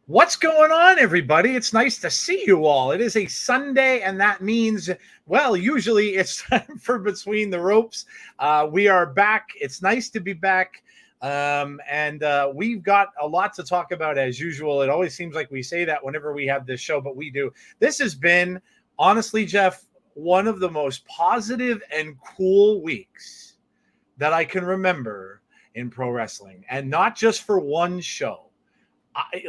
What's going on, everybody? It's nice to see you all. It is a Sunday, and that means, well, usually it's time for Between the Ropes. We are back. It's nice to be back. And we've got a lot to talk about as usual. It always seems like we say that whenever we have this show, but we do. This has been, honestly, Jeff, one of the most positive and cool weeks that I can remember in pro wrestling, and not just for one show.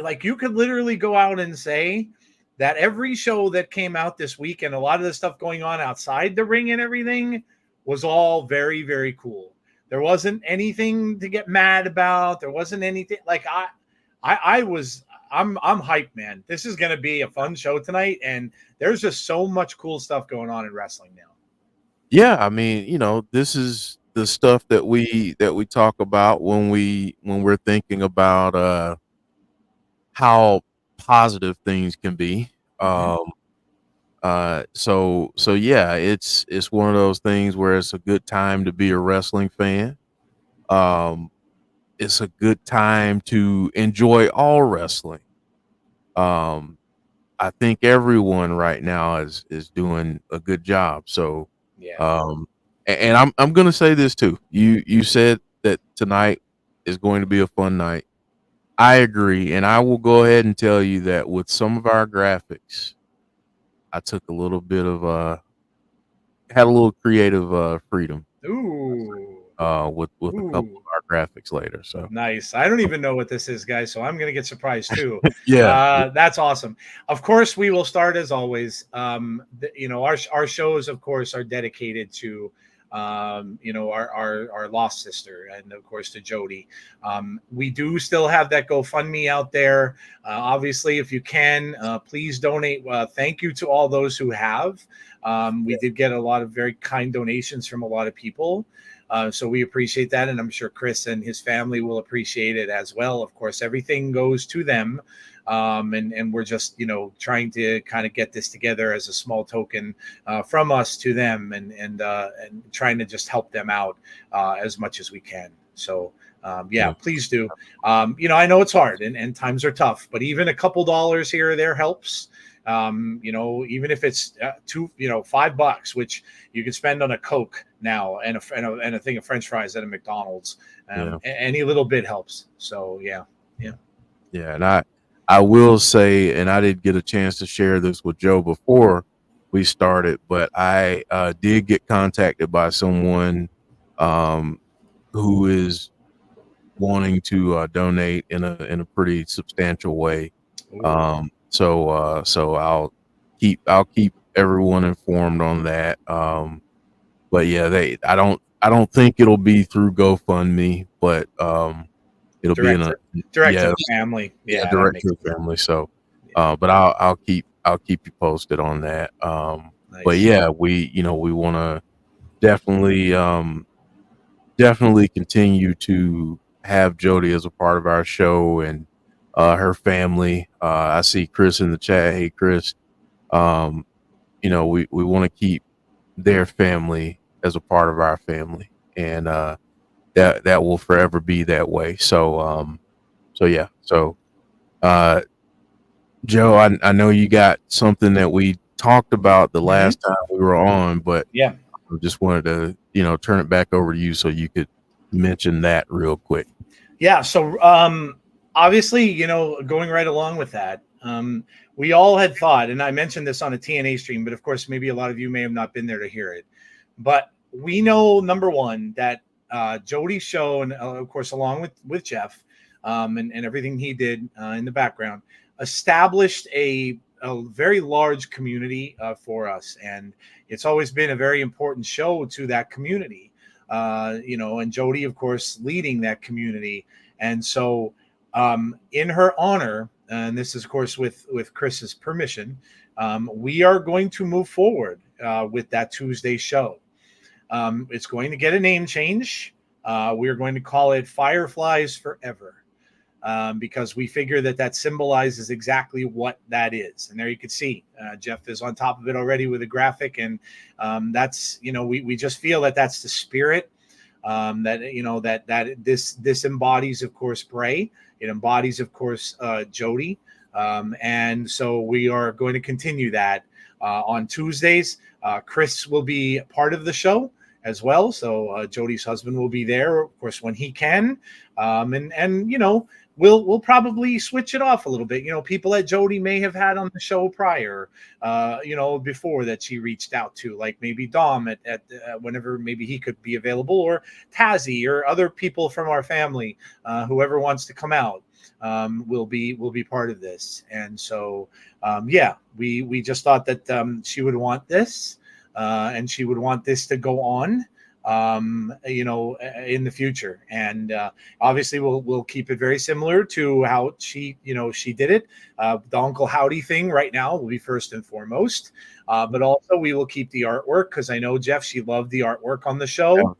Like, you could literally go out and say that every show that came out this week and a lot of the stuff going on outside the ring and everything was all very, very cool. There wasn't anything to get mad about. There wasn't anything like I'm hyped, man. This is going to be a fun show tonight. And there's just so much cool stuff going on in wrestling now. Yeah. I mean, this is the stuff that we talk about when we're thinking about, how positive things can be. So yeah, it's one of those things where it's a good time to be a wrestling fan. It's a good time to enjoy all wrestling. I think everyone right now is doing a good job. So yeah. And I'm gonna say this too. You said that tonight is going to be a fun night. I agree, and I will go ahead and tell you that with some of our graphics, I took a little bit of had a little creative freedom. Ooh. With a couple of our graphics later. So nice. I don't even know what this is, guys, so I'm gonna get surprised too. Yeah. That's awesome. Of course, we will start as always. Our shows, of course, are dedicated to our lost sister, and of course to Jody. We do still have that GoFundMe out there. Obviously, if you can, please donate. Thank you to all those who have. We did get a lot of very kind donations from a lot of people. So we appreciate that, and I'm sure Chris and his family will appreciate it as well. Of course, everything goes to them. And we're just, trying to kind of get this together as a small token from us to them, and trying to just help them out as much as we can. So, please do. I know it's hard and times are tough, but even a couple dollars here or there helps. Even if it's $5, which you can spend on a Coke now and a thing of French fries at a McDonald's. Any little bit helps. So, yeah. And I will say, and I did get a chance to share this with Joe before we started, but I did get contacted by someone who is wanting to donate in a pretty substantial way. So I'll keep everyone informed on that. But yeah, I don't I don't think it'll be through GoFundMe, but it'll be in a direct to the family. yeah, Yeah, that direct makes to the family. So, yeah, but I'll keep you posted on that. But nice. yeah, we want to definitely definitely continue to have Jody as a part of our show and her family. I see Chris in the chat. Hey, Chris. Um, we want to keep their family as a part of our family, and that will forever be that way. So yeah. So uh, Joe, I know you got something that we talked about the Mhm. last time we were on, but Yeah. I just wanted to turn it back over to you so you could mention that real quick. Yeah. So obviously, going right along with that, we all had thought, and I mentioned this on a TNA stream, but of course, maybe a lot of you may have not been there to hear it. But we know, number one, that Jody's show, and of course, along with Jeff, and everything he did in the background, established a very large community for us, and it's always been a very important show to that community. And Jody, of course, leading that community, and so in her honor, and this is, of course, with Chris's permission, we are going to move forward with that Tuesday show. It's going to get a name change. We are going to call it Fireflies Forever, because we figure that symbolizes exactly what that is. And there you can see Jeff is on top of it already with a graphic, and that's we just feel that that's the spirit. That this embodies, of course, Bray. It embodies, of course, Jody. And so we are going to continue that on Tuesdays. Chris will be part of the show as well. So Jody's husband will be there, of course, when he can. And we'll probably switch it off a little bit. People that Jody may have had on the show prior, before that she reached out to, like maybe Dom at whenever maybe he could be available, or Tazzy, or other people from our family, whoever wants to come out. Will be part of this. And so we just thought that she would want this, and she would want this to go on, in the future. And obviously we'll keep it very similar to how she did it. The Uncle Howdy thing right now will be first and foremost, but also we will keep the artwork, because I know, Jeff, she loved the artwork on the show.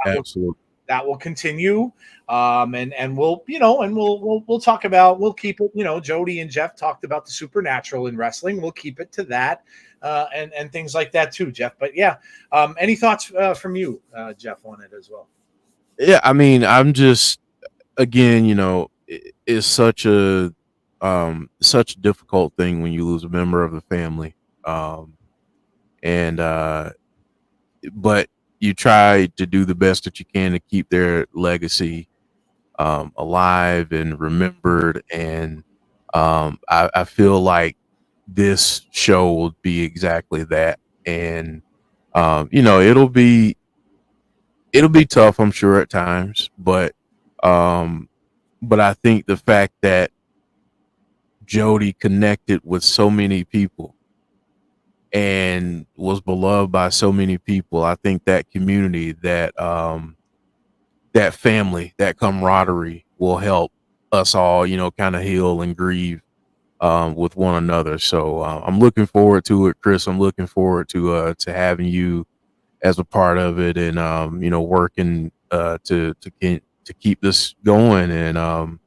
Absolutely. That will continue. And we'll talk about, we'll keep it, Jody and Jeff talked about the supernatural in wrestling. We'll keep it to that, and things like that too, Jeff. But yeah, any thoughts from you, Jeff, on it as well? Yeah, I mean, I'm just again, it's such a difficult thing when you lose a member of the family. And but you try to do the best that you can to keep their legacy alive and remembered. And I feel like this show will be exactly that. And it'll be tough, I'm sure, at times, um, but I think the fact that Jody connected with so many people and was beloved by so many people, I think that community, that family, that camaraderie will help us all, kind of heal and grieve with one another. So I'm looking forward to it, Chris. I'm looking forward to having you as a part of it, and working to keep this going, and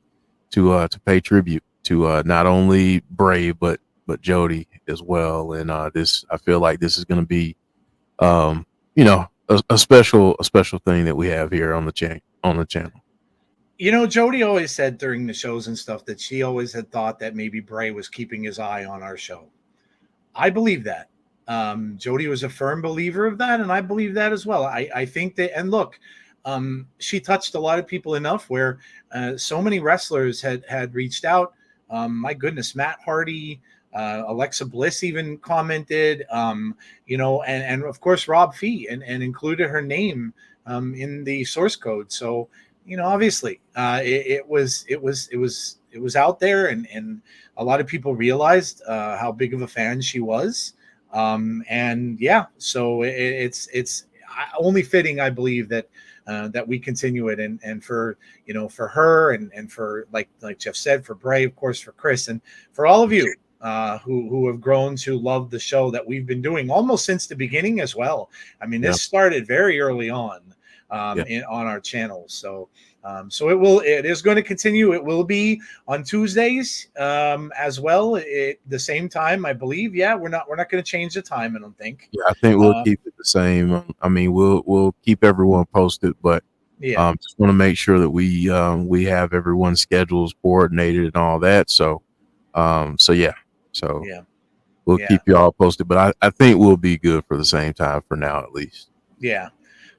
to pay tribute to not only Bray but Jody as well. And this, I feel like this is going to be a special thing that we have here on the channel. Jody always said during the shows and stuff that she always had thought that maybe Bray was keeping his eye on our show. I believe that. Jody was a firm believer of that, and I believe that as well. I think that, and look, she touched a lot of people enough where so many wrestlers had reached out. My goodness, Matt Hardy, Alexa Bliss even commented, and of course Rob Fee, and included her name in the source code. So obviously, it was out there, and a lot of people realized how big of a fan she was. And yeah, so it's only fitting, I believe, that that we continue it, and for for her, and for like Jeff said, for Bray, of course, for Chris, and for all of you who have grown to love the show that we've been doing almost since the beginning as well. I mean, this started very early on on our channel, so it is going to continue. It will be on Tuesdays as well, the same time, I believe. Yeah, we're not going to change the time, I don't think. Yeah, I think we'll keep it the same. I mean, we'll keep everyone posted, but just want to make sure that we have everyone's schedules coordinated and all that. So we'll keep you all posted, but I think we'll be good for the same time for now, at least. Yeah.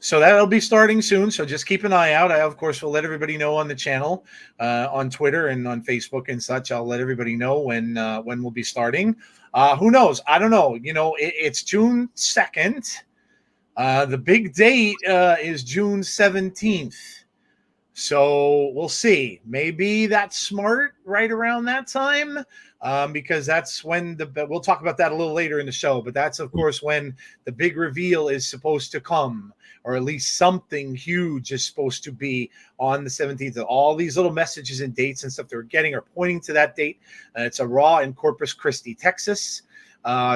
So that'll be starting soon. So just keep an eye out. I, of course, will let everybody know on the channel, on Twitter and on Facebook and such. I'll let everybody know when we'll be starting. Who knows? I don't know. It's June 2nd. The big date is June 17th. So we'll see. Maybe that's smart right around that time, because that's when we'll talk about that a little later in the show. But that's, of course, when the big reveal is supposed to come, or at least something huge is supposed to be on the 17th. All these little messages and dates and stuff they're getting are pointing to that date. It's a Raw in Corpus Christi, Texas.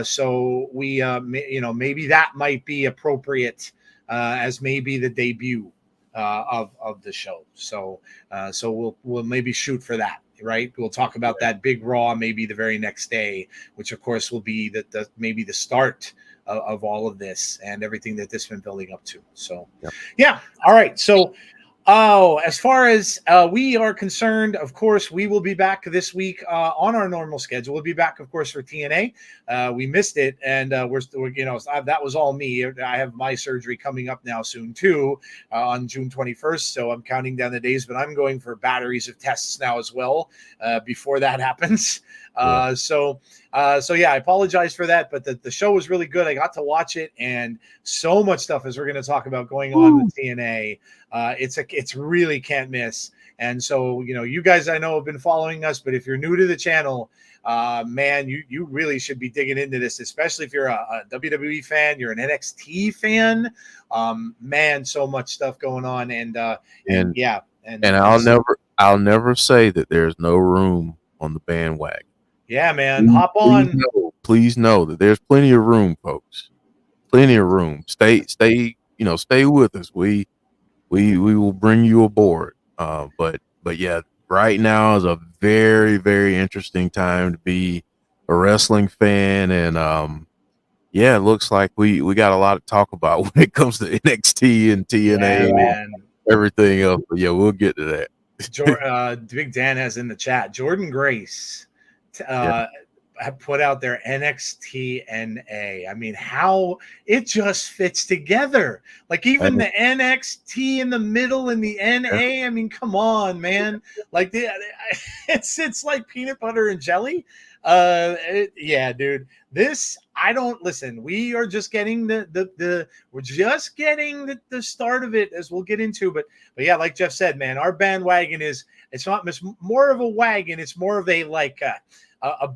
So we, maybe that might be appropriate as maybe the debut of the show. So we'll maybe shoot for that. Right, we'll talk about that big Raw maybe the very next day, which of course will be maybe the start of all of this and everything that this has been building up to. So yeah, all right. So as far as we are concerned, of course, we will be back this week on our normal schedule. We'll be back, of course, for TNA. We missed it, and that was all me. I have my surgery coming up now soon too, on June 21st. So I'm counting down the days, but I'm going for batteries of tests now as well before that happens. So I apologize for that, but the show was really good. I got to watch it, and so much stuff, as we're going to talk about, going on with TNA. It's really can't miss. And so, you guys, I know, have been following us, but if you're new to the channel, man, you really should be digging into this, especially if you're a WWE fan, you're an NXT fan. Man, so much stuff going on, and I'll never say that there's no room on the bandwagon. Yeah, man, hop on. Please know that there's plenty of room, folks. Plenty of room. Stay with us. We will bring you aboard. But yeah, right now is a very, very interesting time to be a wrestling fan, and it looks like we got a lot to talk about when it comes to NXT and TNA and everything else. But yeah, we'll get to that. Big Dan has in the chat, Jordan Grace have put out their NXT NA. I mean, how it just fits together. Like even the NXT in the middle and the NA. I mean, come on, man. Like it's like peanut butter and jelly. Dude. This, I don't listen. We are just getting the start of it, as we'll get into. But yeah, like Jeff said, man, our bandwagon it's more of a wagon. It's more of a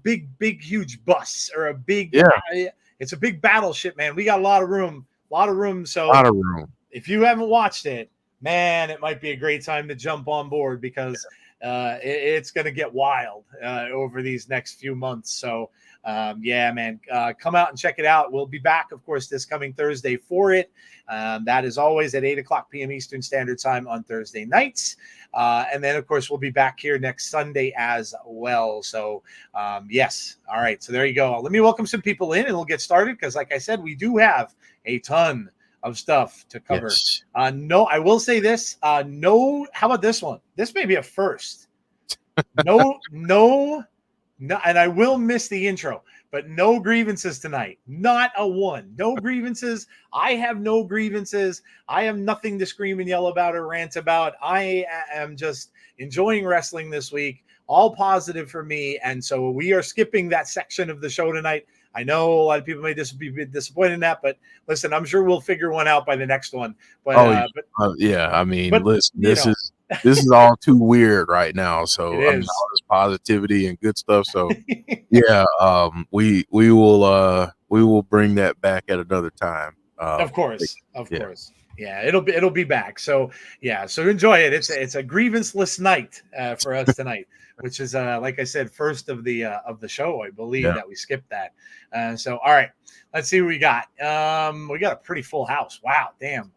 big, huge bus, or a big, it's a big battleship, man. We got a lot of room. So if you haven't watched it, man, it might be a great time to jump on board, because it's going to get wild over these next few months. So man, come out and check it out. We'll be back, of course, this coming Thursday for it. That is always at 8:00 p.m. Eastern Standard Time on Thursday nights. And then, of course, we'll be back here next Sunday as well. So, yes. All right. So there you go. Let me welcome some people in, and we'll get started, because, like I said, we do have a ton of stuff to cover. Yes. No, I will say this. No, how about this one? This may be a first. No, and I will miss the intro, but no grievances tonight. Not a one. No grievances. I have no grievances. I have nothing to scream and yell about or rant about. I am just enjoying wrestling this week. All positive for me. And so we are skipping that section of the show tonight. I know a lot of people may be disappointed in that, but listen, I'm sure we'll figure one out by the next one. But I mean, listen, this is all too weird right now. So all this positivity and good stuff. So yeah, we will bring that back at another time. Of course, of Yeah. course. Yeah, it'll be back. So yeah, so enjoy it. It's a grievanceless night for us tonight, which is like I said, first of the show. I believe that we skipped that. So all right, let's see what we got. We got a pretty full house. Wow, damn.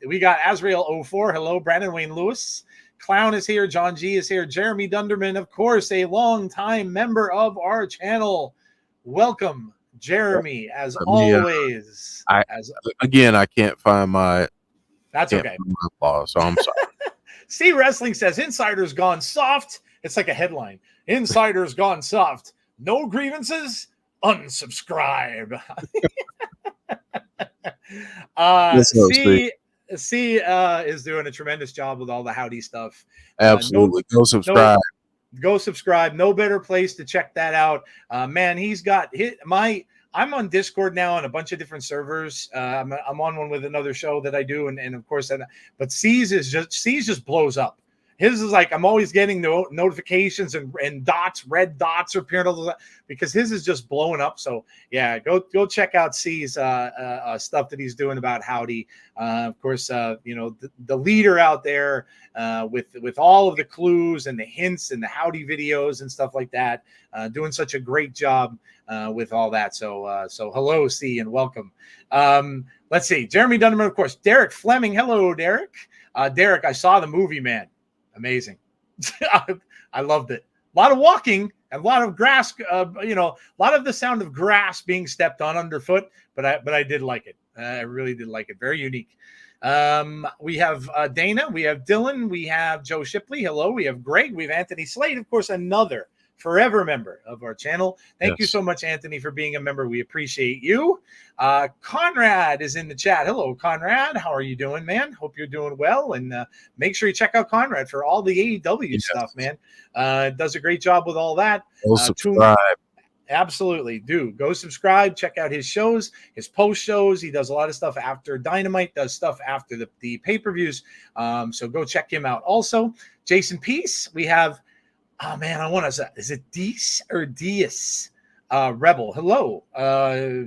We got Azrael 04. Hello, Brandon Wayne Lewis. Clown is here. John G is here. Jeremy Dunderman, of course, a long-time member of our channel. Welcome, Jeremy, as always. I can't find my. That's okay. Applause, so I'm sorry. See, Wrestling says Insider's gone soft. It's like a headline. Insider's gone soft. No grievances. Unsubscribe. C is doing a tremendous job with all the Howdy stuff. Absolutely. Go subscribe. Go subscribe. No better place to check that out. Man, he's got I'm on Discord now on a bunch of different servers. I'm on one with another show that I do, and of course, but C's just blows up. His is like I'm always getting the notifications and dots, red dots are appearing because his is just blowing up. So yeah, go check out C's stuff that he's doing about Howdy. Of course, the leader out there with all of the clues and the hints and the Howdy videos and stuff like that, doing such a great job with all that. So hello, C, and welcome. Let's see, Jeremy Dunderman, of course, Derek Fleming. Hello, Derek. Derek, I saw the movie, man. Amazing. I loved it. A lot of walking and a lot of grass, a lot of the sound of grass being stepped on underfoot, but I did like it. I really did like it. Very unique. We have Dana, we have Dylan, we have Joe Shipley. Hello. We have Greg, we have Anthony Slade, of course, another forever member of our channel. Thank you so much, Anthony, for being a member. We appreciate you. Conrad is in the chat. Hello, Conrad. How are you doing, man? Hope you're doing well. And make sure you check out Conrad for all the AEW stuff, man. Does a great job with all that. Subscribe. Absolutely. Do go subscribe. Check out his shows, his post shows. He does a lot of stuff after Dynamite, does stuff after the pay-per-views. So go check him out. Also, Jason Peace. We have oh man, is it Dees or Dias? Rebel, hello.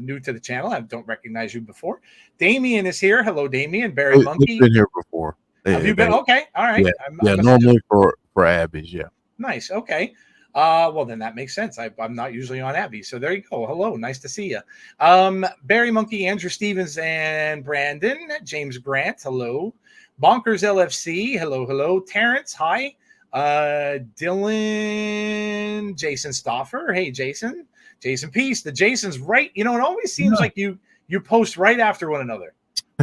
New to the channel. I don't recognize you before. Damien is here. Hello, Damien. Barry Monkey. We've been here before. Have you been? Okay. All right. Yeah, normally for Abby's, yeah. Nice. Okay. Well, then that makes sense. I'm not usually on Abby. So there you go. Hello. Nice to see you. Barry Monkey, Andrew Stevens, and Brandon. James Grant. Hello. Bonkers LFC. Hello. Terrence. Hi. Dylan, Jason Stoffer. Hey, Jason Peace. The Jason's right. It always seems like you post right after one another.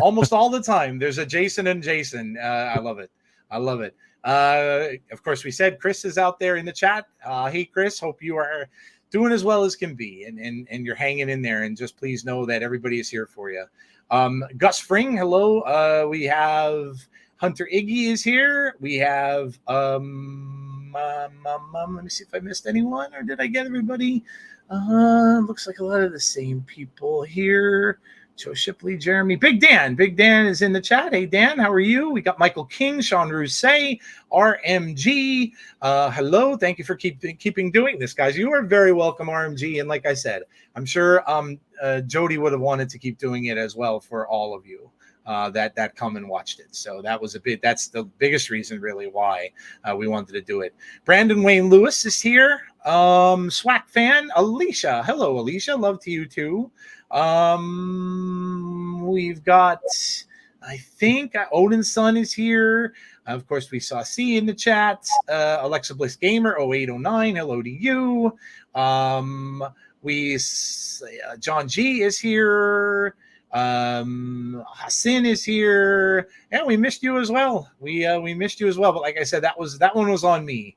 Almost all the time. There's a Jason and Jason. I love it. Of course, we said Chris is out there in the chat. Hey, Chris, hope you are doing as well as can be and you're hanging in there. And just please know that everybody is here for you. Gus Fring, hello. We have Hunter Iggy is here. We have let me see if I missed anyone or did I get everybody? Looks like a lot of the same people here. Joe Shipley, Jeremy, Big Dan is in the chat. Hey Dan, how are you? We got Michael King, Sean Rousset, RMG. Hello, thank you for keeping doing this, guys. You are very welcome, RMG. And like I said, I'm sure Jody would have wanted to keep doing it as well for all of you. That come and watched it. So that's the biggest reason really why we wanted to do it. Brandon Wayne Lewis is here. SWAC fan, Alicia. Hello, Alicia. Love to you too. We've got, I think Odin's son is here. Of course, we saw C in the chat. Alexa Bliss Gamer 0809. Hello to you. John G is here. Hassan is here, and we missed you as well. We missed you as well, but like I said, that one was on me.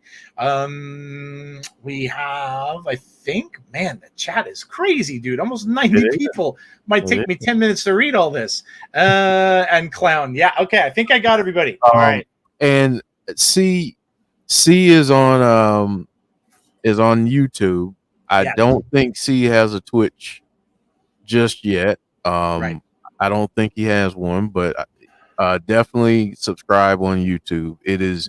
We have, I think, man, the chat is crazy, dude. Almost 90 people. Might take me 10 minutes to read all this. And Clown, yeah, okay. I think I got everybody. All right. And C is on YouTube. I don't think C has a Twitch just yet. Right. I don't think he has one, but definitely subscribe on YouTube. It is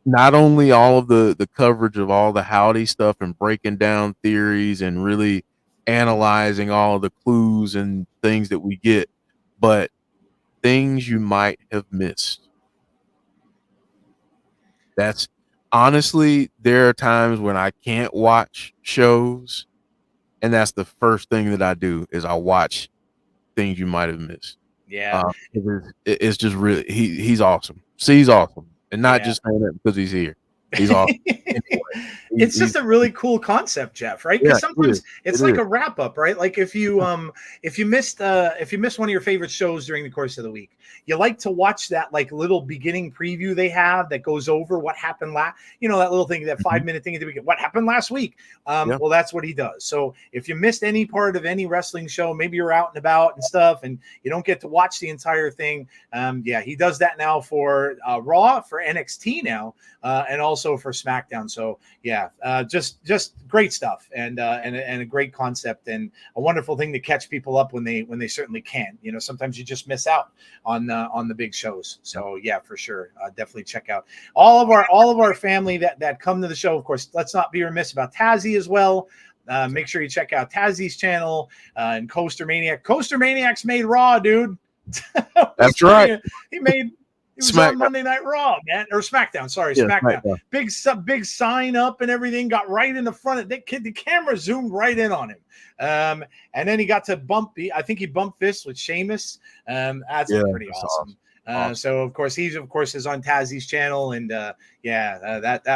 not only all of the coverage of all the Howdy stuff and breaking down theories and really analyzing all the clues and things that we get, but things you might have missed. That's honestly, there are times when I can't watch shows, and that's the first thing that I do is I watch things you might have missed. Yeah. It's just really he's awesome. C's awesome, and not Yeah. just saying that because he's here. He's awesome. Anyway, It's just a really cool concept, Jeff, right? Yeah, Because sometimes it's it like is. a wrap up, right? Like if you missed one of your favorite shows during the course of the week, you like to watch that like little beginning preview they have that goes over what happened last, that little thing, that 5-minute thing at the beginning, what happened last week. Yeah. Well, that's what he does. So if you missed any part of any wrestling show, maybe you're out and about and stuff, and you don't get to watch the entire thing. He does that now for Raw, for NXT now, and also for SmackDown. So yeah, just great stuff, and a great concept, and a wonderful thing to catch people up when they certainly can. Sometimes you just miss out on the big shows. So yeah, for sure, definitely check out all of our family that come to the show. Of course, let's not be remiss about Tazzy as well. Make sure you check out Tazzy's channel and Coaster Maniac. Coaster Maniac's made Raw, dude. That's right. He was on Monday Night Raw, man, or SmackDown. Sorry, yeah, SmackDown. Big sign up and everything. Got right in the front of the camera, zoomed right in on him. And then he got to I think he bumped fists with Sheamus. That's pretty awesome. So of course is on Tazzy's channel, and that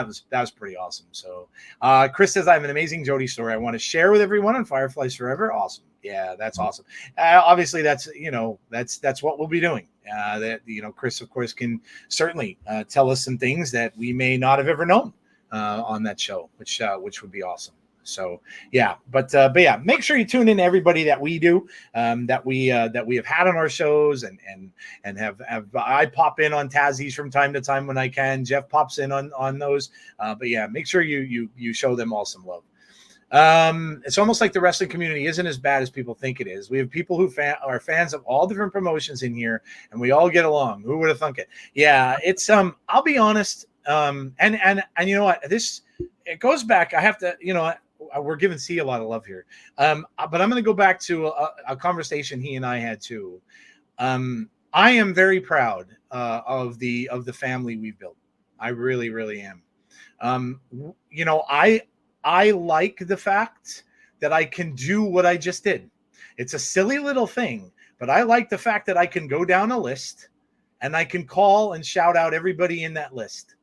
was pretty awesome. So Chris says, I have an amazing Jody story I want to share with everyone on Fireflies Forever. Awesome. Yeah, that's awesome. Obviously that's what we'll be doing. Chris of course can certainly tell us some things that we may not have ever known on that show, which would be awesome. So yeah, but make sure you tune in to everybody that we do, that we have had on our shows, and have I pop in on Tazzy's from time to time when I can. Jeff pops in on those, but yeah, make sure you show them all some love. It's almost like the wrestling community isn't as bad as people think it is. We have people who are fans of all different promotions in here, and we all get along. Who would have thunk it? Yeah, it's I'll be honest. And you know what? It goes back. I have to. We're giving C a lot of love here. But I'm going to go back to a conversation he and I had too. I am very proud of the family we've built. I really, really am. I like the fact that I can do what I just did. It's a silly little thing, but I like the fact that I can go down a list and I can call and shout out everybody in that list.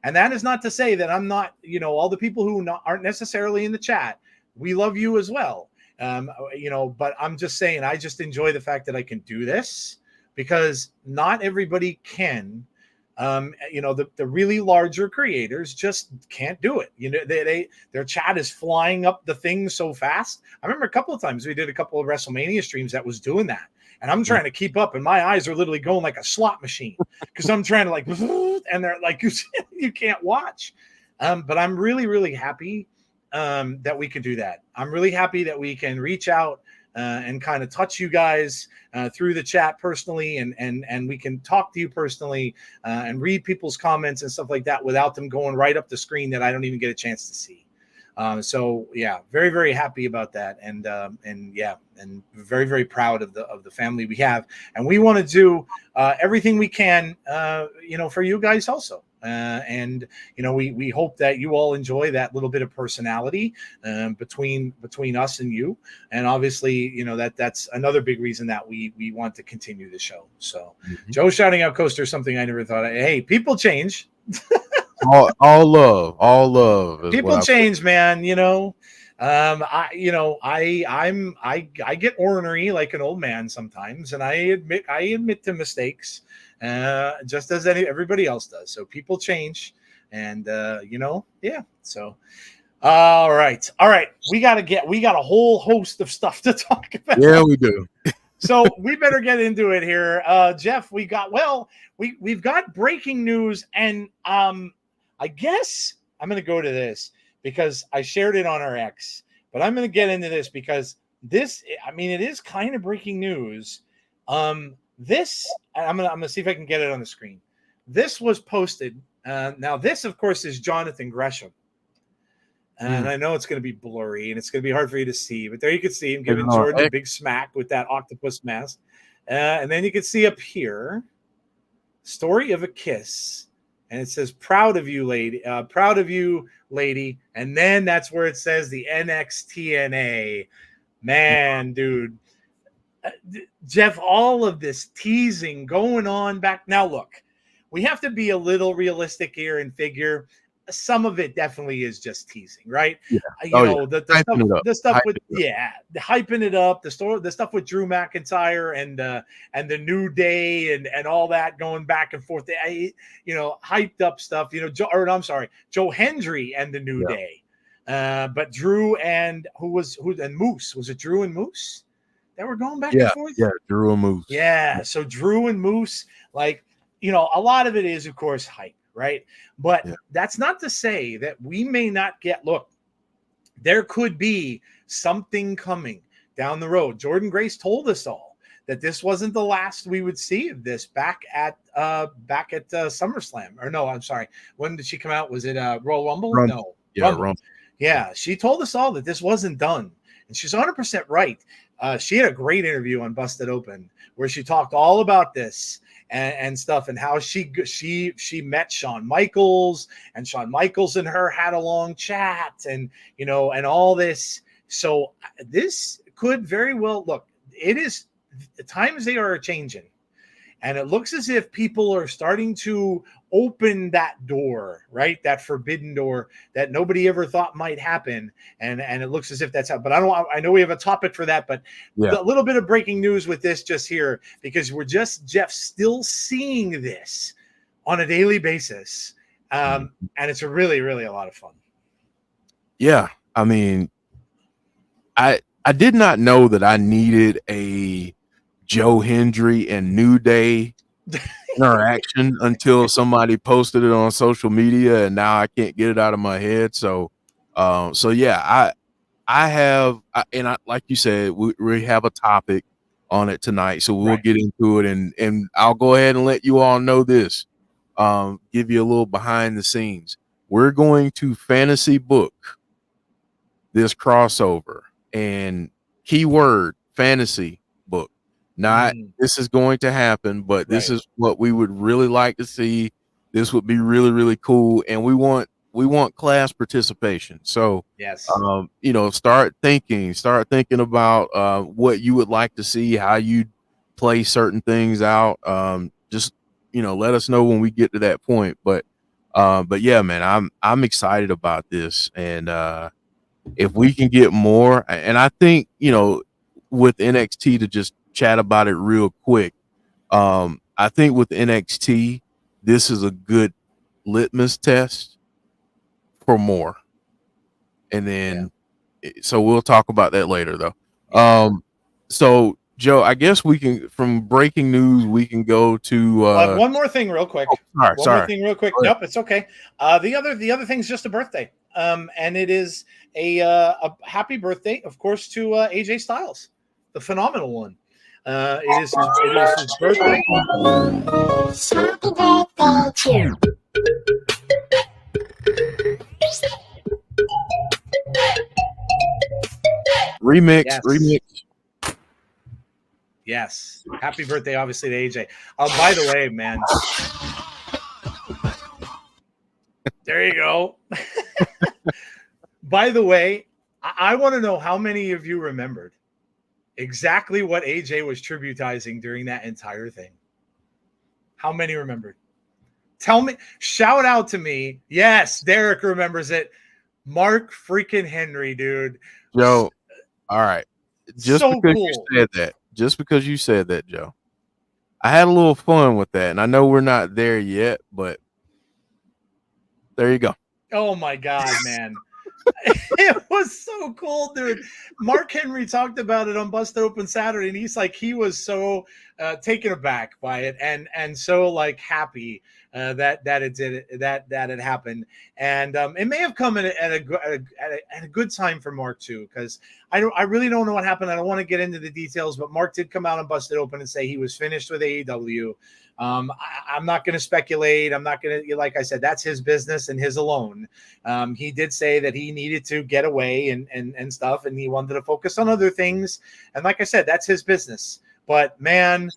And that is not to say that I'm not, all the people who aren't necessarily in the chat, we love you as well. But I'm just saying, I just enjoy the fact that I can do this, because not everybody can. The really larger creators just can't do it. Their chat is flying up the thing so fast. I remember a couple of times we did a couple of WrestleMania streams that was doing that, and I'm trying to keep up, and my eyes are literally going like a slot machine because I'm trying to and they're like, you can't watch. But I'm really, really happy that we can do that. I'm really happy that we can reach out and kind of touch you guys through the chat personally, and we can talk to you personally and read people's comments and stuff like that without them going right up the screen that I don't even get a chance to see. So yeah, very, very happy about that, and very, very proud of the family we have, and we want to do everything we can, for you guys also. We hope that you all enjoy that little bit of personality between us and you, and obviously that's another big reason that we want to continue the show. So Joe shouting out Coaster, something I never thought hey, people change. all love people change, man. I get ornery like an old man sometimes, and I admit to mistakes, just as everybody else does. So people change, and yeah. So all right, we got a whole host of stuff to talk about. Yeah, we do. So we better get into it here. Jeff, we've got breaking news, and I guess I'm going to go to this because I shared it on our X, but I'm going to get into this because it is kind of breaking news. I'm going to see if I can get it on the screen. This was posted. Now this, of course, is Jonathan Gresham. And I know it's going to be blurry and it's going to be hard for you to see, but there you can see him Maybe giving not. Jordan a big smack with that octopus mask. And then you can see up here, story of a kiss. And it says, proud of you, lady. Proud of you, lady. And then that's where it says the NXTNA. Man, dude. Jeff, all of this teasing going on back. Now, look, we have to be a little realistic here and figure some of it definitely is just teasing, right? Yeah. The Hyping it up. the stuff Hyping with hyping it up, the stuff with Drew McIntyre and the New Day and all that going back and forth. Hyped up stuff. Joe Hendry and the New Day. But Drew and Moose, was it Drew and Moose that were going back and forth? Yeah, Drew and Moose. Yeah, so Drew and Moose, a lot of it is, of course, hype, right? But that's not to say that we may not get, look, there could be something coming down the road. Jordan Grace told us all that this wasn't the last we would see of this back at SummerSlam. Or no, I'm sorry. When did she come out? Was it Royal Rumble? No. Yeah, Rumble. Yeah, she told us all that this wasn't done. And she's 100% right. She had a great interview on Busted Open where she talked all about this and stuff and how she met Shawn Michaels and Shawn Michaels and her had a long chat and all this. So this could very well look. It is the times they are changing, and it looks as if people are starting to open that door, right? That forbidden door that nobody ever thought might happen. And it looks as if that's how, but I know we have a topic for that, but a little bit of breaking news with this just here, because we're Jeff still seeing this on a daily basis. And it's really, really a lot of fun. Yeah. I mean, I did not know that I needed a Joe Hendry and New Day interaction until somebody posted it on social media, and now I can't get it out of my head. So I have, like you said, we have a topic on it tonight, so we'll get into it, and I'll go ahead and let you all know this. Give you a little behind the scenes. We're going to fantasy book this crossover, and keyword fantasy book. Not this is going to happen, but this is what we would really like to see. This would be really, really cool, and we want class participation. So start thinking about what you would like to see, how you play certain things out. Just let us know when we get to that point. But yeah, man, I'm excited about this, and if we can get more, and I think with NXT, to just chat about it real quick. I think with NXT, this is a good litmus test for more. And then, so we'll talk about that later though. So Joe, I guess we can, from breaking news, we can go to, one more thing real quick. One more thing real quick. Nope, it's okay. The other thing's just a birthday. And it is a happy birthday, of course, to AJ Styles, the phenomenal one. It is his birthday. Happy birthday to you. Remix. Yes. Happy birthday, obviously, to AJ. By the way, man. There you go. By the way, I want to know how many of you remembered exactly what AJ was tributizing during that entire thing. How many remembered? Tell me, shout out to me. Yes, Derek remembers it. Mark freaking Henry, dude. Joe, all right. Just because you said that, Joe, I had a little fun with that. And I know we're not there yet, but there you go. Oh my God, man. It was so cool, dude. Mark Henry talked about it on Busted Open Saturday, and he's like, he was so taken aback by it and so happy that it happened. And it may have come at a good time for Mark too, because I really don't know what happened. I don't want to get into the details, but Mark did come out and bust it open and say he was finished with AEW. I'm not going to speculate. I'm not going to, like I said, that's his business and his alone. He did say that he needed to get away and stuff, and he wanted to focus on other things. And like I said, that's his business. But man,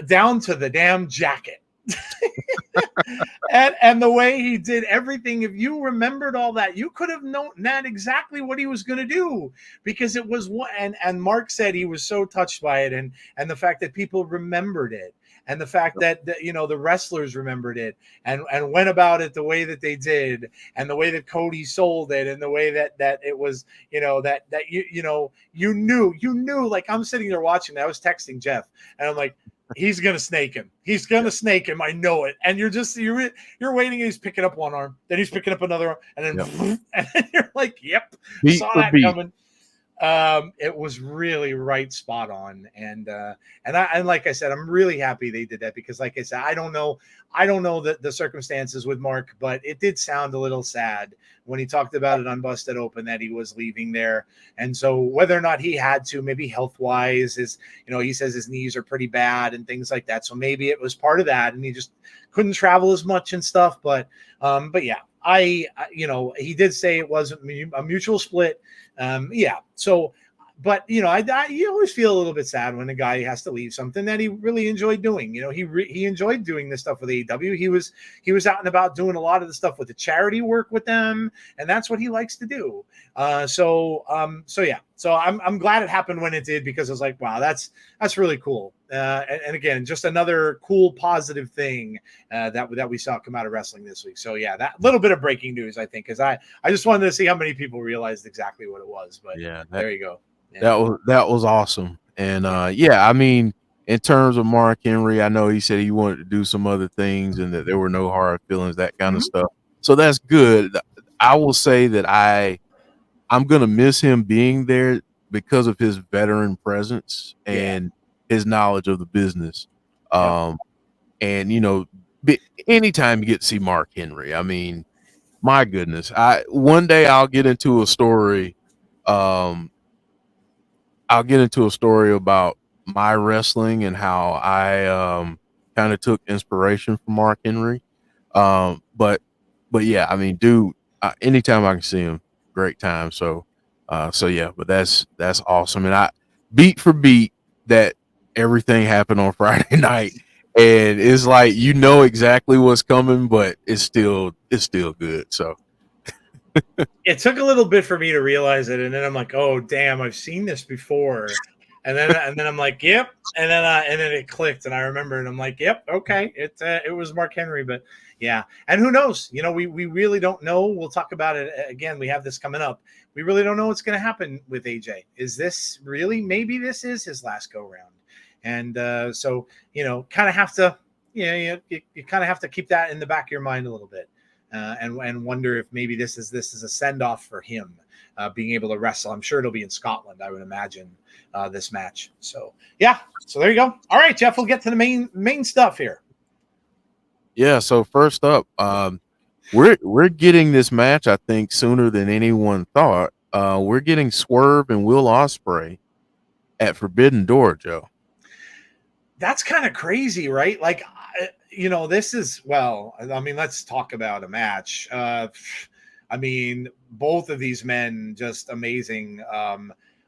down to the damn jacket. and the way he did everything, if you remembered all that, you could have known that exactly what he was going to do, because it was one. And Mark said he was so touched by it, and the fact that people remembered it, and the fact that the wrestlers remembered it and went about it the way that they did, and the way that Cody sold it, and the way that it was, that you knew, like I'm sitting there watching, I was texting Jeff and I'm like, he's gonna snake him. He's gonna snake him. I know it. And you're waiting. And he's picking up one arm, then he's picking up another arm, and then and then you're like, "Yep, saw that coming." It was really right, spot on, and like I said, I'm really happy they did that, because, like I said, I don't know the circumstances with Mark, but it did sound a little sad when he talked about it on Busted Open that he was leaving there. And so whether or not he had to, maybe health wise, he says his knees are pretty bad and things like that. So maybe it was part of that, and he just couldn't travel as much and stuff. But yeah, he did say it was a mutual split. So, but you always feel a little bit sad when a guy has to leave something that he really enjoyed doing. He enjoyed doing this stuff with AEW. He was out and about doing a lot of the stuff with the charity work with them, and that's what he likes to do. So yeah. So I'm glad it happened when it did, because I was like, wow, that's really cool. And again, just another cool, positive thing that we saw come out of wrestling this week. So yeah, that little bit of breaking news, I think, because I just wanted to see how many people realized exactly what it was. But yeah, there you go. Yeah. That was awesome. And I mean, in terms of Mark Henry, I know he said he wanted to do some other things and that there were no hard feelings, that kind of stuff. So that's good. I will say that I'm going to miss him being there because of his veteran presence and his knowledge of the business. And, anytime you get to see Mark Henry, I mean, my goodness, one day I'll get into a story. I'll get into a story about my wrestling and how I kind of took inspiration from Mark Henry. But yeah, I mean, dude, anytime I can see him, great time. So yeah, but that's awesome. And beat for beat, that everything happened on Friday night, and it's like, exactly what's coming, but it's still good. So it took a little bit for me to realize it, and then I'm like, oh damn, I've seen this before. And then I'm like, yep. And then it clicked, and I remember, and I'm like, yep, okay, it was Mark Henry. But yeah, and who knows? We really don't know. We'll talk about it again. We have this coming up. We really don't know what's going to happen with AJ. Is this really? Maybe this is his last go round, and so kind of have to, you kind of have to keep that in the back of your mind a little bit, and wonder if maybe this is a send off for him, being able to wrestle. I'm sure it'll be in Scotland, I would imagine. This match. So yeah, so there you go. All right, Jeff, we'll get to the main stuff here. Yeah, so first up, we're getting this match, I think, sooner than anyone thought. We're getting Swerve and Will Ospreay at Forbidden Door, Joe. That's kind of crazy, right? Like, this is, well, I mean, let's talk about a match. I mean, both of these men just amazing.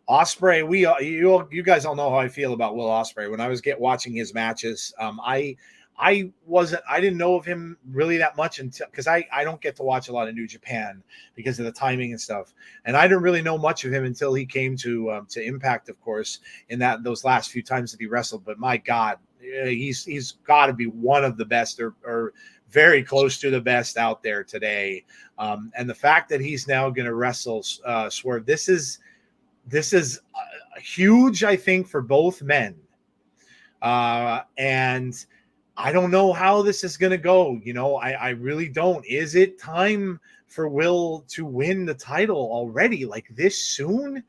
Ospreay, you guys all know how I feel about Will Ospreay. When I was watching his matches, I didn't know of him really that much until, because I don't get to watch a lot of New Japan because of the timing and stuff, and I didn't really know much of him until he came to Impact, of course, in those last few times that he wrestled. But my God, he's got to be one of the best, or very close to the best out there today. And the fact that he's now going to wrestle Swerve, this is huge, I think, for both men. And I don't know how this is going to go. I really don't. Is it time for Will to win the title already, like this soon?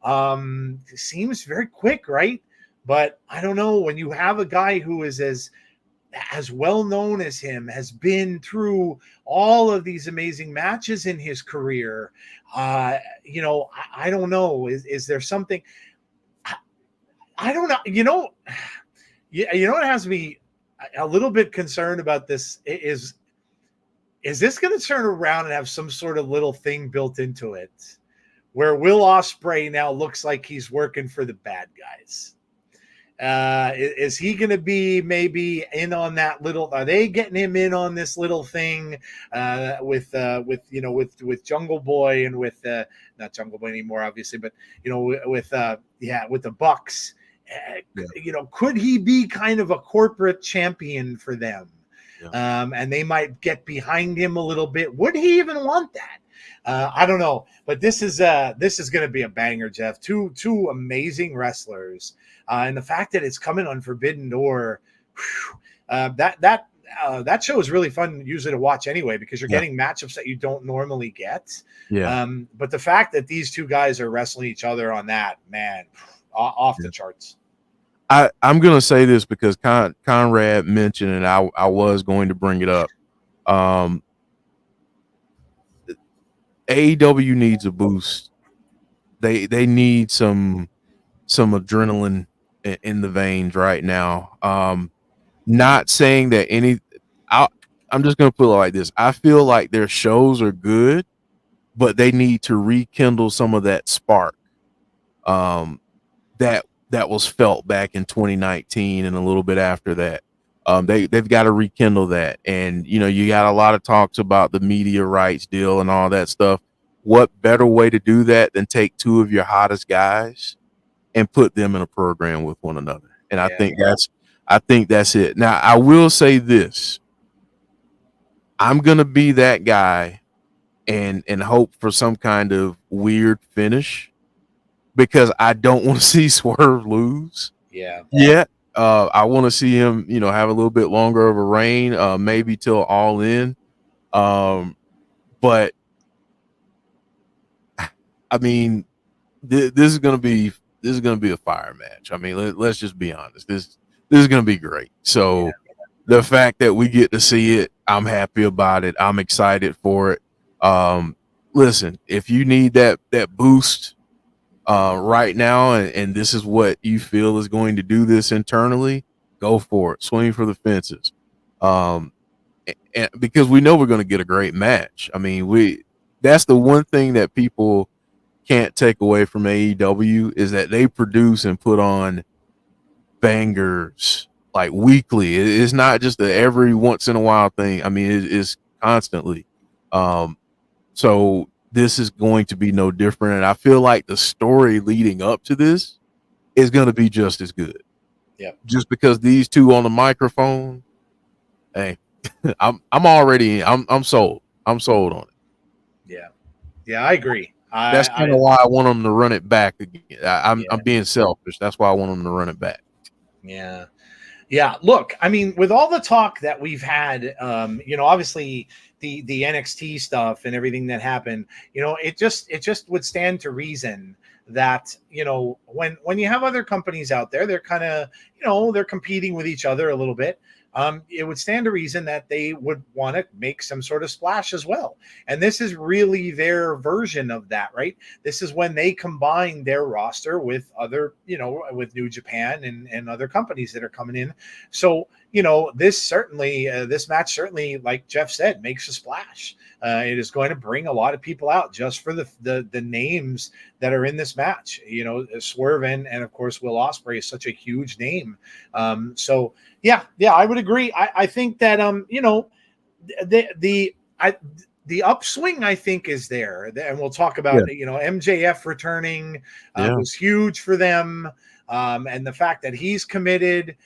It seems very quick, right? But I don't know. When you have a guy who is as as well known as him, has been through all of these amazing matches in his career. I don't know. Is there something? I don't know. What has me a little bit concerned about this is this going to turn around and have some sort of little thing built into it where Will Ospreay now looks like he's working for the bad guys? Is he going to be maybe in on that little? Are they getting him in on this little thing with Jungle Boy and with not Jungle Boy anymore, obviously, but with the Bucks? Could he be kind of a corporate champion for them? Yeah. And they might get behind him a little bit. Would he even want that? I don't know, but this is going to be a banger, Jeff. Two amazing wrestlers, and the fact that it's coming on Forbidden Door, that show is really fun usually to watch anyway, because you're getting matchups that you don't normally get. Yeah. But the fact that these two guys are wrestling each other on that, man, off the charts. I'm going to say this because Conrad mentioned, and I was going to bring it up. AEW needs a boost. They need some adrenaline in the veins right now. Not saying that I'm just going to put it like this. I feel like their shows are good, but they need to rekindle some of that spark that was felt back in 2019 and a little bit after that. They've got to rekindle that. And, you got a lot of talks about the media rights deal and all that stuff. What better way to do that than take two of your hottest guys and put them in a program with one another? And I think that's it. Now, I will say this. I'm going to be that guy and hope for some kind of weird finish, because I don't want to see Swerve lose. Yeah. I want to see him, have a little bit longer of a reign, maybe till All In. But I mean, this is gonna be a fire match. I mean, let's just be honest. This is gonna be great. So the fact that we get to see it, I'm happy about it. I'm excited for it. Listen, if you need that boost right now, and this is what you feel is going to do this internally, go for it. Swing for the fences. And because we know we're going to get a great match. I mean, that's the one thing that people can't take away from AEW is that they produce and put on bangers like weekly. It's not just a every once in a while thing. I mean, it's constantly. So this is going to be no different. And I feel like the story leading up to this is going to be just as good. Yeah. Just because these two on the microphone, hey, I'm sold. I'm sold on it. Yeah. Yeah, I agree. That's kind of why I want them to run it back again. I'm being selfish. That's why I want them to run it back. Yeah. Yeah. Look, I mean, with all the talk that we've had, obviously the NXT stuff and everything that happened, it just would stand to reason that, when you have other companies out there, they're kind of, they're competing with each other a little bit. It would stand to reason that they would want to make some sort of splash as well. And this is really their version of that, right? This is when they combine their roster with other, with New Japan and other companies that are coming in. So, this match certainly, like Jeff said, makes a splash. It is going to bring a lot of people out just for the names that are in this match. Swerve and of course Will Ospreay is such a huge name. So yeah, I would agree. I think that the upswing, I think, is there, and we'll talk about MJF returning was huge for them. And the fact that he's committed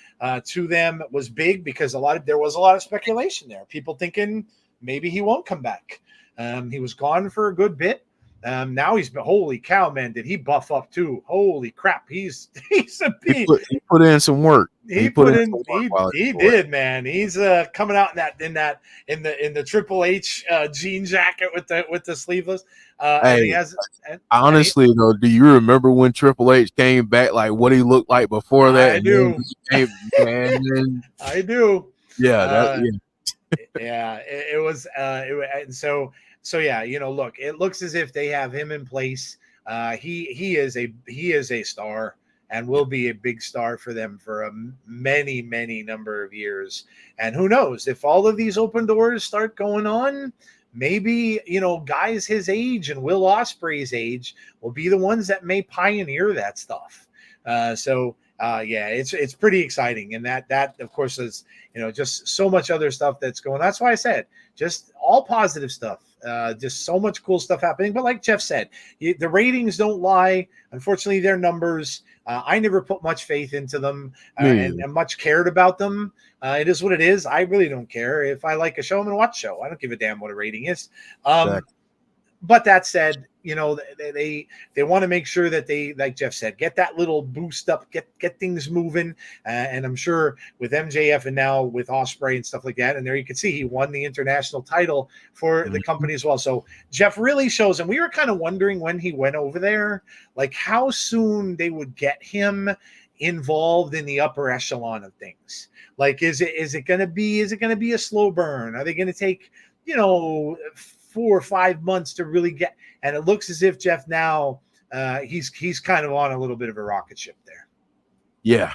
to them was big, because there was a lot of speculation there. People thinking maybe he won't come back. He was gone for a good bit. Now holy cow, man, did he buff up too? Holy crap, he's a big. He put in some work. He did, man. He's coming out in the Triple H jean jacket with the sleeveless. Honestly, though, do you remember when Triple H came back? Like what he looked like before that? I do. I do. Yeah, Uh, that yeah, it was. And so yeah, look, it looks as if they have him in place. He is a star and will be a big star for them for a many number of years. And who knows if all of these open doors start going on, maybe guys his age and Will Ospreay's age will be the ones that may pioneer that stuff. Yeah, it's pretty exciting, and that of course is just so much other stuff that's going. That's why I said just all positive stuff. Just so much cool stuff happening. But like Jeff said, the ratings don't lie. Unfortunately, their numbers. I never put much faith into them and much cared about them. It is what it is. I really don't care. If I like a show, I'm going to watch a show. I don't give a damn what a rating is. exactly. But that said, they want to make sure that they, like Jeff said, get that little boost up, get things moving. And I'm sure with MJF and now with Ospreay and stuff like that, and there you can see he won the international title for the company as well. So Jeff really shows, and we were kind of wondering when he went over there, like how soon they would get him involved in the upper echelon of things. Like, is it going to be a slow burn? Are they going to take 4 or 5 months to really get? And it looks as if Jeff now he's kind of on a little bit of a rocket ship there. Yeah,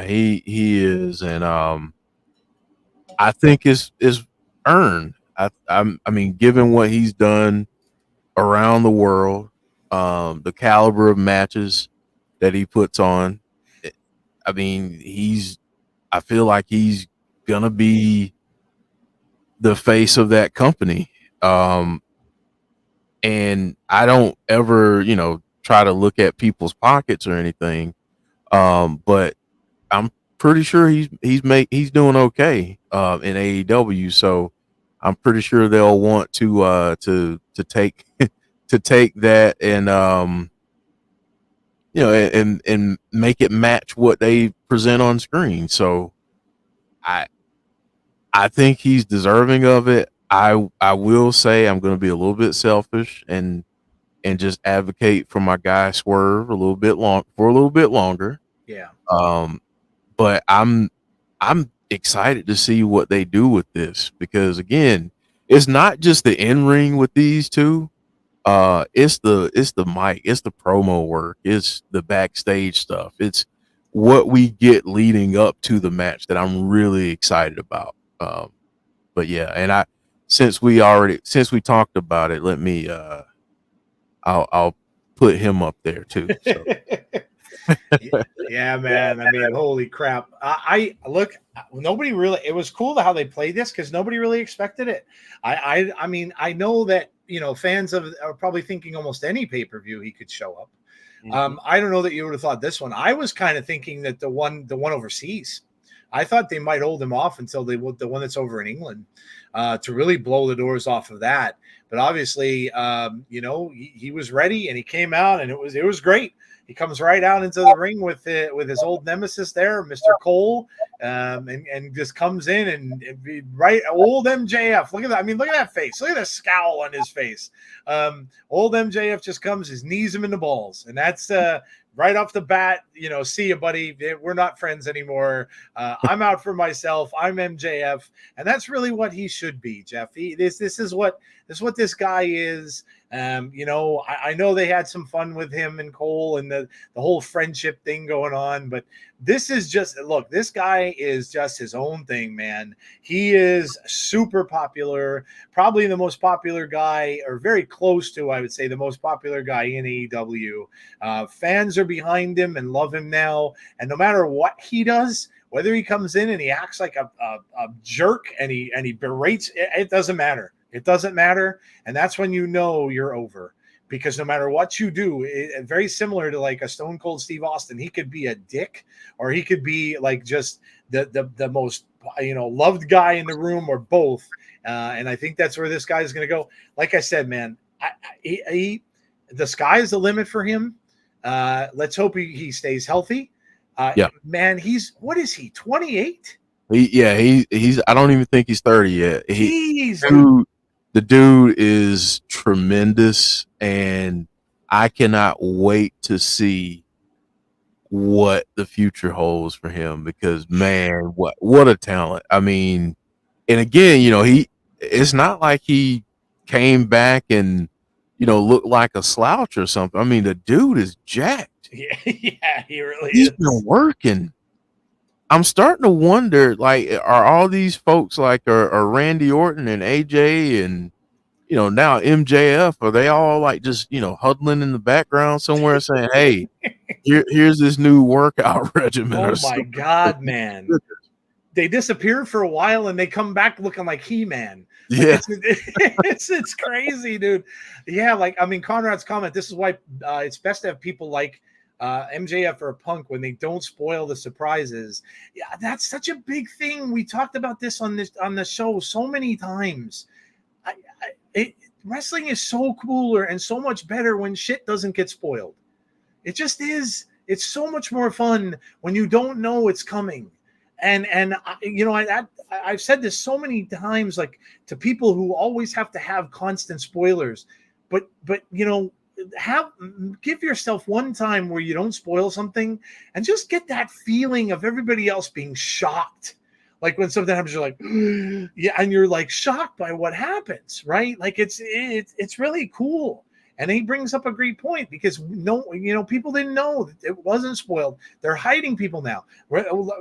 he is, and I think is earned. I mean, given what he's done around the world, the caliber of matches that he puts on, I mean, I feel like he's gonna be the face of that company. And I don't ever, try to look at people's pockets or anything. But I'm pretty sure he's doing okay in AEW. So I'm pretty sure they'll want to take to take that and and make it match what they present on screen. So I think he's deserving of it. I will say I'm going to be a little bit selfish and just advocate for my guy Swerve a little bit longer. Yeah. But I'm excited to see what they do with this, because again, it's not just the in-ring with these two. It's the mic, it's the promo work, it's the backstage stuff. It's what we get leading up to the match that I'm really excited about. But yeah, and since we talked about it, let me I'll put him up there too. So. Yeah, man. I mean, holy crap. I look, nobody really, it was cool how they played this because nobody really expected it. I mean, I know that, fans are probably thinking almost any pay-per-view he could show up. Mm-hmm. I don't know that you would have thought this one. I was kind of thinking that the one overseas, I thought they might hold him off until the one that's over in England to really blow the doors off of that. But obviously, he was ready and he came out and it was great. He comes right out into the ring with his old nemesis there, Mr. Cole, and just comes in and right old MJF. Look at that! I mean, look at that face. Look at the scowl on his face. Old MJF just comes, his knees him in the balls, and that's right off the bat. See you, buddy. We're not friends anymore. I'm out for myself. I'm MJF, and that's really what he should be, Jeff. This is what this guy is. I know they had some fun with him and Cole and the whole friendship thing going on, but this is just, look, this guy is just his own thing, man. He is super popular, probably the most popular guy, or very close to, I would say, the most popular guy in AEW. Fans are behind him and love him now, and no matter what he does, whether he comes in and he acts like a jerk and he berates, it doesn't matter. It doesn't matter. And that's when you're over, because no matter what you do, very similar to like a Stone Cold Steve Austin, he could be a dick or he could be like just the most, loved guy in the room, or both. And I think that's where this guy is going to go. Like I said, man, the sky's the limit for him. Let's hope he stays healthy. Man, what is he, 28? He's I don't even think he's 30 yet. The dude is tremendous, and I cannot wait to see what the future holds for him, because man, what a talent. I mean, and again, it's not like he came back and looked like a slouch or something. I mean, the dude is jacked. Yeah, yeah, he really He's is. been working. I'm starting to wonder, like, are all these folks like are Randy Orton and AJ and now MJF, are they all like just huddling in the background somewhere saying, "Hey, here's this new workout regimen"? Oh or my something? God, man. They disappear for a while and they come back looking like He-Man. Like Yeah. it's crazy, dude. Yeah, like I mean, Conrad's comment. This is why it's best to have people like MJF or Punk when they don't spoil the surprises. Yeah, that's such a big thing. We talked about this on the show so many times. Wrestling is so cooler and so much better when shit doesn't get spoiled. It just is. It's so much more fun when you don't know it's coming. And I've said this so many times, like to people who always have to have constant spoilers, but give yourself one time where you don't spoil something and just get that feeling of everybody else being shocked. Like when something happens, you're like, yeah, and you're like shocked by what happens, right? Like it's really cool. And he brings up a great point because people didn't know that it wasn't spoiled. They're hiding people now.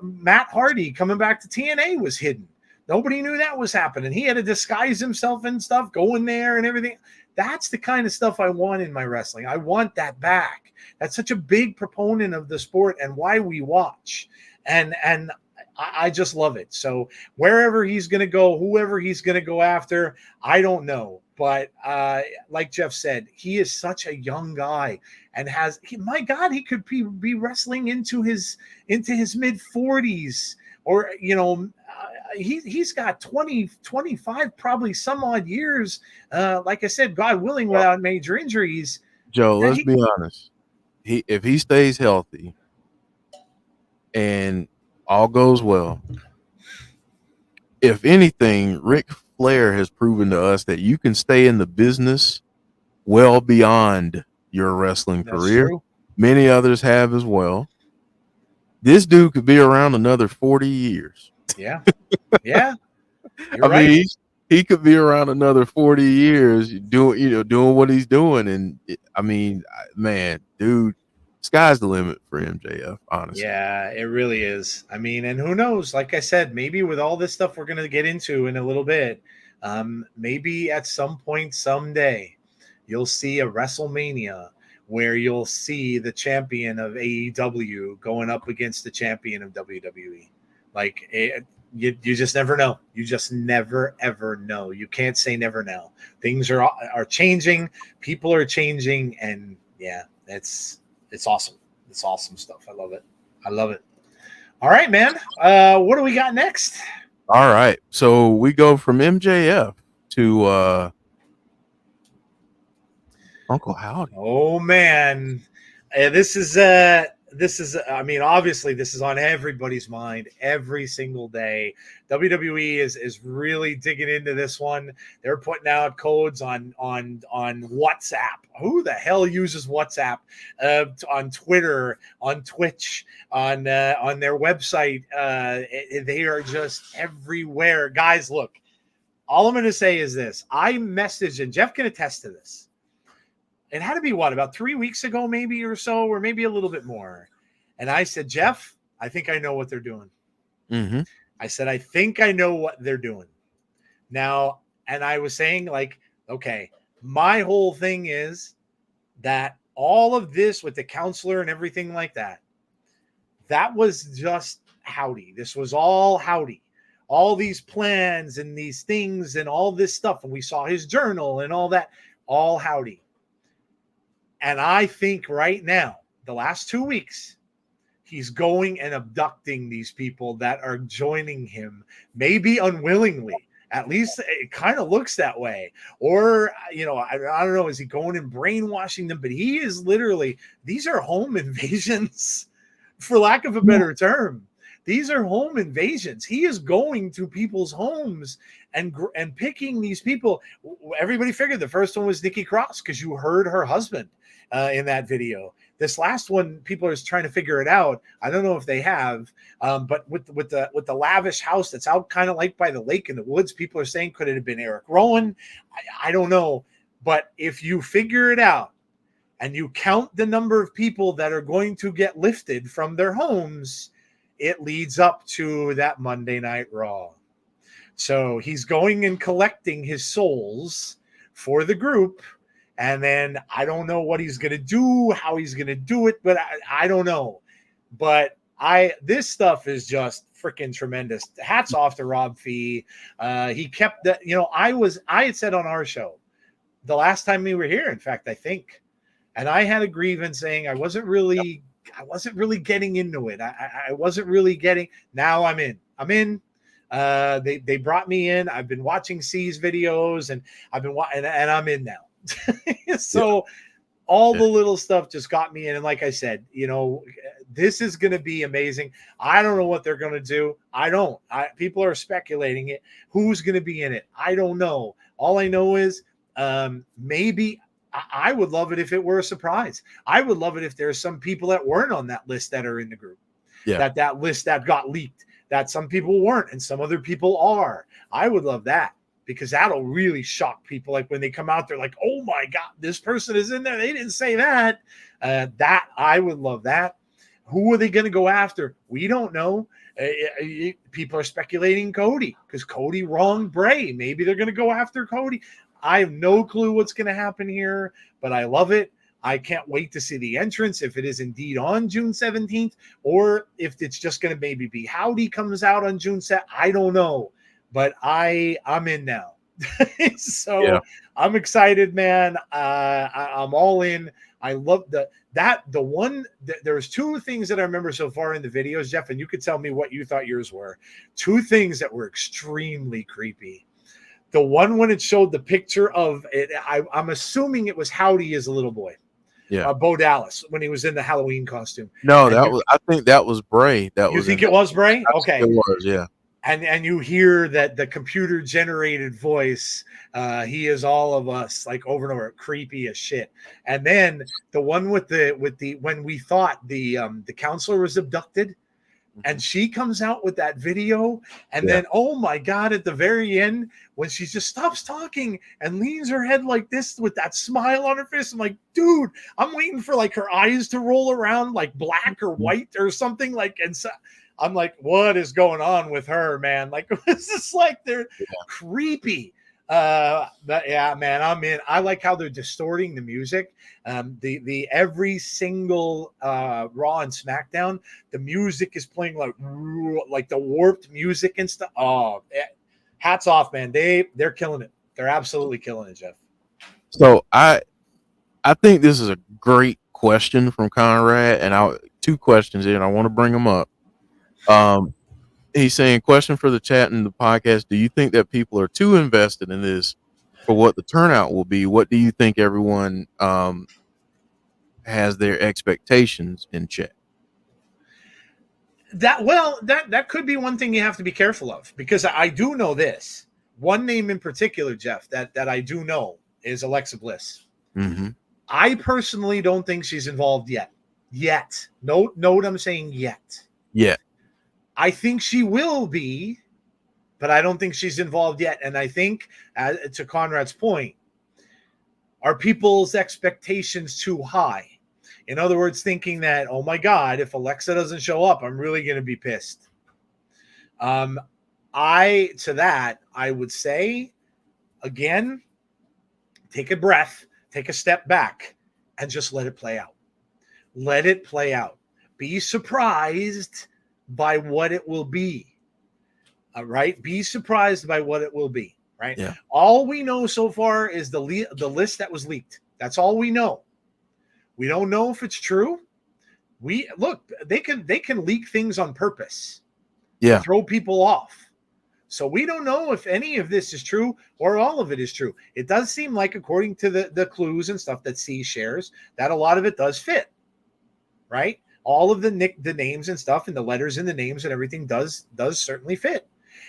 Matt Hardy coming back to TNA was hidden. Nobody knew that was happening. He had to disguise himself and stuff, going there and everything. That's the kind of stuff I want in my wrestling. I want that back. That's such a big proponent of the sport and why we watch. And I just love it. So wherever he's going to go, whoever he's going to go after, I don't know. But like Jeff said, he is such a young guy and my God, he could be wrestling into his mid 40s or, he's got 20, 25, probably some odd years. Like I said, God willing, without major injuries. Joe, let's be honest. If he stays healthy and all goes well, if anything, Ric Flair has proven to us that you can stay in the business well beyond your wrestling career. True. Many others have as well. This dude could be around another 40 years. Yeah. Yeah. I mean, he could be around another 40 years doing what he's doing. And I mean, man, dude, sky's the limit for MJF, honestly. Yeah, it really is. I mean, and who knows? Like I said, maybe with all this stuff we're going to get into in a little bit, maybe at some point someday you'll see a WrestleMania where you'll see the champion of AEW going up against the champion of WWE. Like you just never know. You just never ever know. You can't say never now. Things are changing. People are changing, and yeah, it's awesome. It's awesome stuff. I love it. I love it. All right, man. What do we got next? All right. So we go from MJF to Uncle Howdy. Oh man. This is I mean, obviously this is on everybody's mind every single day. WWE is really digging into this one. They're putting out codes on WhatsApp. Who the hell uses WhatsApp? On Twitter, on Twitch, on their website. They are just everywhere. Guys, look, all I'm going to say is this. I messaged, and Jeff can attest to this. It had to be about 3 weeks ago, maybe or so, or maybe a little bit more. And I said, Jeff, I think I know what they're doing. Mm-hmm. I said, I think I know what they're doing now. And I was saying, like, okay, my whole thing is that all of this with the counselor and everything like that, that was just Howdy. This was all Howdy. All these plans and these things and all this stuff. And we saw his journal and all that, all Howdy. And I think right now, the last 2 weeks, he's going and abducting these people that are joining him, maybe unwillingly. At least it kind of looks that way. Or, I don't know, is he going and brainwashing them? But he is literally, these are home invasions, for lack of a better term. These are home invasions. He is going to people's homes and picking these people. Everybody figured the first one was Nikki Cross because you heard her husband in that video. This last one, people are trying to figure it out. I don't know if they have, but with the lavish house that's out kind of like by the lake in the woods, people are saying, could it have been Eric Rowan? I don't know. But if you figure it out and you count the number of people that are going to get lifted from their homes, it leads up to that Monday Night Raw. So he's going and collecting his souls for the group. And then I don't know what he's going to do, how he's going to do it, but I don't know. But this stuff is just freaking tremendous. Hats off to Rob Fee. He kept that, I had said on our show the last time we were here, in fact, I think, and I had a grievance saying I wasn't really getting into it. I wasn't really getting. Now I'm in. They brought me in. I've been watching C's videos, and I've been and I'm in now. So all the little stuff just got me in. And like I said, this is going to be amazing. I don't know what they're going to do. People are speculating it. Who's going to be in it? I don't know. All I know is maybe I would love it if it were a surprise. I would love it if there's some people that weren't on that list that are in the group. Yeah. That list that got leaked, that some people weren't and some other people are. I would love that, because that'll really shock people. Like when they come out, they're like, oh my God, this person is in there. They didn't say that. I would love that. Who are they going to go after? We don't know. People are speculating Cody, because Cody wronged Bray. Maybe they're going to go after Cody. I have no clue what's going to happen here, but I love it. I can't wait to see the entrance, if it is indeed on June 17th, or if it's just going to maybe be Howdy comes out on June 7th. I don't know. But I'm in now. So I'm excited, man. I'm all in. I love there's two things that I remember so far in the videos, Jeff, and you could tell me what you thought yours were. Two things that were extremely creepy. The one when it showed the picture of it, I'm assuming it was Howdy as a little boy. Yeah. Bo Dallas when he was in the Halloween costume. No, I think that was Bray. You think it was Bray? Okay. It was, yeah. And you hear that the computer generated voice, he is all of us, like over and over, creepy as shit. And then the one with the when we thought the counselor was abducted, and she comes out with that video, and then oh my God, at the very end when she just stops talking and leans her head like this with that smile on her face, I'm like, dude, I'm waiting for like her eyes to roll around like black or white or something, like, and so I'm like, what is going on with her, man? Like, it's just like they're creepy. But yeah, man, I'm in. I like how they're distorting the music. The every single Raw and SmackDown, the music is playing like the warped music and stuff. Oh, hats off, man. They're killing it. They're absolutely killing it, Jeff. So I think this is a great question from Conrad, and two questions here, and I want to bring them up. He's saying, question for the chat and the podcast. Do you think that people are too invested in this for what the turnout will be? What do you think everyone has their expectations in check? That could be one thing you have to be careful of, because I do know this. One name in particular, Jeff, that I do know is Alexa Bliss. Mm-hmm. I personally don't think she's involved yet. Note I'm saying yet. Yeah. I think she will be, but I don't think she's involved yet. And I think, to Conrad's point, are people's expectations too high? In other words, thinking that, oh my God, if Alexa doesn't show up, I'm really going to be pissed. I would say, again, take a breath, take a step back, and just let it play out. Let it play out. Be surprised by what it will be. All right. Be surprised by what it will be. Right. Yeah. All we know so far is the list that was leaked. That's all we know. We don't know if it's true. They can leak things on purpose. Yeah. Throw people off. So we don't know if any of this is true or all of it is true. It does seem like, according to the clues and stuff that C shares, that a lot of it does fit. Right. All of the names and stuff and the letters in the names and everything does certainly fit.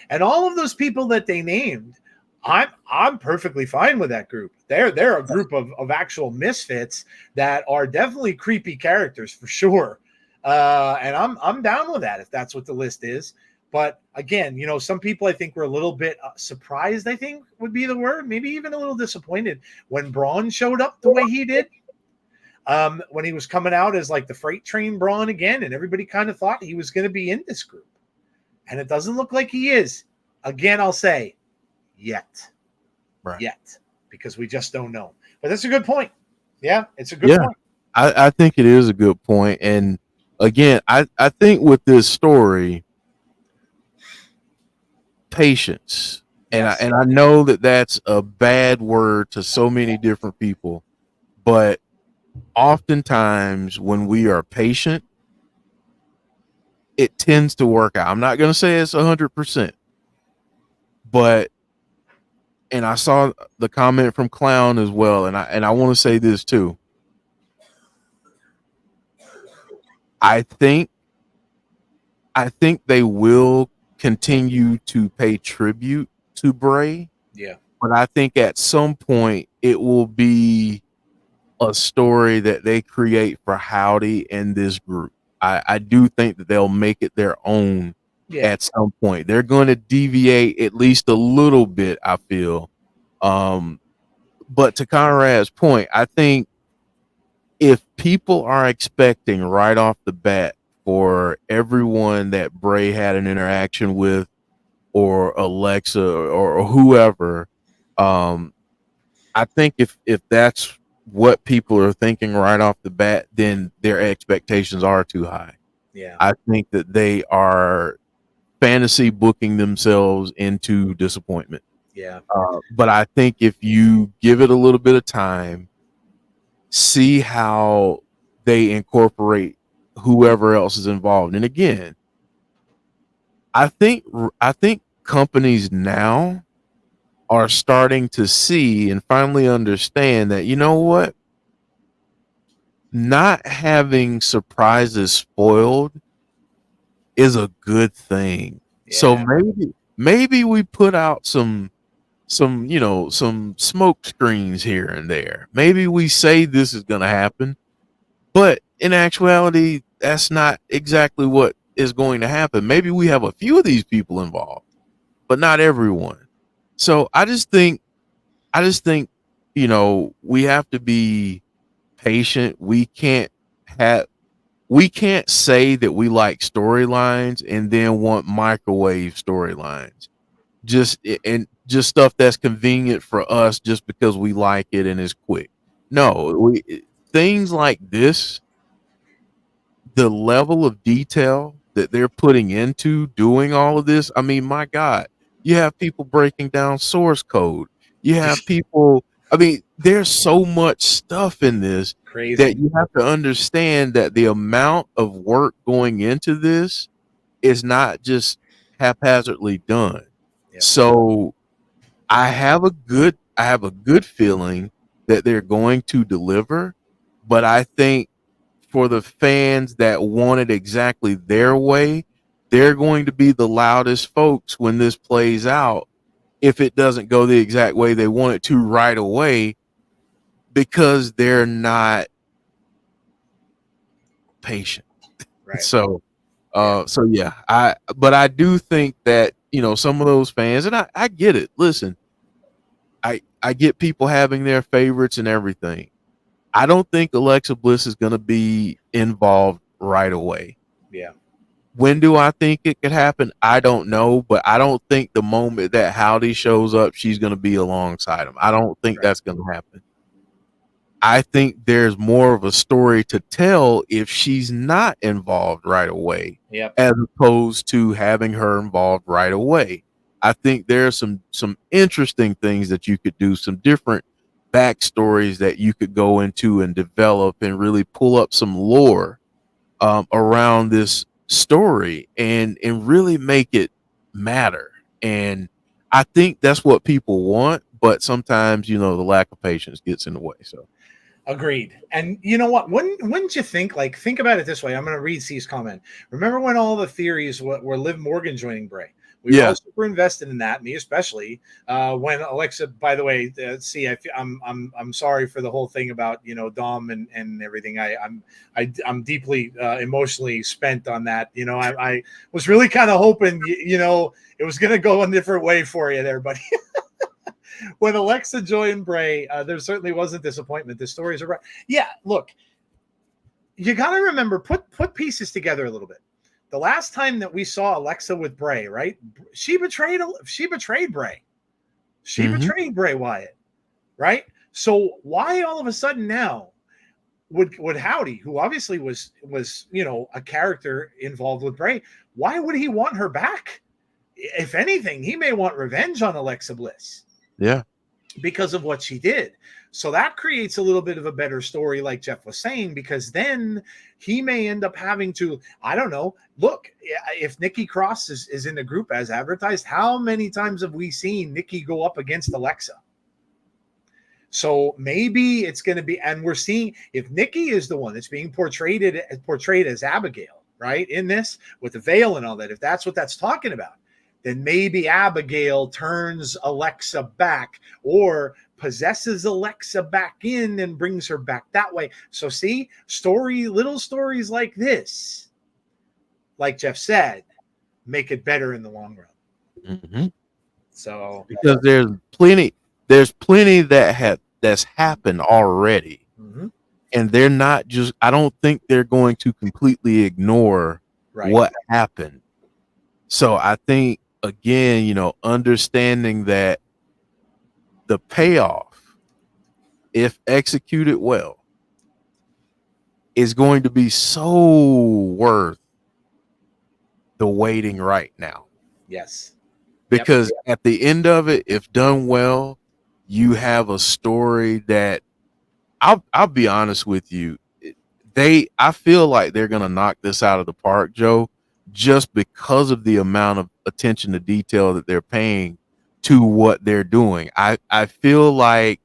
And all of those people that they named I'm perfectly fine with that group. They're a group of actual misfits that are definitely creepy characters for sure. And I'm down with that if that's what the list is. But again, some people I think were a little bit surprised, I think would be the word, maybe even a little disappointed when Braun showed up the way he did. When he was coming out as like the freight train Braun again, and everybody kind of thought he was going to be in this group. And it doesn't look like he is. Again, I'll say yet. Right. Yet, because we just don't know. But that's a good point. Yeah, it's a good point. I think it is a good point. And again, I think with this story, patience. Yes. And I know that that's a bad word to so many different people, but oftentimes when we are patient, it tends to work out. I'm not going to say it's 100%, but and I saw the comment from Clown as well, and I want to say this too. I think they will continue to pay tribute to Bray. Yeah. But I think at some point it will be a story that they create for Howdy and this group. I do think that they'll make it their own at some point. They're going to deviate at least a little bit, I feel. But to Conrad's point, I think if people are expecting right off the bat for everyone that Bray had an interaction with, or Alexa, or whoever, I think if that's what people are thinking right off the bat, then their expectations are too high. Yeah. I think that they are fantasy booking themselves into disappointment. Yeah. But I think if you give it a little bit of time, see how they incorporate whoever else is involved. And again, I think companies now are starting to see and finally understand that, you know what? Not having surprises spoiled is a good thing. Yeah. So maybe we put out some some smoke screens here and there. Maybe we say this is going to happen, but in actuality, that's not exactly what is going to happen. Maybe we have a few of these people involved, but not everyone. So I just think, we have to be patient. We can't say that we like storylines and then want microwave storylines. Just stuff that's convenient for us just because we like it and it's quick. No, things like this, the level of detail that they're putting into doing all of this. I mean, my God, you have people breaking down source code. You have people, I mean, there's so much stuff in this Crazy. that you have to understand that the amount of work going into this is not just haphazardly done. Yeah. So I have a good feeling that they're going to deliver, but I think for the fans that want it exactly their way, they're going to be the loudest folks when this plays out if it doesn't go the exact way they want it to right away, because they're not patient. Right. So but I do think that, some of those fans, and I get it. Listen, I get people having their favorites and everything. I don't think Alexa Bliss is going to be involved right away. Yeah. When do I think it could happen? I don't know, but I don't think the moment that Howdy shows up, she's going to be alongside him. I don't think that's going to happen. I think there's more of a story to tell if she's not involved right away, as opposed to having her involved right away. I think there's some interesting things that you could do, some different backstories that you could go into and develop and really pull up some lore around this story and really make it matter. And I think that's what people want, but sometimes, the lack of patience gets in the way. So Agreed. And you know what? Wouldn't you think? Like, think about it this way. I'm going to read C's comment. Remember when all the theories were Liv Morgan joining Bray? We were all super invested in that, me especially. When Alexa, by the way, see, I'm sorry for the whole thing about Dom and everything. I'm deeply emotionally spent on that. I was really kind of hoping it was going to go a different way for you there, buddy. When Alexa joined Bray, there certainly wasn't disappointment. The stories are right. Yeah, look, you got to remember, put pieces together a little bit. The last time that we saw Alexa with Bray, right? She betrayed Bray. She betrayed Bray Wyatt, right? So why all of a sudden now would Howdy, who obviously was a character involved with Bray, why would he want her back? If anything, he may want revenge on Alexa Bliss. Yeah. Because of what she did. So that creates a little bit of a better story, like Jeff was saying, because then he may end up having to, I don't know, look, if Nikki Cross is in the group as advertised, how many times have we seen Nikki go up against Alexa? So maybe it's going to be, and we're seeing, if Nikki is the one that's being portrayed as Abigail, right, in this, with the veil and all that, if that's what that's talking about, then maybe Abigail turns Alexa back or possesses Alexa back in and brings her back that way. So see, little stories like this, like Jeff said, make it better in the long run. Mm-hmm. So because there's plenty that's happened already. Mm-hmm. And they're not just, I don't think they're going to completely ignore what happened. So I think, again, understanding that the payoff, if executed well, is going to be so worth the waiting right now. Yes. Because at the end of it, if done well, you have a story that I'll be honest with you. I feel like they're going to knock this out of the park, Joe, just because of the amount of attention to detail that they're paying to what they're doing. I feel like,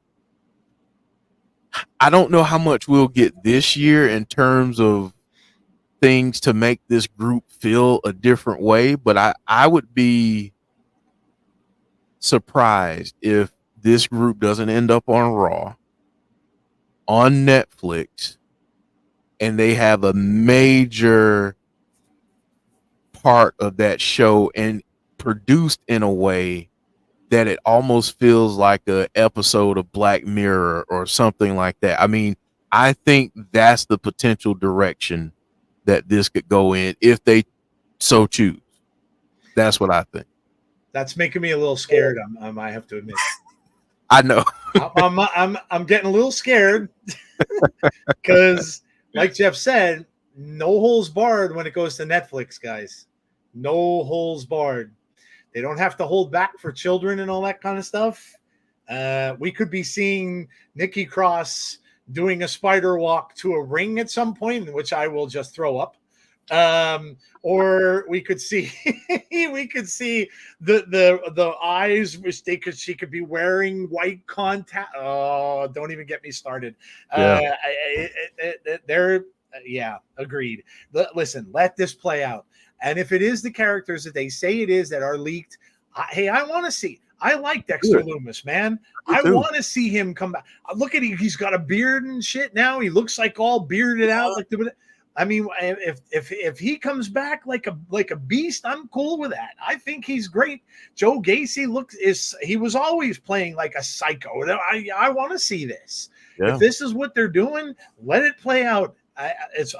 I don't know how much we'll get this year in terms of things to make this group feel a different way, but I would be surprised if this group doesn't end up on Raw, on Netflix, and they have a major part of that show and produced in a way that it almost feels like an episode of Black Mirror or something like that. I mean, I think that's the potential direction that this could go in if they so choose. That's what I think. That's making me a little scared. I have to admit. I know. I'm getting a little scared because, like Jeff said, no holes barred when it goes to Netflix, guys. No holes barred. They don't have to hold back for children and all that kind of stuff. We could be seeing Nikki Cross doing a spider walk to a ring at some point, in which I will just throw up. Or we could see the eyes, which she could be wearing white contact. Oh, don't even get me started. Agreed. Listen, let this play out. And if it is the characters that they say it is that are leaked, I want to see. I like Dexter Lumis, man. I want to see him come back. Look at him; he's got a beard and shit now. He looks like all bearded out. I mean, if he comes back like a beast, I'm cool with that. I think he's great. Joe Gacy he was always playing like a psycho. I want to see this. Yeah. If this is what they're doing, let it play out.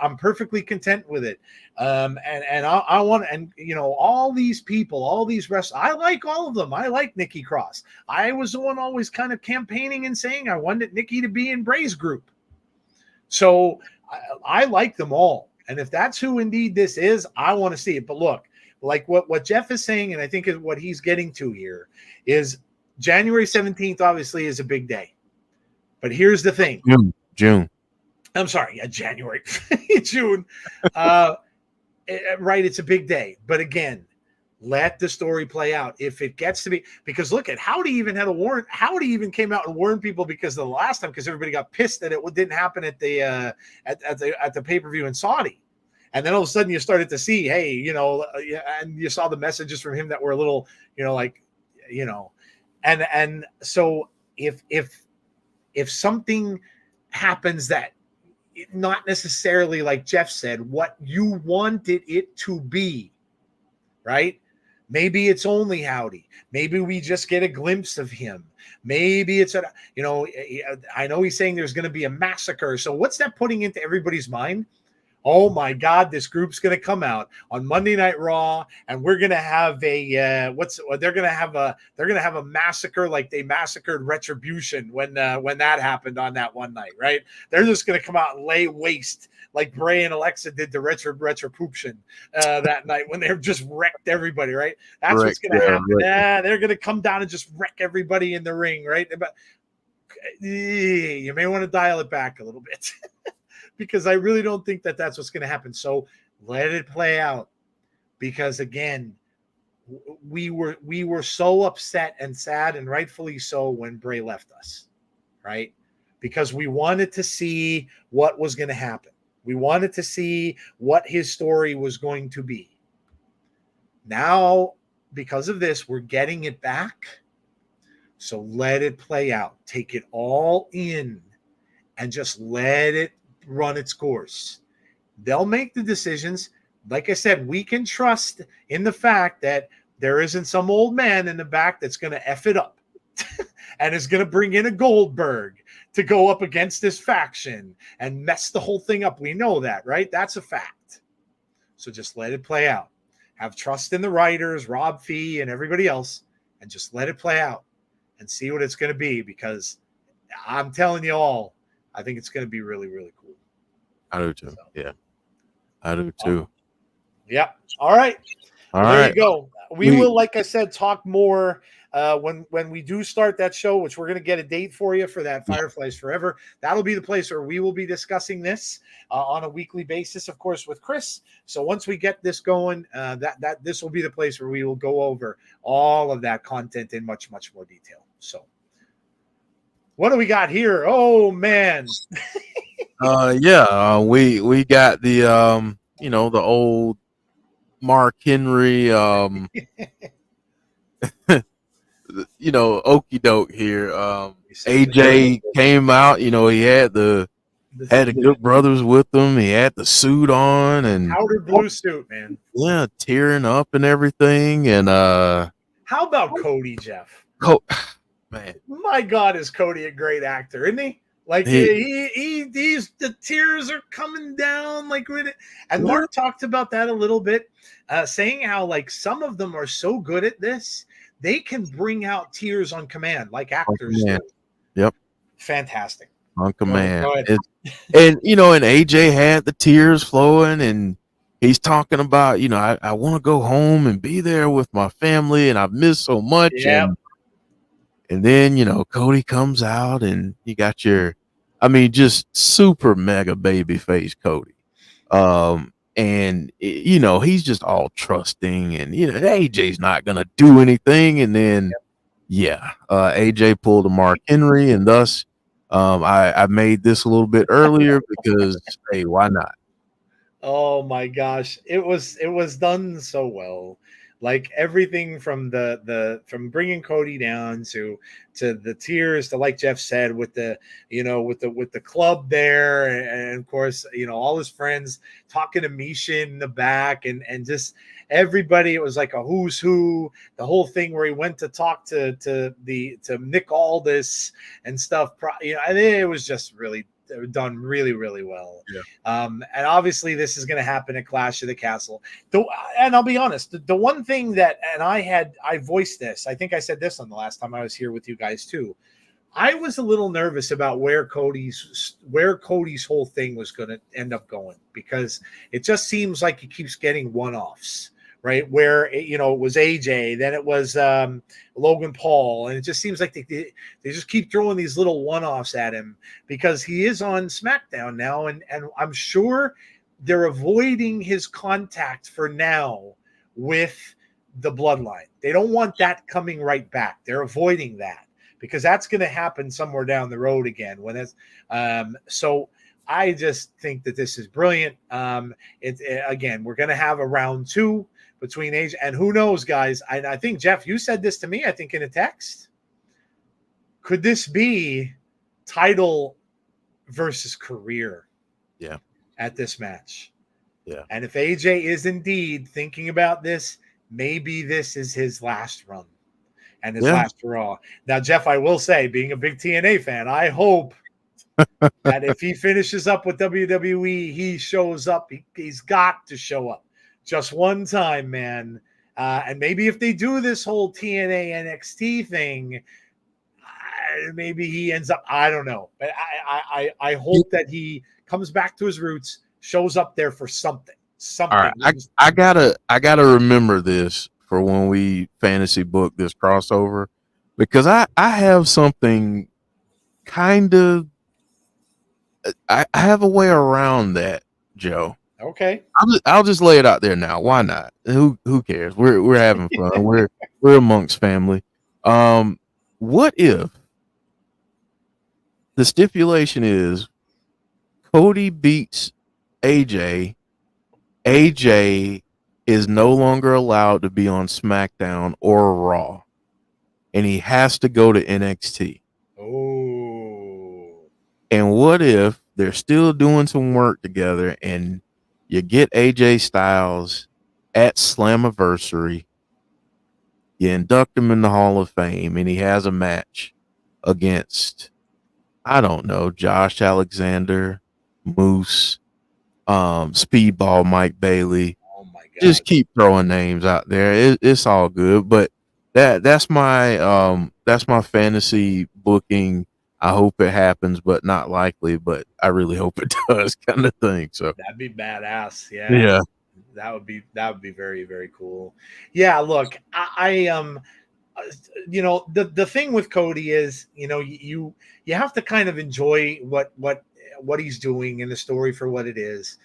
I'm perfectly content with it. And I want, and all these people, all these wrestlers, I like all of them. I like Nikki Cross. I was the one always kind of campaigning and saying I wanted Nikki to be in Bray's group. So I like them all. And if that's who indeed this is, I want to see it. But look, like what Jeff is saying, and I think is what he's getting to here, is January 17th obviously is a big day. But here's the thing. June. I'm sorry, January, June. Right, it's a big day. But again, Let the story play out. If it gets to be, because look at Howdy even had a warrant. Howdy even came out and warned people because of the last time, because everybody got pissed that it didn't happen at the at the pay-per-view in Saudi. And then all of a sudden you started to see, hey, you know, and you saw the messages from him that were a little, you know, like, you know, and so if something happens that not necessarily like Jeff said, what you wanted it to be, right? Maybe it's only Howdy. Maybe we just get a glimpse of him. Maybe it's you know, I know he's saying there's going to be a massacre. So what's that putting into everybody's mind? Oh my God, this group's going to come out on Monday Night Raw, and we're going to have a they're going to have a massacre like they massacred Retribution when that happened on that one night, right? They're just going to come out and lay waste like Bray and Alexa did to Retribution that night when they just wrecked everybody, right? That's what's going to happen. Right. They're going to come down and just wreck everybody in the ring, right? But you may want to dial it back a little bit. Because I really don't think that that's what's going to happen. So let it play out. Because again, we were so upset and sad, and rightfully so, when Bray left us, right? Because we wanted to see what was going to happen. We wanted to see what his story was going to be. Now, because of this, we're getting it back. So let it play out. Take it all in and just let it run its course. They'll make the decisions. Like I said, we can trust in the fact that there isn't some old man in the back that's going to F it up and is going to bring in a Goldberg to go up against this faction and mess the whole thing up. We know that, right? That's a fact. So just let it play out. Have trust in the writers, Rob Fee and everybody else, and just let it play out and see what it's going to be, because I'm telling you all, I think it's going to be really, really cool. I do too. So. Yeah, I do too. Yeah. All right. There you go. We will, like I said, talk more when we do start that show, which we're going to get a date for you for that Fireflies Forever. That'll be the place where we will be discussing this on a weekly basis, of course, with Chris. So once we get this going, that this will be the place where we will go over all of that content in much, much more detail. So what do we got here? Oh man. We got the you know, the old Mark Henry you know, okey doke here. AJ came out, you know, he had the Good Brothers with him. He had the suit on and powder blue suit, man. Yeah, tearing up and everything. And how about Cody, Jeff? Man, my God, is Cody a great actor, isn't he? Like these the tears are coming down like with it. And Mark talked about that a little bit, saying how like some of them are so good at this, they can bring out tears on command, like actors do. Yep. Fantastic. On command. And you know, and AJ had the tears flowing, and he's talking about, you know, I want to go home and be there with my family, and I've missed so much. Yeah. And then, you know, Cody comes out and you got your, I mean, just super mega baby face Cody. And, you know, he's just all trusting, and, you know, AJ's not going to do anything. And then, AJ pulled a Mark Henry, and thus I made this a little bit earlier because, hey, why not? Oh my gosh. It was done so well. Like everything from from bringing Cody down to the tears, to, like Jeff said, with the, you know, with the club there, and of course, you know, all his friends talking to Misha in the back, and just everybody. It was like a who's who. The whole thing where he went to talk to Nick Aldis and stuff. You know, I think it was just really done really, really well. And obviously this is going to happen at Clash of the Castle. And I'll be honest, the one thing that, and I voiced this, I think I said this on the last time I was here with you guys too. I was a little nervous about where Cody's whole thing was going to end up going, because it just seems like he keeps getting one-offs, right? Where it was AJ, then it was Logan Paul, and it just seems like they just keep throwing these little one-offs at him, because he is on SmackDown now, and I'm sure they're avoiding his contact for now with the bloodline. They don't want that coming right back. They're avoiding that because that's going to happen somewhere down the road again. When it's so, I just think that this is brilliant. Again, we're going to have a round 2 between AJ, and who knows, guys? I think Jeff, you said this to me. I think in a text. Could this be title versus career? Yeah. At this match. Yeah. And if AJ is indeed thinking about this, maybe this is his last run and his last Raw. Now, Jeff, I will say, being a big TNA fan, I hope that if he finishes up with WWE, he shows up. He's got to show up just one time, man. And maybe if they do this whole TNA NXT thing, maybe he ends up, I don't know. But I hope that he comes back to his roots, shows up there for something. Something. All right. I gotta remember this for when we fantasy book this crossover, because I have something kind of, I have a way around that, Joe. Okay. I'll just lay it out there now. Why not? Who cares? We're having fun. we're amongst family. What if the stipulation is Cody beats AJ? AJ is no longer allowed to be on SmackDown or Raw, and he has to go to NXT. Oh. And what if they're still doing some work together and you get AJ Styles at Slammiversary, you induct him in the Hall of Fame, and he has a match against, I don't know, Josh Alexander, Moose, Speedball Mike Bailey. Oh my God. Just keep throwing names out there. It's all good, but that's my fantasy booking. I hope it happens, but not likely. But I really hope it does, kind of thing. So that'd be badass. Yeah. Yeah. That would be very, very cool. Yeah. Look, I you know, the thing with Cody is, you know, you have to kind of enjoy what he's doing in the story for what it is.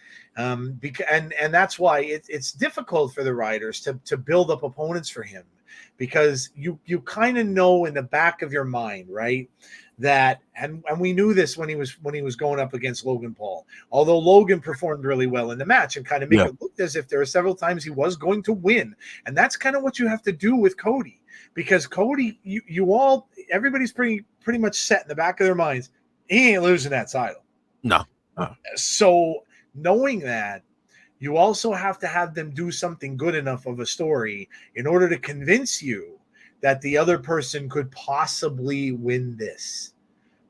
Because and that's why it's difficult for the writers to build up opponents for him, because you kind of know in the back of your mind, right, that and we knew this when he was going up against Logan Paul. Although Logan performed really well in the match and kind of make it look as if there were several times he was going to win, and that's kind of what you have to do with Cody, because Cody, everybody's pretty much set in the back of their minds, he ain't losing that title. No. So knowing that, you also have to have them do something good enough of a story in order to convince you that the other person could possibly win this.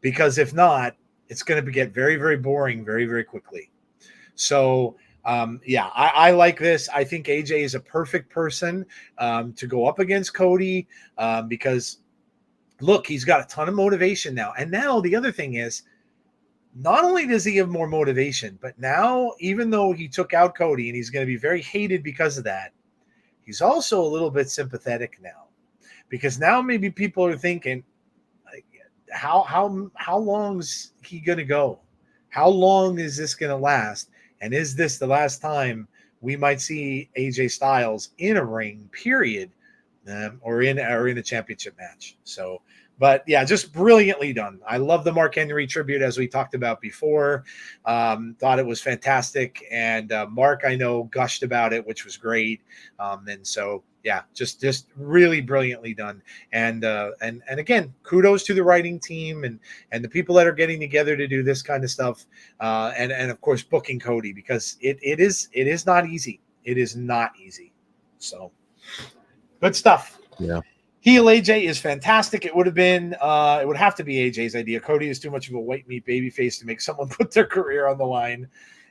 Because if not, it's going to get very, very boring very, very quickly. So, I like this. I think AJ is a perfect person to go up against Cody because, look, he's got a ton of motivation now. And now the other thing is, not only does he have more motivation, but now, even though he took out Cody and he's going to be very hated because of that, he's also a little bit sympathetic now, because now maybe people are thinking, like, how long's he going to go? How long is this going to last? And is this the last time we might see AJ Styles in a ring, period, or in a championship match? So, but yeah, just brilliantly done. I love the Mark Henry tribute, as we talked about before. Thought it was fantastic. And Mark, I know, gushed about it, which was great. And so, yeah, just really brilliantly done. And again, kudos to the writing team and the people that are getting together to do this kind of stuff. And of course, booking Cody, because it is not easy. It is not easy. So good stuff. Yeah. Heel AJ is fantastic. It would have to be AJ's idea. Cody is too much of a white meat baby face to make someone put their career on the line.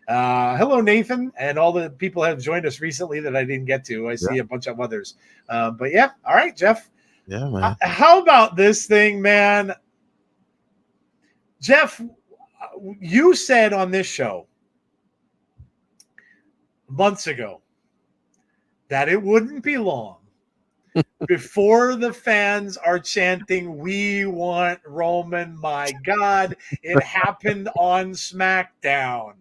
Hello, Nathan, and all the people that have joined us recently that I didn't get to. I see a bunch of others. But yeah, all right, Jeff. Yeah, man. How about this thing, man? Jeff, you said on this show months ago that it wouldn't be long before the fans are chanting, "We want Roman." My God, it happened on SmackDown.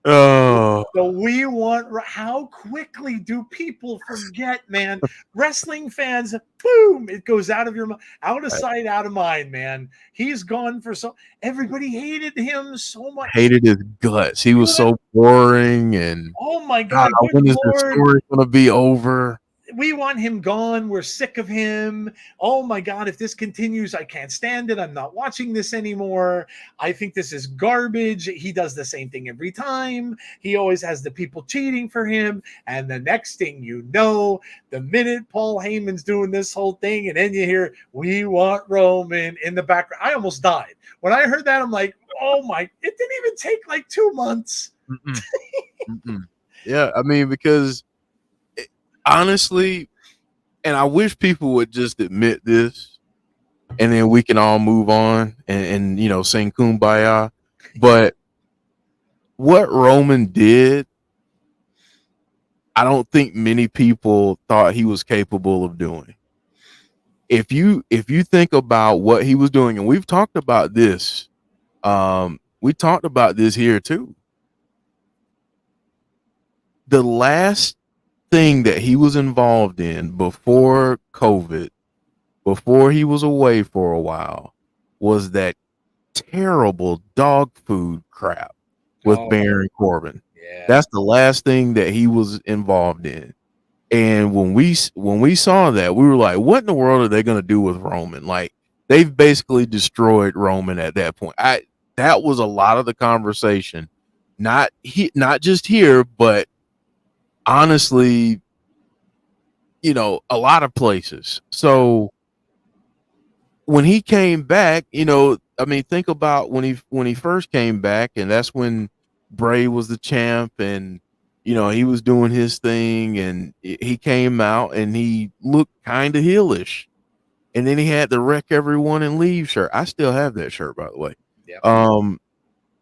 Oh, So we want. How quickly do people forget, man? Wrestling fans, boom! It goes out of your out of sight, out of mind, man. He's gone for so. Everybody hated him so much. hated his guts. He was so boring, and Oh my God, God! Good when is the Lord! story going to be over? We want him gone. We're sick of him. Oh my God, if this continues, I can't stand it. I'm not watching this anymore. I think this is garbage. He does the same thing every time. He always has the people cheating for him. And the next thing you know, the minute Paul Heyman's doing this whole thing, and then you hear, we want Roman in the background. I almost died. When I heard that, I'm like, oh my, it didn't even take like 2 months. Mm-mm. Mm-mm. Yeah, I mean, because honestly, and I wish people would just admit this, and then we can all move on and sing Kumbaya. But what Roman did, I don't think many people thought he was capable of doing. If you think about what he was doing, and we've talked about this, we talked about this here too. The last thing that he was involved in before COVID, before he was away for a while, was that terrible dog food crap with Baron Corbin. Yeah. That's the last thing that he was involved in. And when we saw that, we were like, what in the world are they going to do with Roman? Like, they've basically destroyed Roman at that point. That was a lot of the conversation. Not just here, but honestly, a lot of places. So when he came back, I mean, think about when he first came back, and that's when Bray was the champ, and he was doing his thing, and he came out and he looked kind of heelish, and then he had the wreck everyone and leave shirt. I still have that shirt, by the way. Yep.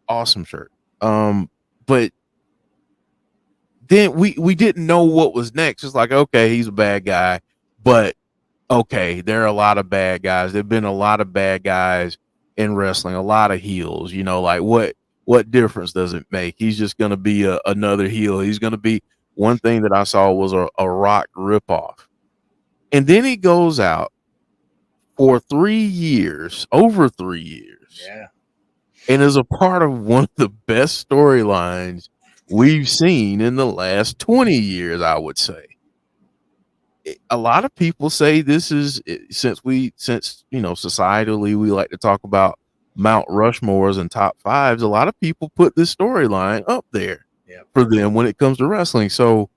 Awesome shirt. But then we didn't know what was next. It's like, okay, he's a bad guy, but okay, there are a lot of bad guys. There've been a lot of bad guys in wrestling, a lot of heels. Like what difference does it make? He's just going to be another heel. He's going to be. One thing that I saw was a Rock ripoff, and then he goes out for 3 years, over 3 years, Yeah. and is a part of one of the best storylines we've seen in the last 20 years, I would say. A lot of people say this is, since societally we like to talk about Mount Rushmores and top fives. A lot of people put this storyline up there for them when it comes to wrestling. So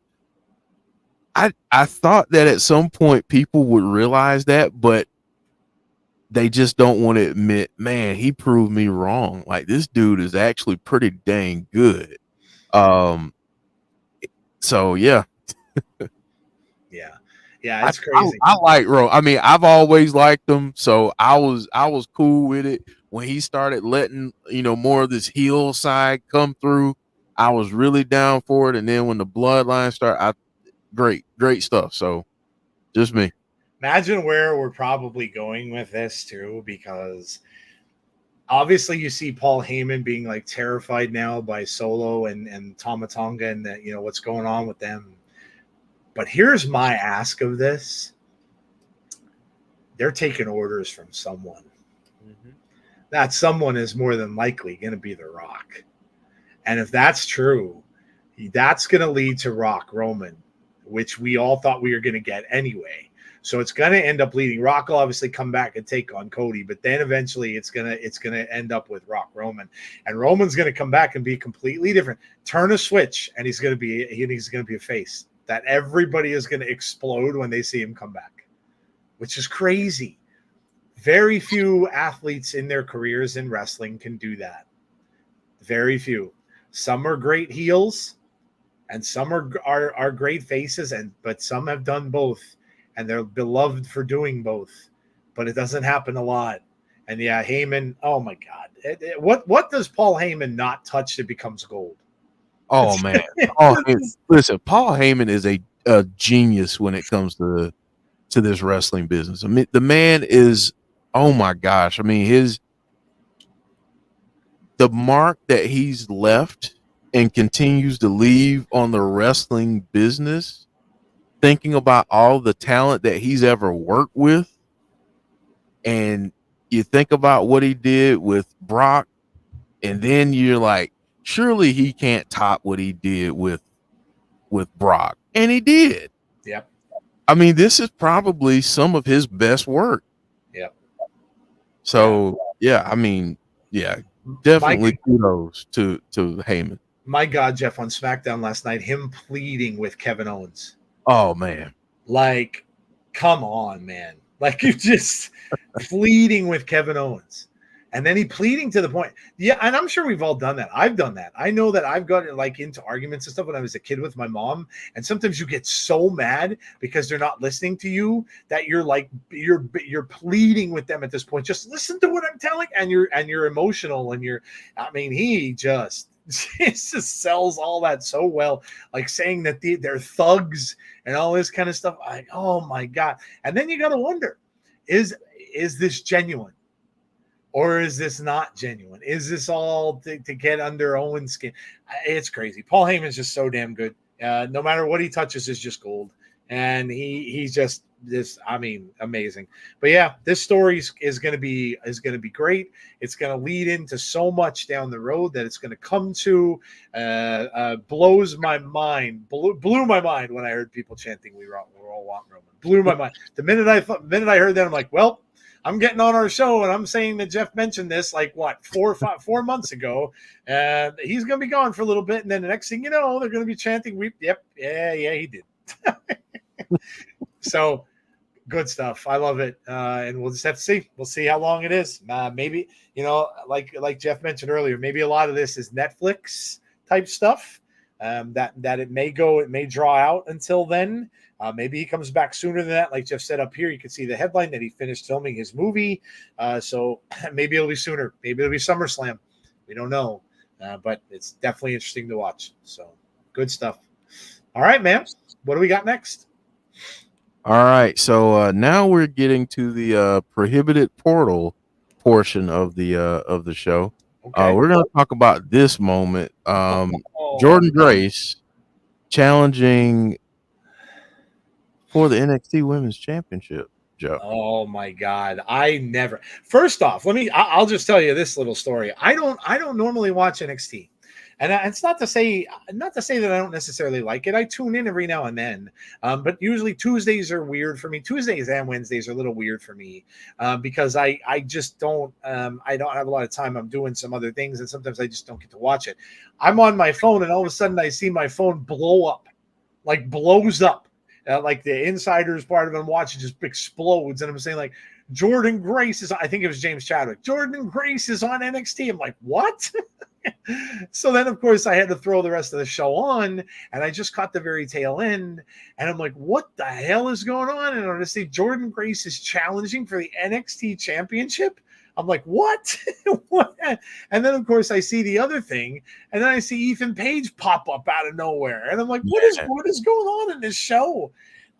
I thought that at some point people would realize that, but they just don't want to admit, man, he proved me wrong. Like, this dude is actually pretty dang good. So yeah. Yeah, it's crazy. I like Ro. I mean, I've always liked him, so I was cool with it when he started letting more of this heel side come through. I was really down for it, and then when the bloodline started, great stuff. So, just me. Imagine where we're probably going with this too, because obviously you see Paul Heyman being like terrified now by Solo and Tama Tonga, and that what's going on with them. But here's my ask of this. They're taking orders from someone. Mm-hmm. That someone is more than likely going to be The Rock. And if that's true, that's going to lead to Rock Roman, which we all thought we were going to get anyway. So it's going to end up leading. Rock will obviously come back and take on Cody, but then eventually it's going to end up with Rock Roman. And Roman's going to come back and be completely different. Turn a switch, and he's going to be a face that everybody is going to explode when they see him come back, which is crazy. Very few athletes in their careers in wrestling can do that. Very few. Some are great heels, and some are great faces, but some have done both, and they're beloved for doing both. But it doesn't happen a lot. And yeah, Heyman. Oh my God, what does Paul Heyman not touch that becomes gold? Oh man! Listen, Paul Heyman is a genius when it comes to this wrestling business. I mean, the man is. Oh my gosh! I mean, the mark that he's left and continues to leave on the wrestling business, thinking about all the talent that he's ever worked with, and you think about what he did with Brock, and then you're like, surely he can't top what he did with Brock, and he did. Yep. I mean, this is probably some of his best work. Yep. So yeah, I mean, yeah, definitely kudos to Heyman. My God, Jeff, on SmackDown last night, him pleading with Kevin Owens. Oh man, like, come on, man! Like, you just pleading with Kevin Owens, and then he pleading to the point. Yeah, and I'm sure we've all done that. I've done that. I know that I've gotten like into arguments and stuff when I was a kid with my mom, and sometimes you get so mad because they're not listening to you that you're like you're pleading with them at this point. Just listen to what I'm telling, and you're emotional, and I mean, he just sells all that so well, like saying that they're thugs and all this kind of stuff. Like, oh my God. And then you got to wonder, is this genuine? Or is this not genuine? Is this all to get under Owens' skin? It's crazy. Paul Heyman's just so damn good. No matter what he touches is just gold. And he's just this, I mean, amazing. But yeah, this story is going to be great. It's going to lead into so much down the road that it's going to come to blows my mind. Blew my mind when I heard people chanting "We all want Roman." Blew my mind. The minute I heard that, I'm like, well, I'm getting on our show and I'm saying that Jeff mentioned this like what 4 months ago, and he's going to be gone for a little bit, and then the next thing you know, they're going to be chanting, he did. So good stuff. I love it, and we'll just have to see. We'll see how long it is. Maybe, like Jeff mentioned earlier, maybe a lot of this is Netflix type stuff. That it may draw out until then. Maybe he comes back sooner than that. Like Jeff said up here, you can see the headline that he finished filming his movie. So maybe it'll be sooner. Maybe it'll be SummerSlam. We don't know. But it's definitely interesting to watch. So good stuff. All right, man. What do we got next? All right. So now we're getting to the prohibited portal portion of the show. Okay. We're going to talk about this moment. Jordan Grace challenging for the NXT Women's Championship, Joe. Oh my God. First off, I'll just tell you this little story. I don't normally watch NXT. And it's not to say that I don't necessarily like it. I tune in every now and then. But usually Tuesdays are weird for me. Tuesdays and Wednesdays are a little weird for me because I just don't I don't have a lot of time. I'm doing some other things and sometimes I just don't get to watch it. I'm on my phone and all of a sudden I see my phone blow up, like blows up. Like the insiders part of it, I'm watching just explodes, and I'm saying like Jordan Grace I think it was James Chadwick. Jordan Grace is on NXT. I'm like, what? So then, of course, I had to throw the rest of the show on, and I just caught the very tail end, and I'm like, what the hell is going on? And I see Jordan Grace is challenging for the NXT Championship. I'm like, what? What? And then, of course, I see the other thing, and then I see Ethan Page pop up out of nowhere, and I'm like, what is going on in this show?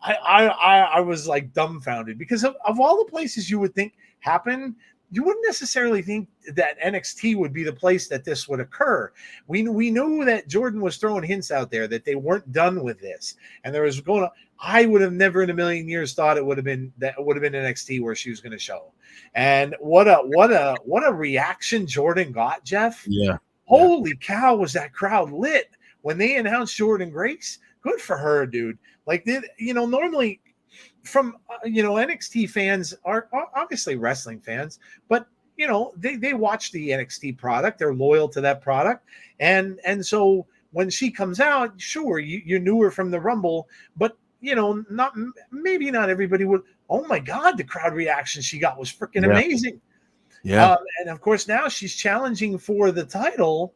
I was like dumbfounded because of all the places you would think happen, you wouldn't necessarily think that NXT would be the place that this would occur. We knew that Jordan was throwing hints out there that they weren't done with this, and there was going to. I would have never in a million years thought it would have been NXT where she was going to show. And what a reaction Jordan got, Jeff. Yeah. Holy cow, was that crowd lit when they announced Jordan Grace? Good for her, dude. Like, normally from NXT fans are obviously wrestling fans, but they watch the NXT product, they're loyal to that product, and so when she comes out, sure, you knew her from the Rumble, but not everybody would. Oh my God, the crowd reaction she got was freaking amazing. Yeah. And of course now she's challenging for the title,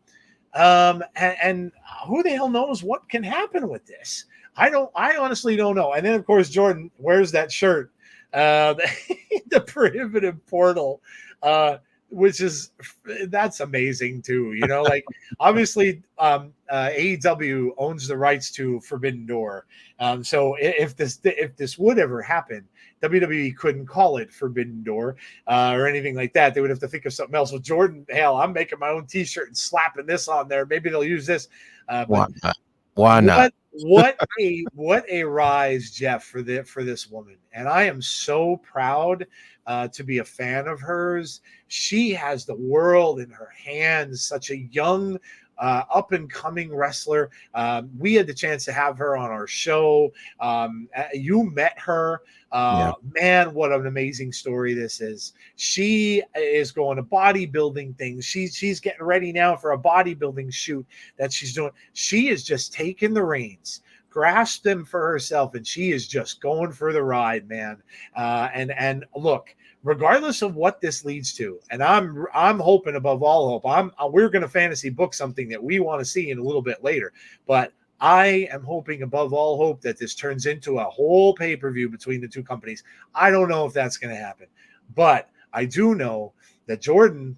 and who the hell knows what can happen with this. I honestly don't know. And then, of course, Jordan wears that shirt, the prohibitive portal. which is that's amazing too. You know, like obviously AEW owns the rights to Forbidden Door. So if this would ever happen, WWE couldn't call it Forbidden Door or anything like that. They would have to think of something else. Well, Jordan, hell, I'm making my own T-shirt and slapping this on there. Maybe they'll use this. Why not? Why not? What a rise, Jeff, for this woman, and I am so proud to be a fan of hers. She has the world in her hands. Such a young, up and coming wrestler. We had the chance to have her on our show. You met her. Man, what an amazing story this is. She is going to bodybuilding things. She's getting ready now for a bodybuilding shoot that she's doing. She is just taking the reins, grasped them for herself, and she is just going for the ride, man. And look, regardless of what this leads to, and I'm hoping above all hope, we're going to fantasy book something that we want to see in a little bit later, but I am hoping above all hope that this turns into a whole pay-per-view between the two companies. I don't know if that's going to happen, but I do know that Jordan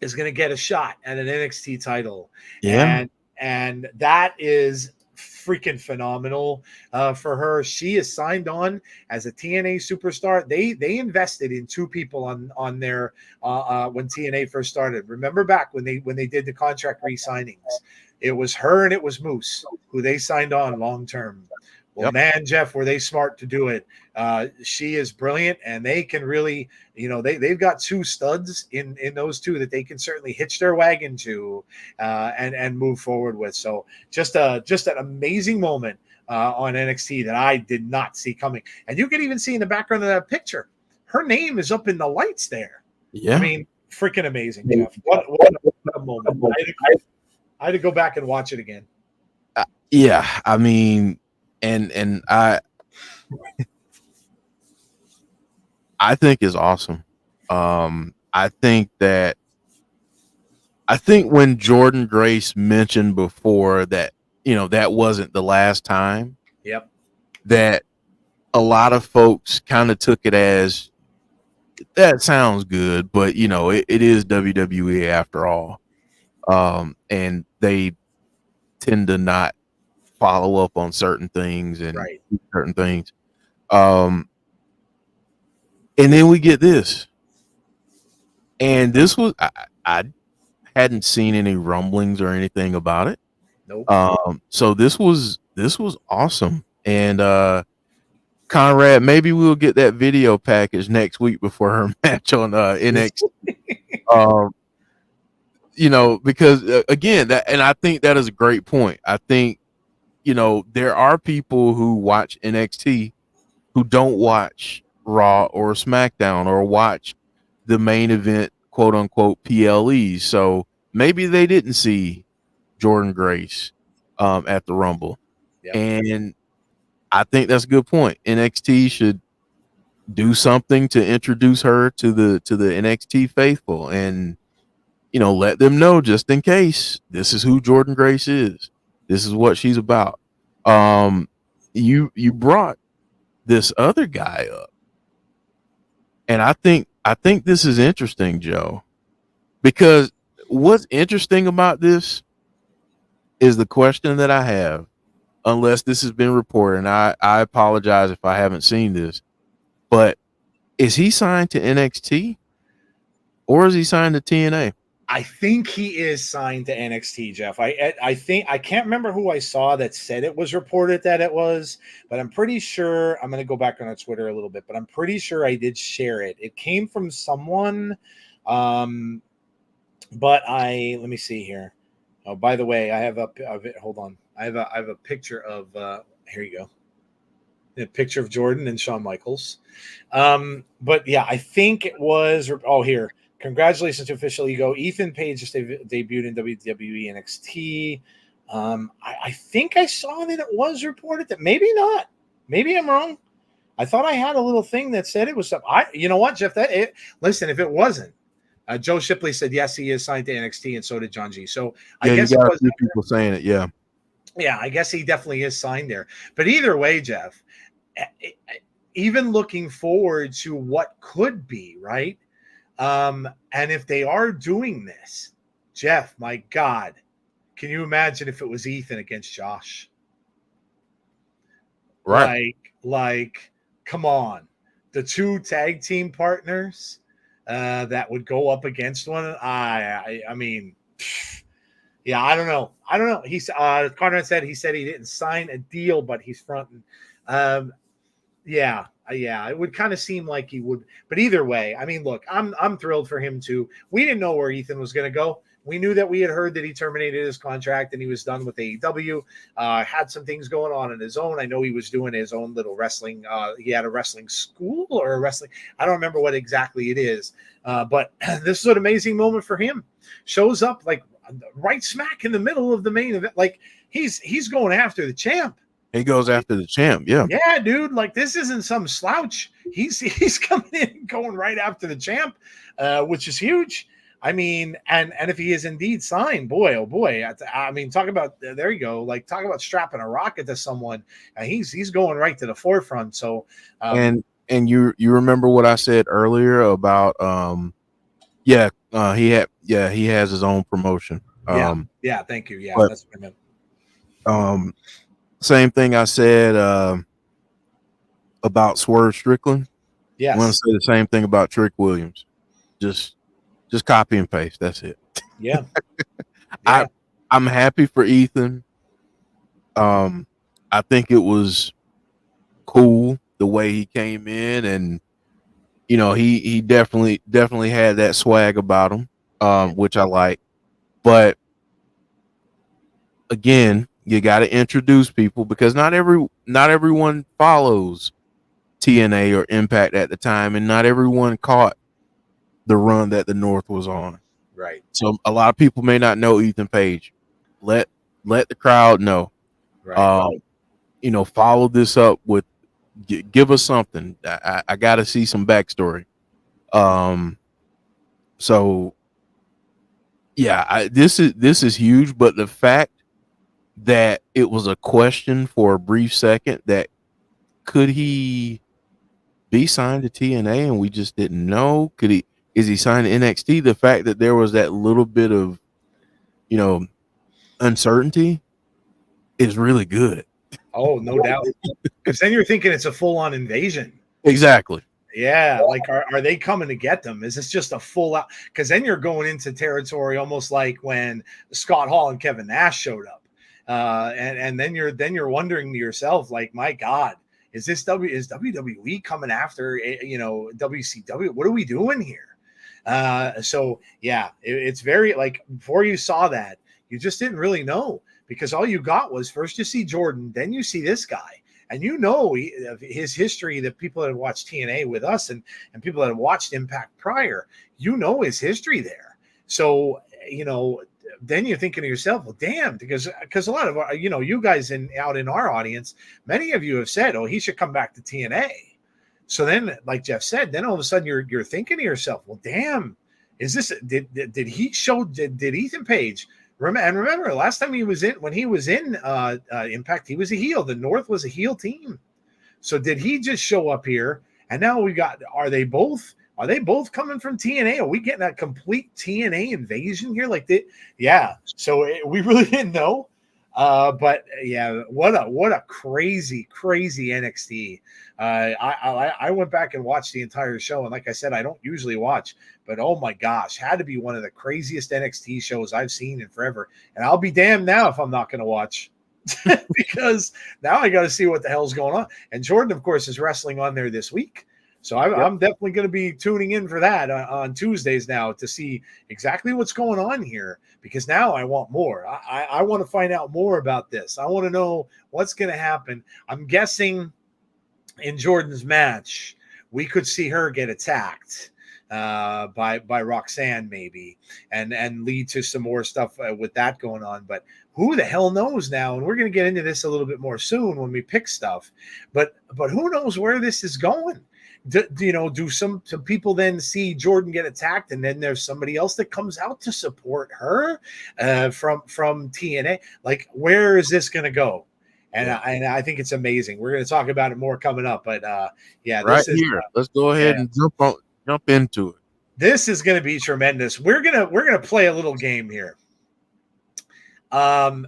is going to get a shot at an NXT title. Yeah. And that is freaking phenomenal for her. She is signed on as a TNA superstar. They invested in two people on their when TNA first started. Remember back when they did the contract re-signings, it was her and it was Moose who they signed on long term. Well, man, Jeff, were they smart to do it? She is brilliant, and they can really, they've got two studs in those two that they can certainly hitch their wagon to and move forward with. So just an amazing moment on NXT that I did not see coming. And you can even see in the background of that picture, her name is up in the lights there. Yeah, I mean, freaking amazing, Jeff. What a moment! I had to go back and watch it again. Yeah, I mean. And I think is awesome. I think when Jordan Grace mentioned before that, that wasn't the last time. Yep. That a lot of folks kind of took it as that sounds good, but it is WWE after all. And they tend to not follow up on certain things and certain things. And then we get this. And this was I hadn't seen any rumblings or anything about it. Nope. So this was awesome. And Conrad, maybe we'll get that video package next week before her match on NXT. Because again, and I think that is a great point. I think there are people who watch NXT who don't watch Raw or SmackDown or watch the main event, quote unquote, PLEs. So maybe they didn't see Jordan Grace at the Rumble. Yep. And I think that's a good point. NXT should do something to introduce her to the NXT faithful and, let them know just in case this is who Jordan Grace is. This is what she's about. You brought this other guy up, and I think this is interesting, Joe, because what's interesting about this is the question that I have, unless this has been reported, and I apologize if I haven't seen this, but is he signed to NXT or is he signed to TNA? I think he is signed to NXT, Jeff. I think I can't remember who I saw that said it was reported that it was, but I'm pretty sure I'm going to go back on our Twitter a little bit, but I'm pretty sure I did share it. It came from someone, but let me see here. Oh, by the way, I have hold on. I have a picture of here you go. A picture of Jordan and Shawn Michaels. But yeah, I think it was. Oh, here. Congratulations to official ego. Ethan Page just debuted in WWE NXT. I think I saw that it was reported that maybe not. Maybe I'm wrong. I thought I had a little thing that said it was something. You know what, Jeff? Listen, if it wasn't, Joe Shipley said yes, he is signed to NXT, and so did John G. So I guess you got a few people saying it. Yeah, I guess he definitely is signed there. But either way, Jeff, even looking forward to what could be, right? And if they are doing this, Jeff, my God, can you imagine if it was Ethan against Josh? Right. Like, come on, the two tag team partners that would go up against one. I mean, yeah, I don't know. He's Conrad said he didn't sign a deal, but he's fronting. Yeah, it would kind of seem like he would, but either way, I mean, look, I'm thrilled for him too. We didn't know where Ethan was going to go. We knew that we had heard that he terminated his contract and he was done with AEW. Had some things going on his own. I know he was doing his own little wrestling. He had a wrestling school or a wrestling. I don't remember what exactly it is. But this is an amazing moment for him. Shows up like right smack in the middle of the main event. Like he's going after the champ. He goes after the champ. Yeah. Yeah, dude. Like this isn't some slouch. He's coming in going right after the champ, which is huge. I mean, and if he is indeed signed, boy, oh boy. I mean, talk about there you go. Like talk about strapping a rocket to someone. He's going right to the forefront. So and you remember what I said earlier about he has his own promotion. Yeah, thank you. Yeah, but, that's what I meant. Same thing I said about Swerve Strickland. Yes. I want to say the same thing about Trick Williams. Just copy and paste. That's it. Yeah. I'm happy for Ethan. I think it was cool the way he came in, and you know, he definitely had that swag about him, which I like. But again, you got to introduce people because not everyone follows TNA or Impact at the time, and not everyone caught the run that the North was on. Right. So a lot of people may not know Ethan Page. Let the crowd know. Right. You know, follow this up with give us something. I got to see some backstory. So yeah, this is huge, but the fact that it was a question for a brief second that could he be signed to TNA and we just didn't know, is he signed to NXT? The fact that there was that little bit of, you know, uncertainty is really good. Oh, no doubt. Because then you're thinking it's a full-on invasion. Exactly. Yeah, like are they coming to get them? Is this just a full out? Because then you're going into territory almost like when Scott Hall and Kevin Nash showed up, and then you're wondering to yourself, like, my God, is WWE coming after WCW? What are we doing here? So yeah, it's very like before you saw that, you just didn't really know because all you got was first you see Jordan, then you see this guy. And you know his history that people that have watched TNA with us and people that have watched Impact prior, you know his history there. So, you know, then you're thinking to yourself, well, damn, because a lot of, you guys out in our audience, many of you have said, oh, he should come back to TNA. So then, like Jeff said, then all of a sudden you're thinking to yourself, well, damn, is this, did Ethan Page, remember, last time when he was in Impact, he was a heel. The North was a heel team. So did he just show up here? And now are they both coming from TNA? Are we getting a complete TNA invasion here? Yeah. So we really didn't know. But yeah, what a crazy NXT. I went back and watched the entire show, and like I said, I don't usually watch, but oh my gosh, had to be one of the craziest NXT shows I've seen in forever. And I'll be damned now if I'm not going to watch because now I got to see what the hell's going on. And Jordan, of course, is wrestling on there this week. So I'm definitely going to be tuning in for that on Tuesdays now to see exactly what's going on here, because now I want more. I want to find out more about this. I want to know what's going to happen. I'm guessing in Jordan's match, we could see her get attacked by Roxanne maybe and lead to some more stuff with that going on. But who the hell knows now? And we're going to get into this a little bit more soon when we pick stuff. But who knows where this is going? Do some people then see Jordan get attacked and then there's somebody else that comes out to support her from TNA? Like, where is this going to go? And I think it's amazing. We're going to talk about it more coming up. But yeah, right here. Let's go ahead and jump into it. This is going to be tremendous. We're gonna play a little game here. We'll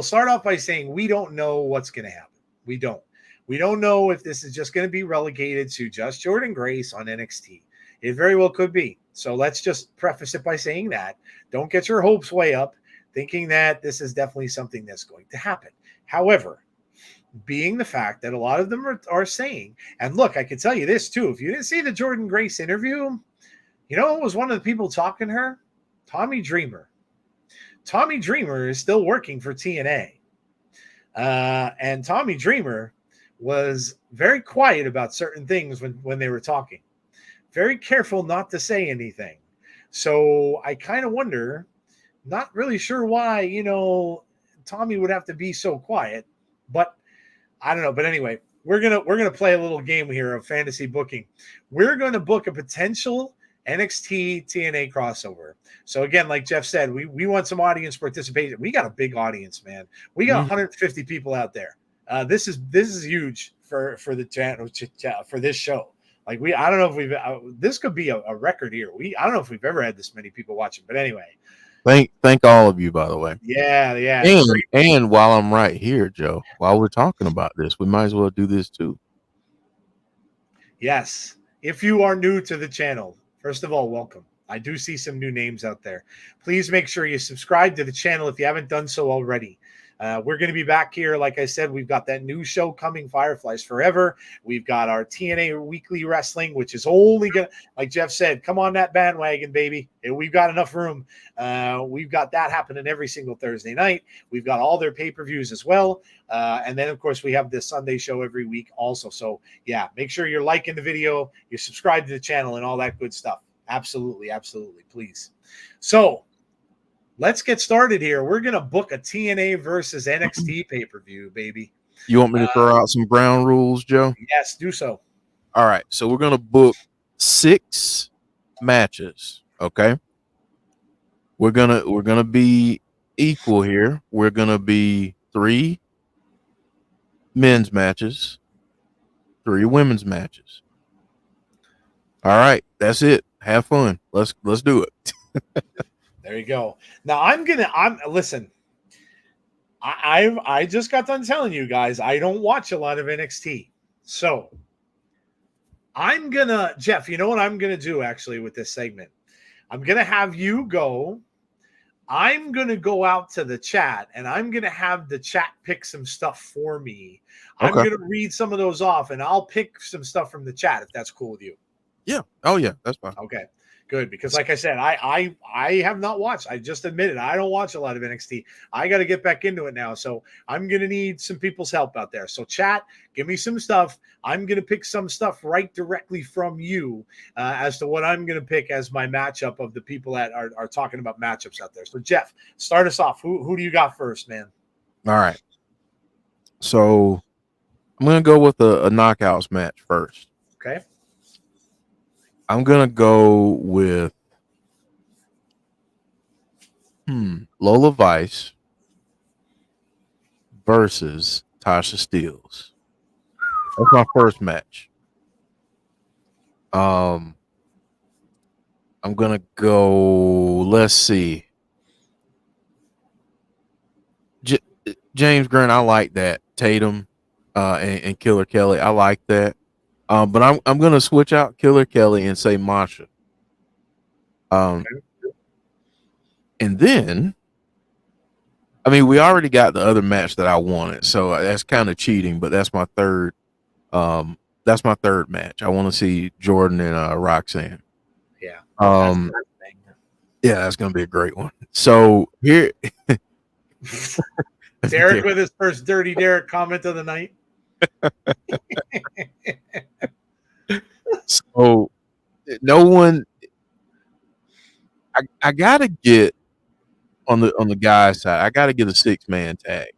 start off by saying we don't know what's going to happen. We don't know if this is just going to be relegated to just Jordynne Grace on NXT. It very well could be. So let's just preface it by saying that. Don't get your hopes way up, thinking that this is definitely something that's going to happen. However, being the fact that a lot of them are saying, and look, I can tell you this too, if you didn't see the Jordynne Grace interview, you know who was one of the people talking to her? Tommy Dreamer. Tommy Dreamer is still working for TNA. And Tommy Dreamer was very quiet about certain things when they were talking. Very careful not to say anything. So I kind of wonder, not really sure why, Tommy would have to be so quiet, but I don't know. But anyway, we're gonna play a little game here of fantasy booking. We're gonna book a potential NXT TNA crossover. So again, like Jeff said, we want some audience participation. We got a big audience, man. We got 150 people out there. This is huge for the channel, for this show. Like I don't know if this could be a record here. I don't know if we've ever had this many people watching, but anyway. Thank all of you, by the way. Yeah. And while I'm right here, Joe, while we're talking about this, we might as well do this too. Yes. If you are new to the channel, first of all, welcome. I do see some new names out there. Please make sure you subscribe to the channel if you haven't done so already. We're going to be back here. Like I said, we've got that new show coming, Fireflies Forever. We've got our TNA Weekly Wrestling, which is only going to, like Jeff said, come on that bandwagon, baby. We've got enough room. We've got that happening every single Thursday night. We've got all their pay-per-views as well. And then, of course, we have this Sunday show every week also. So, yeah, make sure you're liking the video, you subscribe to the channel, and all that good stuff. Absolutely, please. So, let's get started here. We're going to book a TNA versus NXT pay-per-view, baby. You want me to throw out some ground rules, Joe? Yes, do so. All right. So we're going to book 6 matches, okay? We're going to be equal here. We're going to be 3 men's matches, 3 women's matches. All right. That's it. Have fun. Let's do it. There you go. Now listen. I just got done telling you guys I don't watch a lot of NXT, so Jeff. You know what I'm gonna do actually with this segment? I'm gonna have you go. I'm gonna go out to the chat and I'm gonna have the chat pick some stuff for me. Okay. I'm gonna read some of those off and I'll pick some stuff from the chat if that's cool with you. Yeah. Oh yeah, that's fine. Okay. Good, because like I said, I have not watched. I just admitted I don't watch a lot of NXT. I got to get back into it now, so I'm gonna need some people's help out there. So chat, give me some stuff. I'm gonna pick some stuff right directly from you as to what I'm gonna pick as my matchup of the people that are talking about matchups out there. So Jeff, start us off. Who do you got first, man? All right. So I'm gonna go with a knockouts match first. Okay. I'm gonna go with Lola Vice versus Tasha Steelz. That's my first match. I'm gonna go. Let's see. James Grant, I like that. Tatum and Killer Kelly, I like that. But I'm gonna switch out Killer Kelly and say Masha. And then, I mean, we already got the other match that I wanted, so that's kind of cheating. But that's my third. That's my third match. I want to see Jordan and Roxanne. Yeah. Yeah, that's gonna be a great one. So here, Derek with his first Dirty Derek comment of the night. So no one, I gotta get on the guy's side. I gotta get a 6-man tag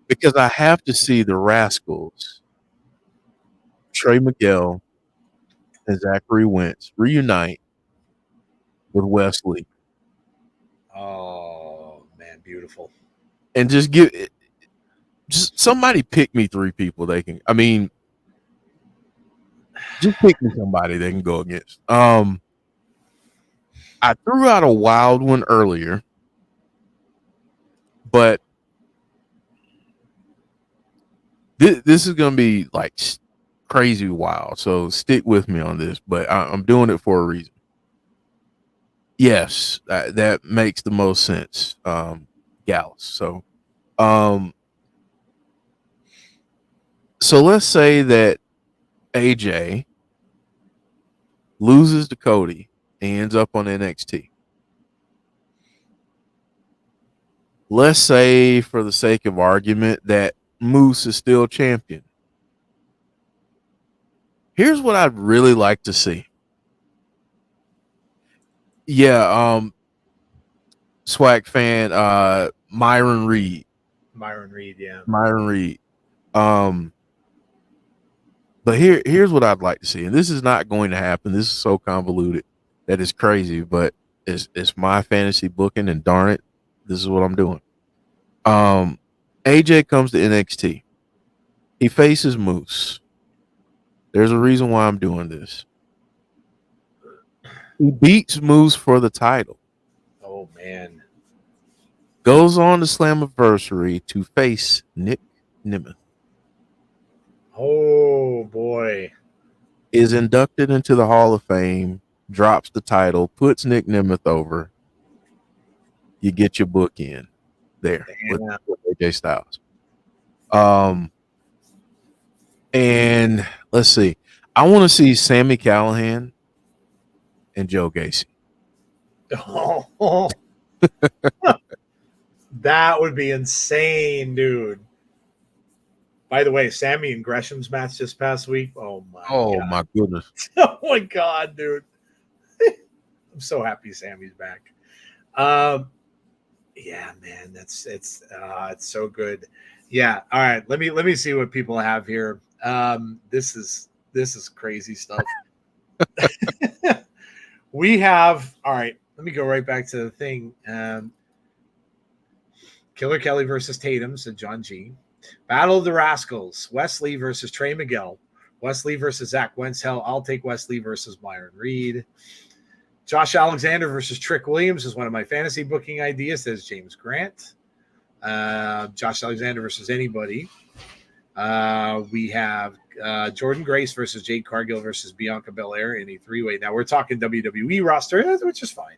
because I have to see the Rascals, Trey Miguel and Zachary Wentz reunite with Wesley. Oh man, beautiful! And just somebody pick me 3 people they can. I mean, Just pick me somebody they can go against. I threw out a wild one earlier, but this is going to be like crazy wild. So stick with me on this, but I'm doing it for a reason. Yes, that makes the most sense. Gallus. So let's say that AJ loses to Cody and ends up on NXT. Let's say, for the sake of argument, that Moose is still champion. Here's what I'd really like to see. Yeah, Swag fan, Myron Reed. Yeah. Myron Reed. But here's what I'd like to see, and this is not going to happen. This is so convoluted that it's crazy, but it's my fantasy booking, and darn it, this is what I'm doing. AJ comes to NXT. He faces Moose. There's a reason why I'm doing this. He beats Moose for the title. Oh man. Goes on to Slammiversary to face Nick Nemeth. Oh boy. Is inducted into the Hall of Fame, drops the title, puts Nick Nemeth over. You get your book in there with AJ Styles. And let's see. I want to see Sami Callihan and Joe Gacy. Oh. That would be insane, dude. By the way, Sammy and Gresham's match this past week. Oh my God. My goodness. Oh my God, dude. I'm so happy Sammy's back. Yeah, man, it's so good. Yeah. All right. Let me see what people have here. This is crazy stuff. We have, all right, let me go right back to the thing. Killer Kelly versus Tatum, said John G. Battle of the Rascals, Wesley versus Trey Miguel. Wesley versus Zach Wenzel. I'll take Wesley versus Myron Reed. Josh Alexander versus Trick Williams is one of my fantasy booking ideas, says James Grant. Josh Alexander versus anybody. We have Jordan Grace versus Jade Cargill versus Bianca Belair in a three-way. Now we're talking WWE roster, which is fine.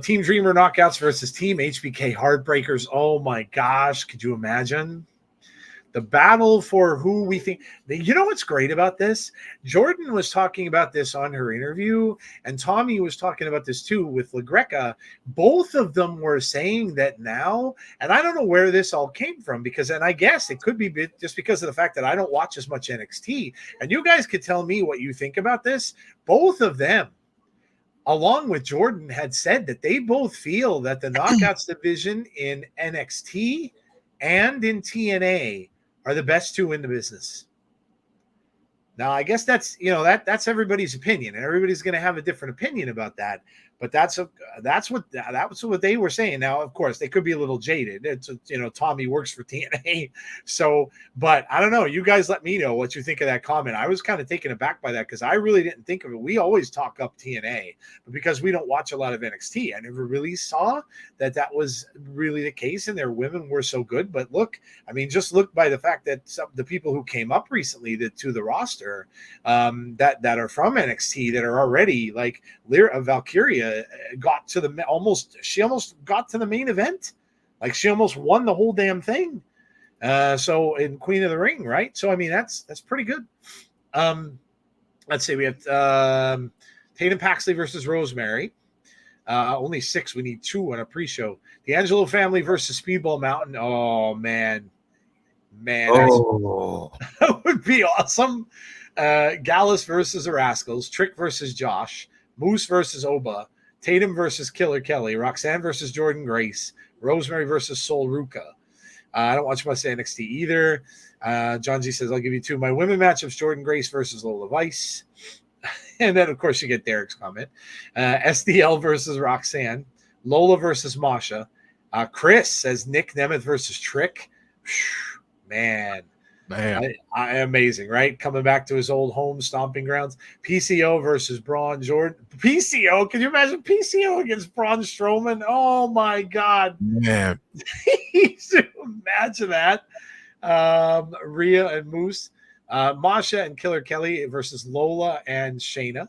Team Dreamer Knockouts versus Team HBK Heartbreakers. Oh my gosh, could you imagine? The battle for who we think. You know what's great about this? Jordan was talking about this on her interview, and Tommy was talking about this too with LaGreca. Both of them were saying that now, and I don't know where this all came from, because, and I guess it could be just because of the fact that I don't watch as much NXT, and you guys could tell me what you think about this. Both of them, along with Jordan, had said that they both feel that the Knockouts division in NXT and in TNA are the best two in the business. Now, I guess that's, that's everybody's opinion, and everybody's going to have a different opinion about that. But that's what they were saying. Now, of course, they could be a little jaded. It's Tommy works for TNA, so. But I don't know. You guys, let me know what you think of that comment. I was kind of taken aback by that because I really didn't think of it. We always talk up TNA, but because we don't watch a lot of NXT, I never really saw that was really the case, and their women were so good. But look, I mean, just look by the fact that some the people who came up recently to the roster that are from NXT that are already like Valkyria got to she almost got to the main event. Like she almost won the whole damn thing. So in Queen of the Ring, right? So I mean that's pretty good. Let's see, we have Tatum Paxley versus Rosemary. Only 6. We need 2 on a pre-show. The Angelo family versus Speedball Mountain. Oh man, that would be awesome. Gallus versus the Rascals. Trick versus Josh. Moose versus Oba. Tatum versus Killer Kelly. Roxanne versus Jordan Grace. Rosemary versus Sol Ruka. I don't watch much NXT either. John G says, I'll give you 2. My women matchups, Jordan Grace versus Lola Vice. And then, of course, you get Derek's comment. SDL versus Roxanne. Lola versus Masha. Chris says Nick Nemeth versus Trick. Man. Man, Amazing, right? Coming back to his old home stomping grounds. PCO versus Braun Jordan. PCO, can you imagine PCO against Braun Strowman? Oh my God. man. Imagine that. Rhea and Moose. Masha and Killer Kelly versus Lola and Shayna.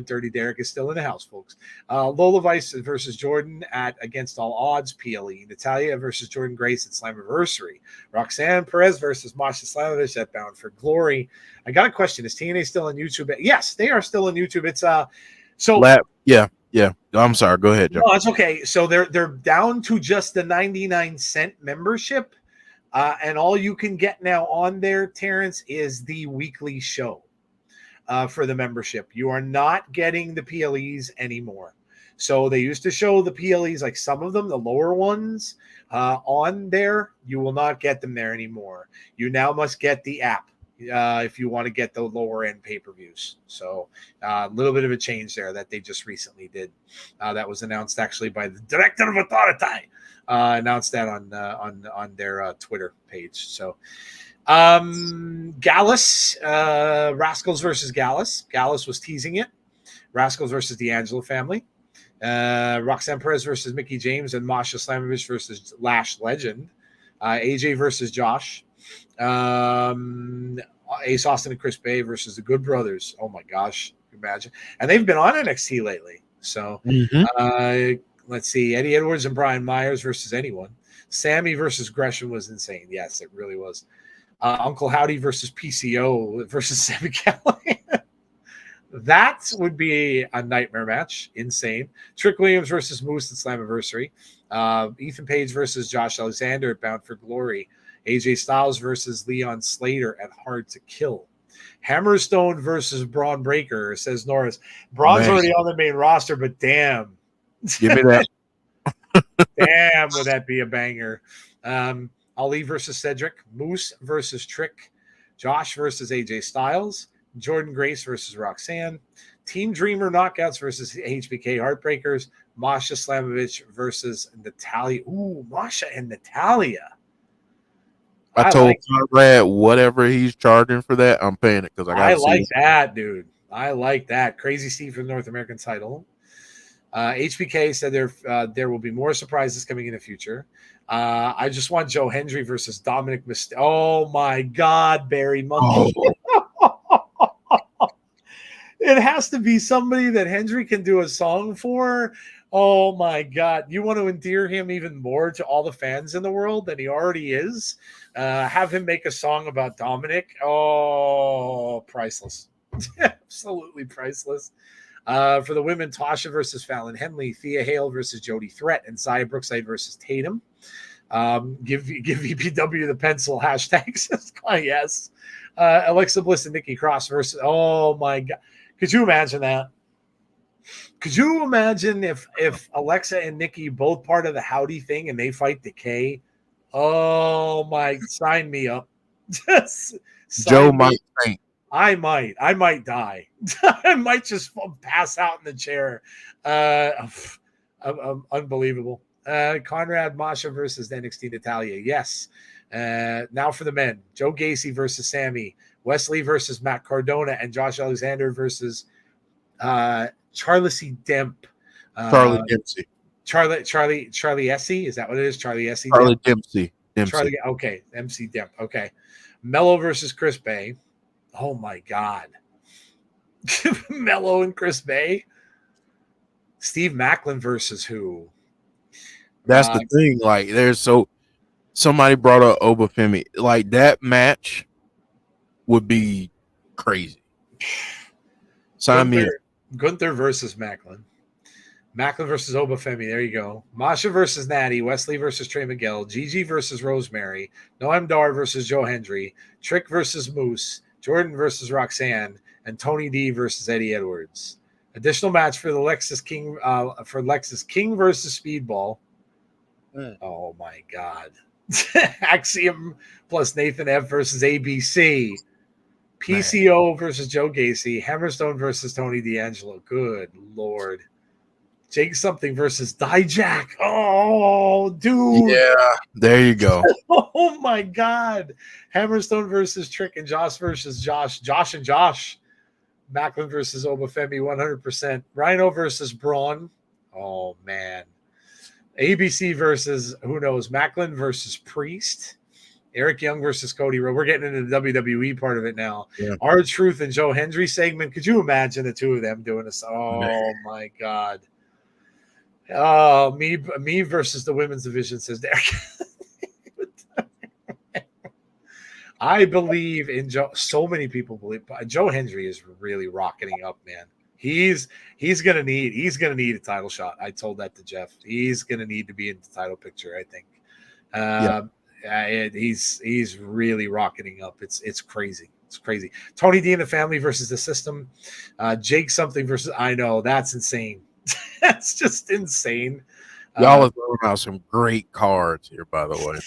Dirty Derek is still in the house, folks. Lola Vice versus Jordan at Against All Odds PLE. Natalia versus Jordan Grace at Slammiversary. Roxanne Perez versus Masha Slamovich at Bound for Glory. I got a question. Is TNA still on YouTube? Yes, they are still on YouTube. It's Yeah. I'm sorry. Go ahead, Joe. no, it's okay. So they're down to just the 99-cent membership. And all you can get now on there, Terrence, is the weekly show. For the membership. You are not getting the PLEs anymore. So they used to show the PLEs, like some of them, the lower ones, on there. You will not get them there anymore. You now must get the app if you want to get the lower end pay-per-views. So a little bit of a change there that they just recently did. That was announced actually by the director of Authority. Announced that on their Twitter page. So Gallus, Rascals versus Gallus. Gallus was teasing it. Rascals versus the Angelo family. Roxanne Perez versus Mickey James and Masha Slamovich versus Lash Legend. AJ versus Josh. Ace Austin and Chris Bay versus the Good Brothers. Oh my gosh, imagine. And they've been on NXT lately. So let's see. Eddie Edwards and Brian Myers versus anyone. Sammy versus Gresham was insane. Yes, it really was. Uncle Howdy versus PCO versus Sammy Kelly. That would be a nightmare match. Insane. Trick Williams versus Moose at Slammiversary. Ethan Page versus Josh Alexander at Bound for Glory. AJ Styles versus Leon Slater at Hard to Kill. Hammerstone versus Braun Breaker, says Norris. Braun's already on the main roster, but damn. Give me that. Damn, would that be a banger. Ali versus Cedric, Moose versus Trick, Josh versus AJ Styles, Jordan Grace versus Roxanne, Team Dreamer Knockouts versus HBK Heartbreakers, Masha Slamovich versus Natalia. Ooh, Masha and Natalia. I told Conrad whatever he's charging for that, I'm paying it because I like that, dude. I like that. Crazy Steve for the North American title. HBK said there will be more surprises coming in the future. I just want Joe Hendry versus Dominic Mysterio. Oh my God, Barry Monkey. It has to be somebody that Hendry can do a song for. Oh my God. You want to endear him even more to all the fans in the world than he already is? Have him make a song about Dominic. Oh, priceless. Absolutely priceless. For the women, Tasha versus Fallon Henley, Thea Hale versus Jody Threat, and Zaya Brookside versus Tatum. Give EPW the pencil hashtags. Yes. Alexa Bliss and Nikki Cross versus. Oh my God! Could you imagine that? Could you imagine if Alexa and Nikki both part of the Howdy thing and they fight Decay? Oh my! Sign me up. Joe might faint. I might die. I might just pass out in the chair. Unbelievable. Conrad Masha versus NXT Natalia. Yes. Now for the men. Joe Gacy versus Sammy. Wesley versus Matt Cardona. And Josh Alexander versus Charlie Demp. Charlie Dempsey. Charlie Essie. Is that what it is? Charlie Essie? Charlie Dempsey. Charlie, okay. MC Demp. Okay. Mello versus Chris Bay. Oh my God. Mello and Chris Bay. Steve Macklin versus who? That's the thing. Like, somebody brought up Obafemi. Like, that match would be crazy. Sign me up. Gunther versus Macklin. Macklin versus Obafemi. There you go. Masha versus Natty. Wesley versus Trey Miguel. Gigi versus Rosemary. Noam Dar versus Joe Hendry. Trick versus Moose. Jordan versus Roxanne. And Tony D versus Eddie Edwards. Additional match for the Lexus King versus Speedball. Oh my God. Axiom plus Nathan F versus ABC. PCO versus Joe Gacy. Hammerstone versus Tony D'Angelo. Good Lord. Jake something versus Dijak. Oh, dude. Yeah, there you go. Oh my God. Hammerstone versus Trick and Josh versus Josh. Josh and Josh. Macklin versus Obafemi 100%. Rhino versus Braun. Oh man. ABC versus who knows? Macklin versus Priest. Eric Young versus Cody Rhodes. We're getting into the WWE part of it now. Yeah. R Truth and Joe Hendry segment. Could you imagine the two of them doing this? Oh Man. my God. Oh, me versus the women's division, says Derek. I believe in Joe. So many people believe Joe Hendry is really rocketing up, man. He's gonna need a title shot. I told that to Jeff. He's gonna need to be in the title picture, I think. He's really rocketing up. It's crazy. It's crazy. Tony D and the family versus the system. Jake something versus I know that's insane. That's just insane. Y'all are throwing out some great cards here, by the way.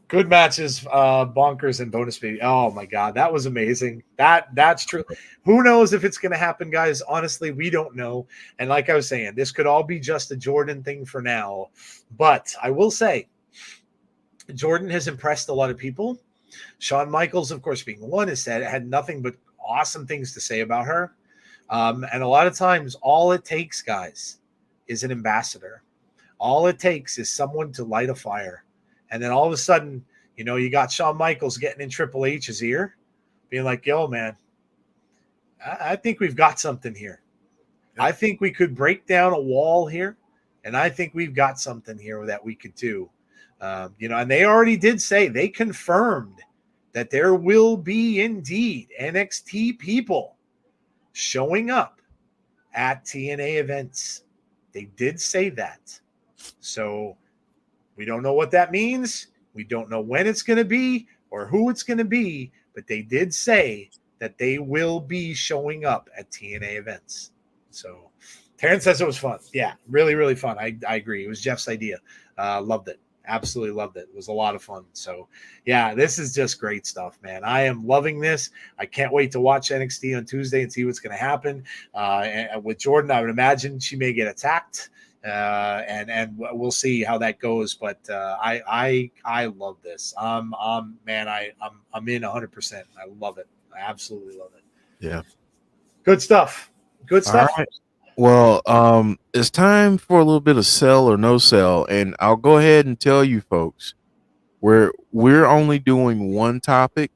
Good matches, bonkers and bonus baby. Oh my God, that was amazing. That's true. Who knows if it's going to happen, guys? Honestly, we don't know. And like I was saying, this could all be just a Jordan thing for now. But I will say, Jordan has impressed a lot of people. Shawn Michaels, of course, being one, has said had nothing but awesome things to say about her. And a lot of times, all it takes, guys, is an ambassador. All it takes is someone to light a fire. And then all of a sudden, you got Shawn Michaels getting in Triple H's ear, being like, yo, man, I think we've got something here. Yeah. I think we could break down a wall here. And I think we've got something here that we could do. And they already did say, they confirmed that there will be indeed NXT people showing up at TNA events. They did say that. So we don't know what that means. We don't know when it's going to be or who it's going to be, but they did say that they will be showing up at TNA events. So Terrence says it was fun. Yeah, really, really fun. I agree. It was Jeff's idea. Loved it. Absolutely loved it. It was a lot of fun. So, yeah, this is just great stuff, man. I am loving this. I can't wait to watch NXT on Tuesday and see what's going to happen. And with Jordan, I would imagine she may get attacked. And we'll see how that goes. But I love this. I'm in 100%. I love it. I absolutely love it. Yeah. Good stuff. Good stuff. All right. Well, it's time for a little bit of sell or no sell, and I'll go ahead and tell you folks we're only doing one topic,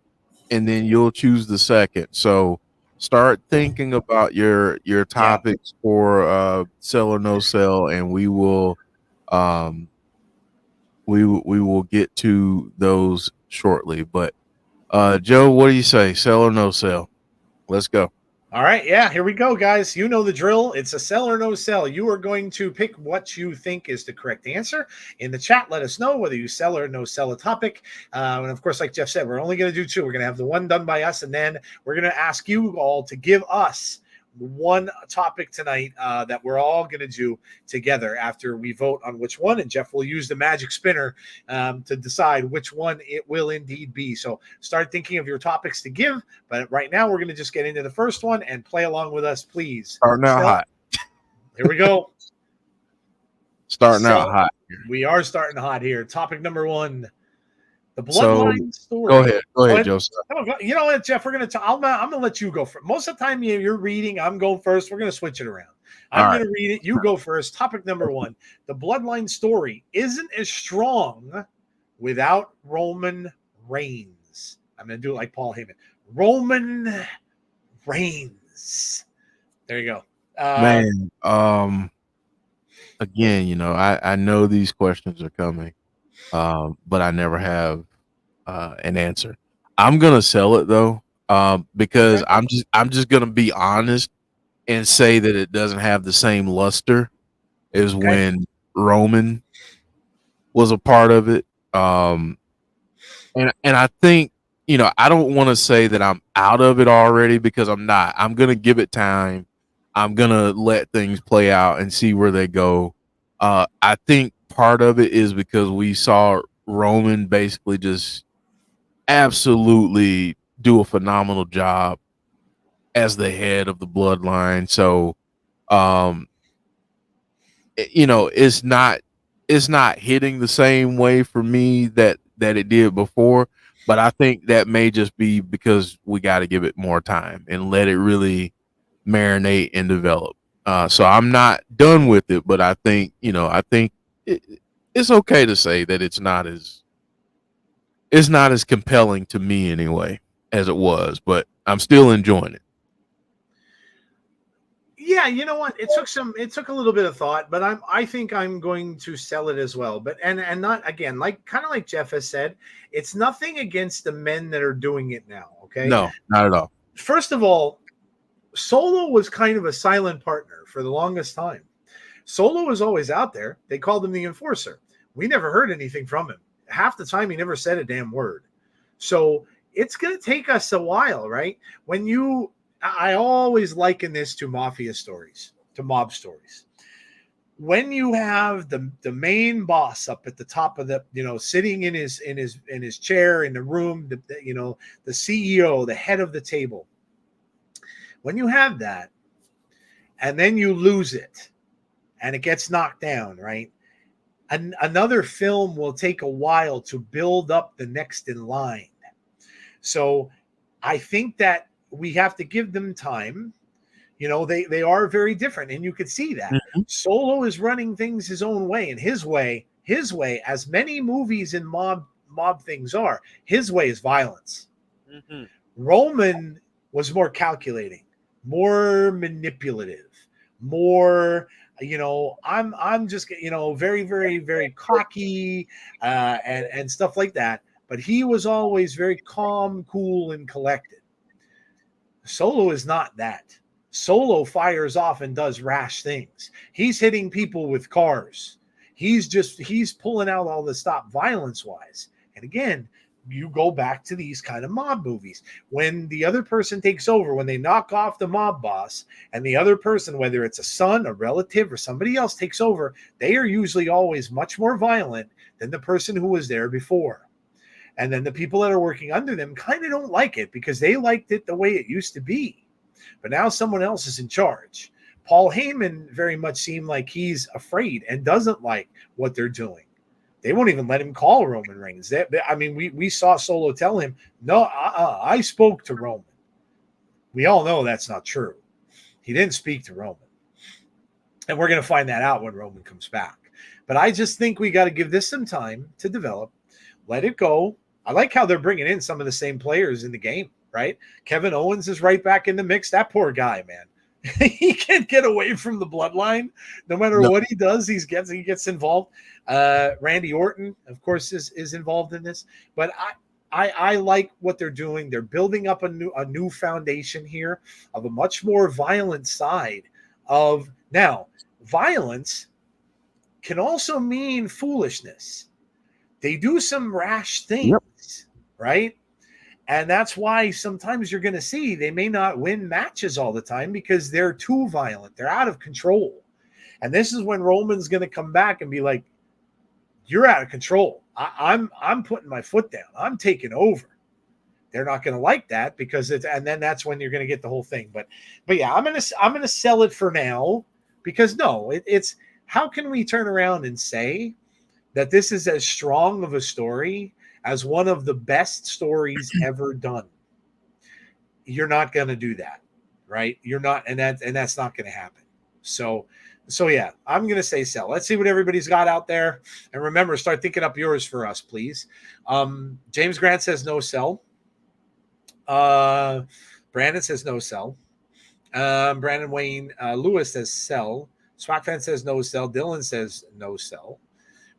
and then you'll choose the second. So start thinking about your topics for sell or no sell, and we will get to those shortly. But Joe, what do you say? Sell or no sell? Let's go. All right. Yeah, here we go, guys. You know the drill. It's a sell or no sell. You are going to pick what you think is the correct answer. In the chat, let us know whether you sell or no sell a topic. And of course, like Jeff said, we're only going to do two. We're going to have the one done by us, and then we're going to ask you all to give us one topic tonight that we're all going to do together after we vote on which one, and Jeff will use the magic spinner to decide which one it will indeed be. So start thinking of your topics to give, but right now we're going to just get into the first one and play along with us, please. Starting out hot. Here we go. Starting out hot. We are starting hot here. Topic number one. The bloodline story. Go ahead, Joseph. You know what, Jeff? We're gonna. I'm gonna let you go first. Most of the time, you're reading. I'm going first. We're gonna switch it around. I'm gonna read it. You go first. Topic number one: the bloodline story isn't as strong without Roman Reigns. I'm gonna do it like Paul Heyman. Roman Reigns. There you go. Man. Again, I know these questions are coming. But I never have an answer. I'm gonna sell it though, because I'm just gonna be honest and say that it doesn't have the same luster as when Roman was a part of it. And I think I don't want to say that I'm out of it already, because I'm not. I'm gonna give it time. I'm gonna let things play out and see where they go. I think part of it is because we saw Roman basically just absolutely do a phenomenal job as the head of the bloodline. So it's not hitting the same way for me that it did before. But I think that may just be because we got to give it more time and let it really marinate and develop. So I'm not done with it, but I think it, it's okay to say that it's not as compelling to me anyway as it was, but I'm still enjoying it. Yeah, you know what? It took a little bit of thought, but I think I'm going to sell it as well. But and not again, like kind of like Jeff has said, it's nothing against the men that are doing it now. Okay. No, not at all. First of all, Solo was kind of a silent partner for the longest time. Solo was always out there. They called him the enforcer. We never heard anything from him. Half the time he never said a damn word. So it's going to take us a while, right? I always liken this to mafia stories, to mob stories. When you have the main boss up at the top of sitting in his chair in the room, the CEO, the head of the table. When you have that, and then you lose it, and it gets knocked down, right? Another film will take a while to build up the next in line. So I think that we have to give them time. They are very different, and you could see that. Mhm. Solo is running things his own way, and his way, as many movies and mob things are, his way is violence. Mhm. Roman was more calculating, more manipulative, more I'm just very, very, very cocky and stuff like that. But he was always very calm, cool, and collected. Solo is not that. Solo fires off and does rash things. He's hitting people with cars. He's pulling out all the stop violence wise. And again, you go back to these kind of mob movies. When the other person takes over, when they knock off the mob boss, and the other person, whether it's a son, a relative, or somebody else takes over, they are usually always much more violent than the person who was there before. And then the people that are working under them kind of don't like it because they liked it the way it used to be. But now someone else is in charge. Paul Heyman very much seemed like he's afraid and doesn't like what they're doing. They won't even let him call Roman Reigns. We saw Solo tell him, no, I spoke to Roman. We all know that's not true. He didn't speak to Roman. And we're going to find that out when Roman comes back. But I just think we got to give this some time to develop. Let it go. I like how they're bringing in some of the same players in the game, right? Kevin Owens is right back in the mix. That poor guy, man. He can't get away from the bloodline. No matter what he does, he gets involved. Randy Orton, of course, is involved in this. But I like what they're doing. They're building up a new foundation here of a much more violent side of now. Violence can also mean foolishness. They do some rash things, right? And that's why sometimes you're going to see they may not win matches all the time because they're too violent. They're out of control. And this is when Roman's going to come back and be like, you're out of control. I'm putting my foot down. I'm taking over. They're not going to like that because and then that's when you're going to get the whole thing. But yeah, I'm going to sell it for now because it's how can we turn around and say that this is as strong of a story as one of the best stories ever done? You're not going to do that, right? You're not, and that's not going to happen. So yeah, I'm going to say sell. Let's see what everybody's got out there. And remember, start thinking up yours for us, please. James Grant says no sell. Brandon says no sell. Brandon Wayne Lewis says sell. Swagfan says no sell. Dylan says no sell.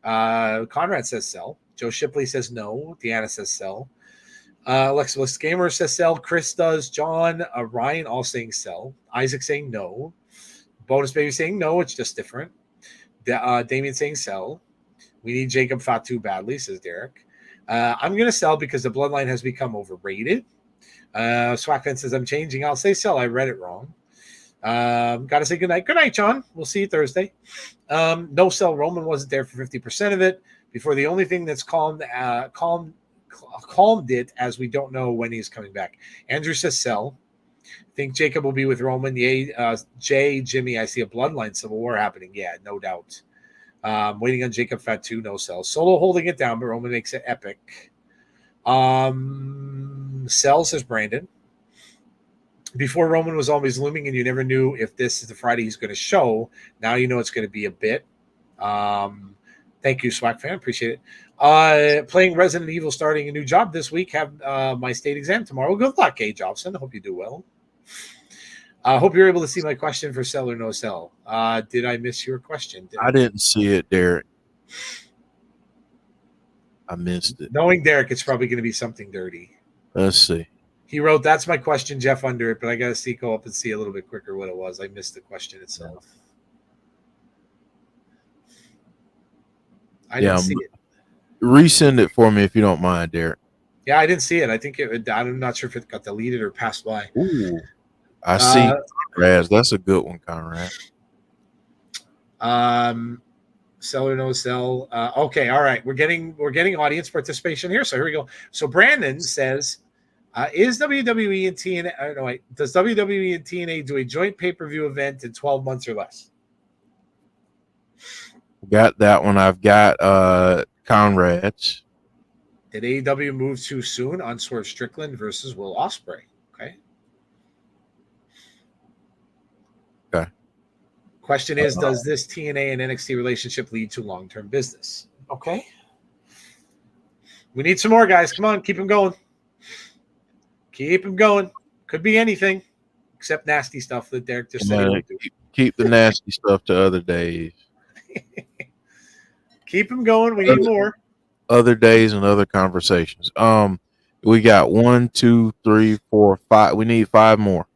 Conrad says sell. Joe Shipley says no. Deanna says sell. Alexa Gamer says sell. Chris does. John, Ryan all saying sell. Isaac saying no. Bonus Baby saying no. It's just different. Damien saying sell. We need Jacob Fatu badly, says Derek. I'm going to sell because the bloodline has become overrated. Swagfan says I'm changing. I'll say sell. I read it wrong. Gotta say goodnight. Good night, John. We'll see you Thursday. No sell. Roman wasn't there for 50% of it. Before the only thing that's calmed it as we don't know when he's coming back. Andrew says sell. Think Jacob will be with Roman. Yeah, Jay, Jimmy, I see a bloodline civil war happening. Yeah, no doubt. Waiting on Jacob Fatu, no cells. Solo holding it down, but Roman makes it epic. Cell says Brandon. Before Roman was always looming, and you never knew if this is the Friday he's going to show. Now you know it's going to be a bit. Thank you, Swag fan. Appreciate it. Playing Resident Evil, starting a new job this week. Have my state exam tomorrow. Good luck, A. Jobson. Hope you do well. I hope you're able to see my question for sell or no sell. Did I miss your question? I didn't see it, Derek. I missed it. Knowing Derek, it's probably going to be something dirty. Let's see. He wrote, "That's my question, Jeff," under it, but I got to go up and see a little bit quicker what it was. I missed the question itself. I didn't see it. Resend it for me if you don't mind, Derek. Yeah, I didn't see it. I think I'm not sure if it got deleted or passed by. Ooh, I see. Conrad, that's a good one, Conrad. Sell or no sell. Okay, all right. We're getting audience participation here. So here we go. So Brandon says, "Is WWE and TNA? No, wait. Does WWE and TNA do a joint pay-per-view event in 12 months or less?" Got that one. I've got Conrad's. Did AEW move too soon on Swerve Strickland versus Will Ospreay? Okay. Okay. Question is, does this TNA and NXT relationship lead to long-term business? Okay. We need some more, guys. Come on, keep them going. Keep them going. Could be anything except nasty stuff that Derek just said. Keep the nasty stuff to other days. Keep them going. We need more. Other days and other conversations. We got 1, 2, 3, 4, 5. We need 5 more.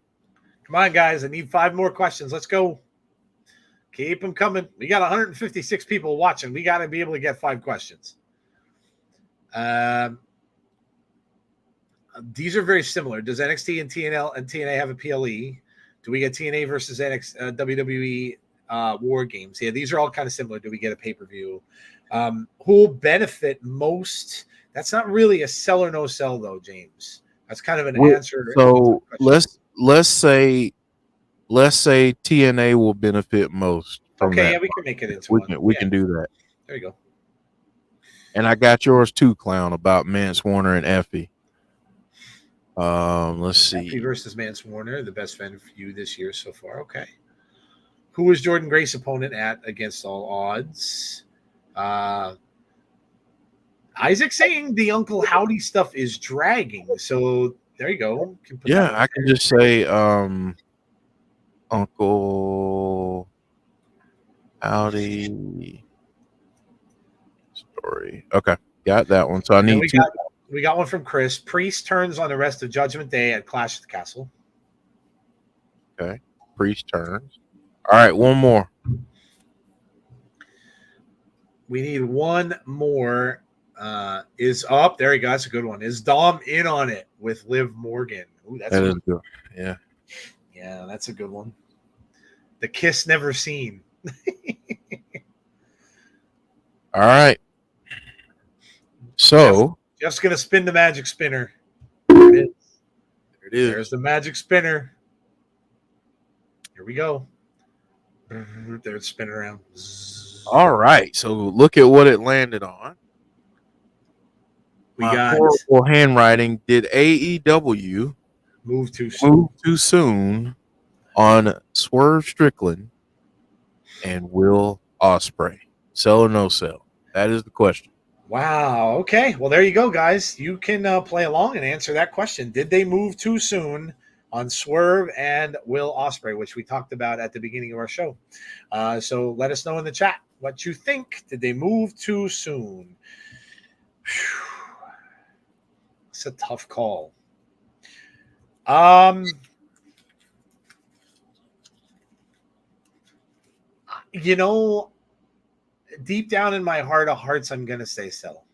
Come on, guys. I need 5 more questions. Let's go. Keep them coming. We got 156 people watching. We got to be able to get 5 questions. These are very similar. Does NXT and TNA have a PLE? Do we get TNA versus WWE War Games? Yeah, these are all kind of similar. Do we get a pay-per-view? Who will benefit most? That's not really a sell or no sell, though, James. That's kind of an answer. So let's say TNA will benefit most. Okay, yeah, we can make it into one. We can do that. There you go. And I got yours too, Clown, about Mance Warner and Effie. Let's see. Effie versus Mance Warner, the best fan for you this year so far. Okay. Who was Jordan Grace's opponent at Against All Odds? Isaac saying the Uncle Howdy stuff is dragging. So there you go. Yeah, I can just say Uncle Howdy story. Okay, got that one. So I need we got one from Chris. Priest turns on the rest of Judgment Day at Clash at the Castle. Okay, Priest turns. All right, one more. We need one more. Is up. There you go. That's a good one. Is Dom in on it with Liv Morgan? Ooh, that is good. Yeah. Yeah, that's a good one. The kiss never seen. All right. So Jeff's gonna spin the magic spinner. There it is. There it is. There's the magic spinner. Here we go. There it's spinning around. All right. So look at what it landed on. We got horrible handwriting. Did AEW move too soon on Swerve Strickland and Will Ospreay? Sell or no sell? That is the question. Wow. Okay. Well, there you go, guys. You can play along and answer that question. Did they move too soon on Swerve and Will Ospreay, which we talked about at the beginning of our show? So let us know in the chat what you think. Did they move too soon? It's a tough call. You know, deep down in my heart of hearts, I'm going to say sell.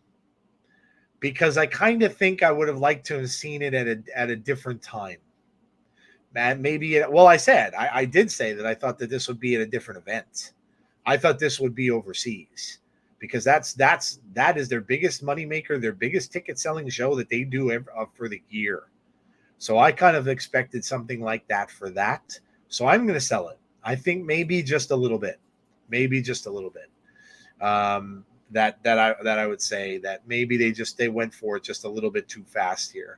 Because I kind of think I would have liked to have seen it at a different time. And maybe, I did say that I thought that this would be at a different event. I thought this would be overseas. Because that is their biggest moneymaker, their biggest ticket selling show that they do for the year. So I kind of expected something like that for that. So I'm going to sell it. I think maybe just a little bit, that I would say that maybe they went for it just a little bit too fast here.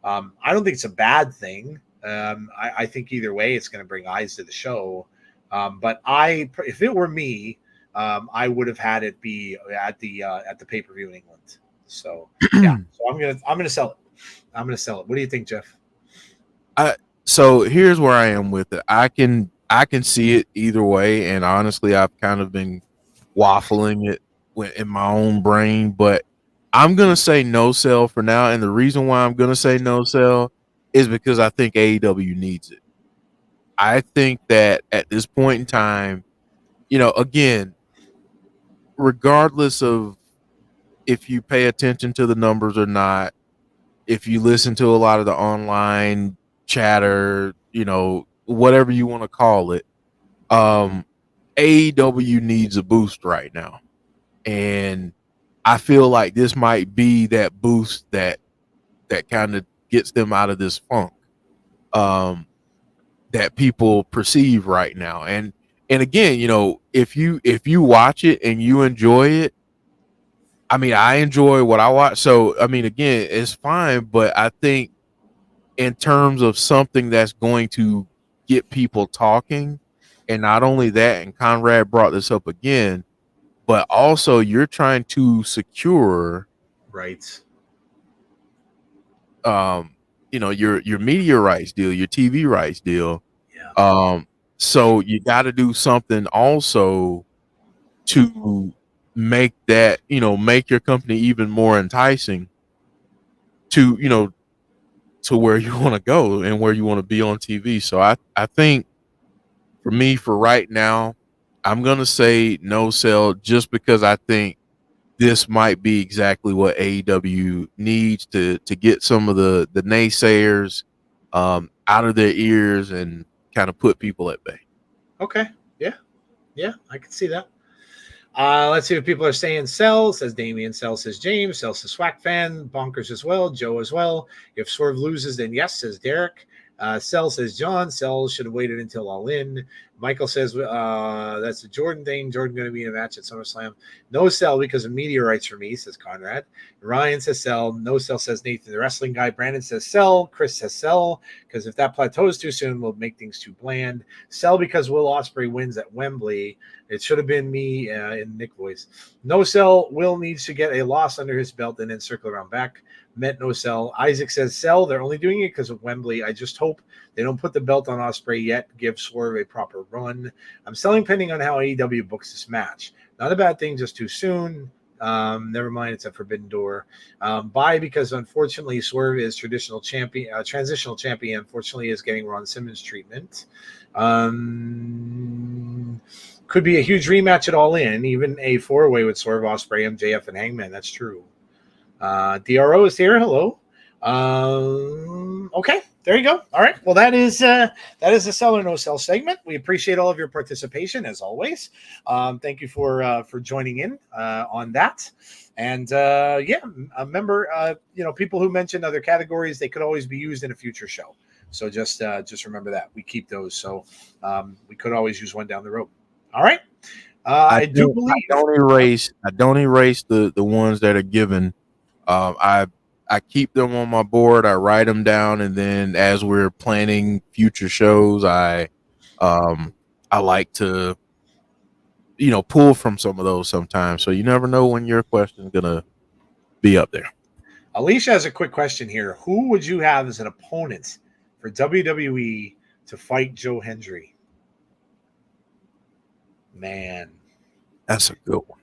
I don't think it's a bad thing. I think either way, it's going to bring eyes to the show. But if it were me, I would have had it be at the pay per view in England. So yeah, so I'm gonna sell it. I'm gonna sell it. What do you think, Jeff? So here's where I am with it. I can see it either way, and honestly, I've kind of been waffling it in my own brain, but I'm gonna say no sell for now. And the reason why I'm gonna say no sell is because I think AEW needs it. I think that at this point in time, again, regardless of if you pay attention to the numbers or not, if you listen to a lot of the online chatter, whatever you want to call it, AEW needs a boost right now. And I feel like this might be that boost that kind of gets them out of this funk that people perceive right now. And again, if you watch it and you enjoy it, I mean, I enjoy what I watch. So, I mean, again, it's fine. But I think in terms of something that's going to get people talking, and not only that, and Conrad brought this up again, but also you're trying to secure Right. Your media rights deal, your TV rights deal. Yeah. So you got to do something also to make that, make your company even more enticing to, to where you want to go and where you want to be on TV. So I think for me, for right now, I'm going to say no sell, just because I think this might be exactly what AEW needs to get some of the naysayers out of their ears and kind of put people at bay. Okay. Yeah, I can see that. Let's see what people are saying. Sell says Damien. Sell says James. Sell says Swack fan. Bonkers as well. Joe as well. If Swerve loses, then yes, says Derek. Sell says John. Sell should have waited until All In. Michael says that's a Jordan thing. Jordan going to be in a match at SummerSlam. No sell because of media rights for me, says Conrad. Ryan says sell. No sell, says Nathan, the wrestling guy. Brandon says sell. Chris says sell because if that plateaus too soon, we'll make things too bland. Sell because Will Ospreay wins at Wembley. It should have been me in Nick voice. No sell. Will needs to get a loss under his belt and then circle around back. Met no sell. Isaac says sell. They're only doing it because of Wembley. I just hope they don't put the belt on Ospreay yet. Give Swerve a proper run. I'm selling pending on how AEW books this match. Not a bad thing, just too soon. Never mind, it's a forbidden door. Buy because unfortunately Swerve is transitional champion. Unfortunately, is getting Ron Simmons treatment. Could be a huge rematch at All In, even a 4-way with Swerve, Ospreay, MJF, and Hangman. That's true. DRO is here. Hello. Okay, there you go. All right. Well, that is the sell or no sell segment. We appreciate all of your participation as always. Thank you for joining in on that. And remember, people who mention other categories, they could always be used in a future show. So just remember that we keep those. So we could always use one down the road. All right. I do believe I don't erase the ones that are given. I keep them on my board. I write them down, and then as we're planning future shows, I like to pull from some of those sometimes. So you never know when your question is gonna be up there. Alicia has a quick question here. Who would you have as an opponent for WWE to fight Joe Hendry? Man, that's a good one.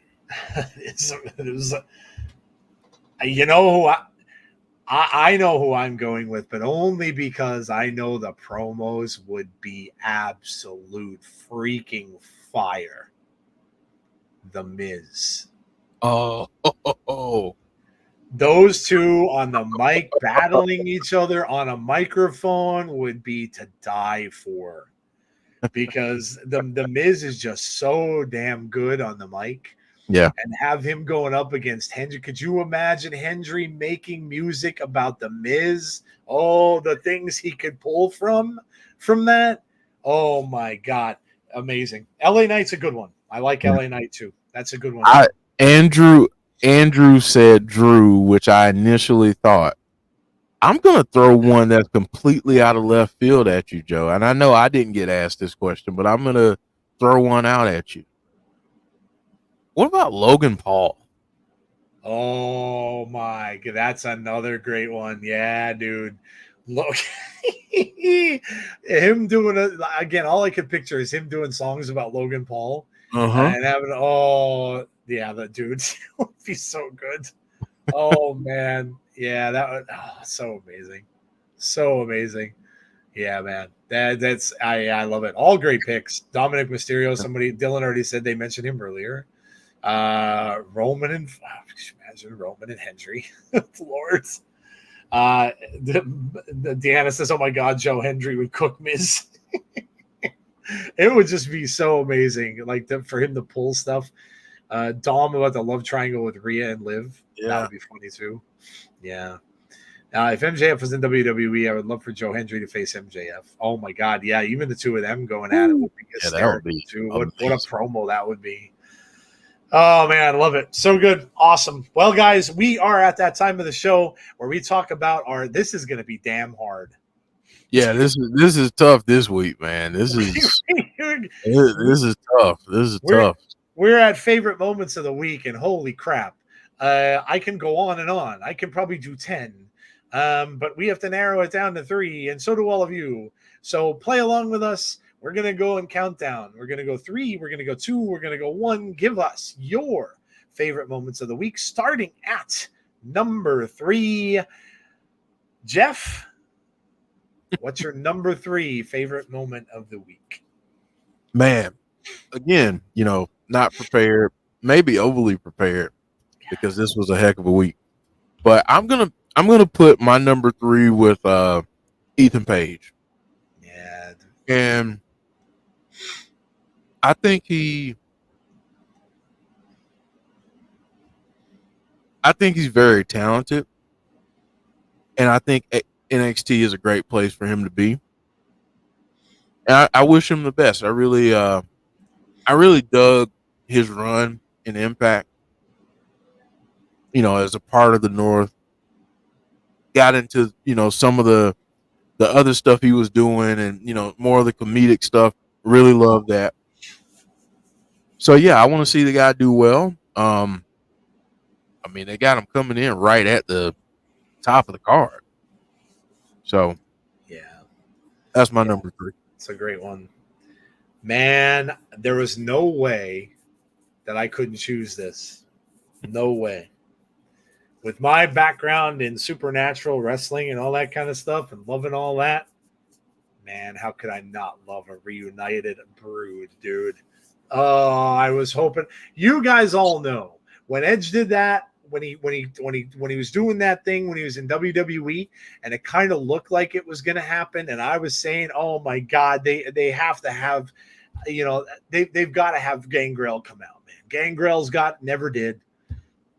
You know who I know who I'm going with, but only because I know the promos would be absolute freaking fire. The Miz. Oh. Those two on the mic battling each other on a microphone would be to die for, because the Miz is just so damn good on the mic. Yeah. and have him going up against Hendry. Could you imagine Hendry making music about the Miz? Oh, the things he could pull from that. Oh my God. Amazing. LA Knight's a good one. I like LA Knight too. That's a good one. I Andrew said Drew, which I initially thought. I'm gonna throw one that's completely out of left field at you, Joe. And I know I didn't get asked this question, but I'm gonna throw one out at you. What about Logan Paul? Oh my God. That's another great one. Yeah, dude. Look, him doing it again. All I could picture is him doing songs about Logan Paul and having, oh, yeah, the dude would be so good. Oh, man. Yeah, that would, so amazing. So amazing. Yeah, man. I love it. All great picks. Dominic Mysterio, Dylan already said they mentioned him earlier. Roman and imagine Roman and Hendry. Lord. Deanna says, "Oh my God, Joe Hendry would cook Miz." It would just be so amazing, like for him to pull stuff. Dom about the love triangle with Rhea and Liv. Yeah. That would be funny too. Yeah. If MJF was in WWE, I would love for Joe Hendry to face MJF. Oh my God, yeah, even the two of them going at it would be hysterical too. What a promo that would be. Oh, man, I love it. So good. Awesome. Well, guys, we are at that time of the show where we talk about this is going to be damn hard. Yeah, this is tough this week, man. This is tough. This is tough. We're at favorite moments of the week, and holy crap. I can go on and on. I can probably do 10. But we have to narrow it down to 3, and so do all of you. So play along with us. We're going to go and count down. We're going to go 3. We're going to go 2. We're going to go 1. Give us your favorite moments of the week, starting at number 3. Jeff, what's your number 3 favorite moment of the week? Man, again, not prepared, maybe overly prepared because this was a heck of a week. But I'm gonna put my number 3 with Ethan Page. Yeah. And I think he's very talented, and I think NXT is a great place for him to be. And I wish him the best. I really dug his run in Impact. As a part of the North, got into some of the other stuff he was doing, and more of the comedic stuff. Really love that. So yeah, I want to see the guy do well. They got him coming in right at the top of the card. So yeah, that's my number 3. It's a great one. Man, there was no way that I couldn't choose this. No way. With my background in supernatural wrestling and all that kind of stuff and loving all that, man, how could I not love a reunited Brood, dude? Oh, I was hoping. You guys all know when Edge did that, when he was doing that thing when he was in WWE, and it kind of looked like it was going to happen, and I was saying, oh my God, they have to have, they've got to have Gangrel come out, man. Gangrel's never did.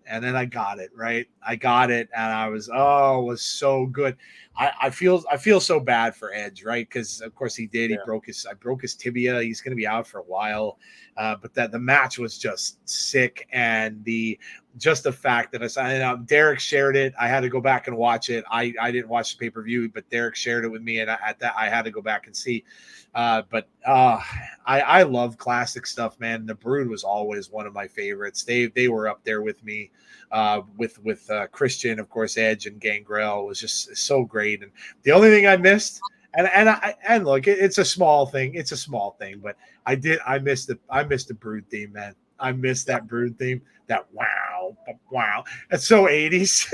And then I got it, right? I got it, and I was, it was so good. I feel so bad for Edge, right? Because of course he did. Yeah. I broke his tibia. He's going to be out for a while. But the match was just sick, and the fact that Derek shared it. I had to go back and watch it. I didn't watch the pay-per-view, but Derek shared it with me, and I had to go back and see. But I love classic stuff, man. The Brood was always one of my favorites. They were up there with me, with Christian, of course. Edge and Gangrel was just so great. And the only thing I missed, and look, it's a small thing. It's a small thing, but I missed the Brood theme, man. I missed that Brood theme. That wow. It's so 80s.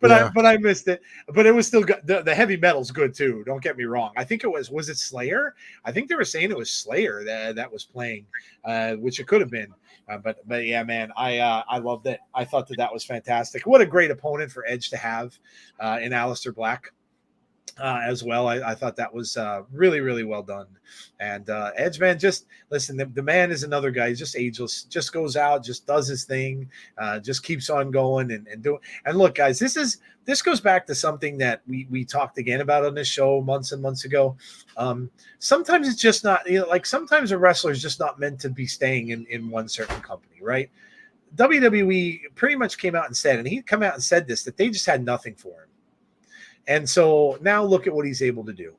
But I missed it. But it was still good. The heavy metal's good too. Don't get me wrong. I think it was it Slayer? I think they were saying it was Slayer that was playing, which it could have been. But yeah, man, I loved it. I thought that was fantastic. What a great opponent for Edge to have in Aleister Black. as well. I thought that was really, really well done. And Edge, man, just listen, the man is another guy. He's just ageless, just goes out, just does his thing, just keeps on going and doing. And look, guys, this goes back to something that we talked again about on this show months and months ago. Sometimes it's just not, like sometimes a wrestler is just not meant to be staying in one certain company, right? WWE pretty much came out and said, and he come out and said this, that they just had nothing for him. And so now look at what he's able to do.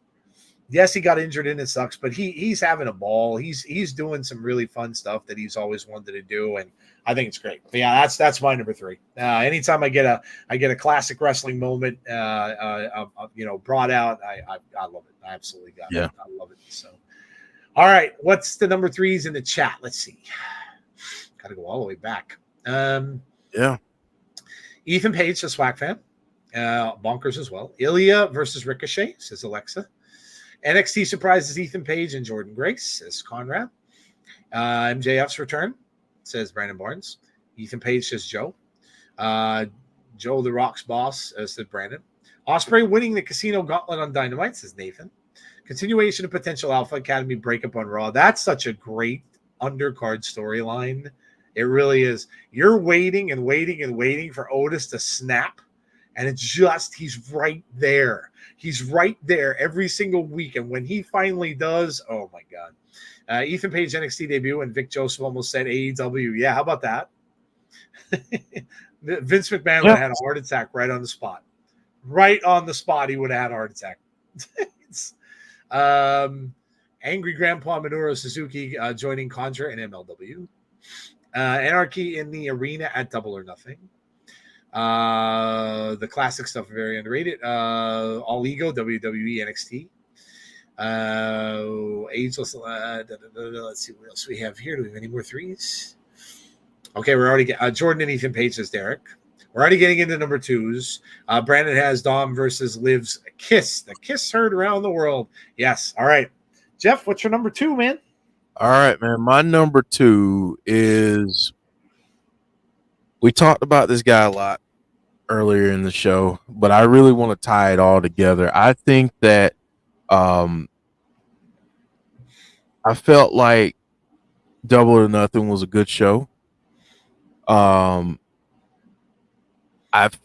Yes, he got injured and it sucks, but he's having a ball. He's doing some really fun stuff that he's always wanted to do, and I think it's great. But yeah, that's my number 3. Anytime I get a classic wrestling moment, brought out, I love it. I absolutely got it. I love it. So, all right, what's the number 3s in the chat? Let's see. Got to go all the way back. Ethan Page, the SWAC fan. Bonkers as well. Ilya versus Ricochet, says Alexa. NXT surprises Ethan Page and Jordan Grace, says Conrad. MJF's return, says Brandon Barnes. Ethan Page, says Joe. Joe the Rock's boss, said Brandon. Ospreay winning the Casino Gauntlet on Dynamite, says Nathan. Continuation of potential Alpha Academy breakup on Raw. That's such a great undercard storyline. It really is. You're waiting and waiting and waiting for Otis to snap. And it's just, he's right there. He's right there every single week. And when he finally does, oh my God. Ethan Page NXT debut, and Vic Joseph almost said AEW. Yeah, how about that? Vince McMahon would have had a heart attack right on the spot. Right on the spot, he would have had a heart attack. Angry Grandpa Minoru Suzuki joining Contra and MLW. Anarchy in the Arena at Double or Nothing. The classic stuff, very underrated. All Ego, WWE, NXT. Ageless. Let's see what else we have here. Do we have any more 3s? Okay, we're already getting Jordan and Ethan Page, says Derek. We're already getting into number 2s. Brandon has Dom versus Liv's Kiss. The kiss heard around the world. Yes. All right. Jeff, what's your number 2, man? All right, man. My number 2 is, we talked about this guy a lot earlier in the show, but I really want to tie it all together. I think that I felt like Double or Nothing was a good show. I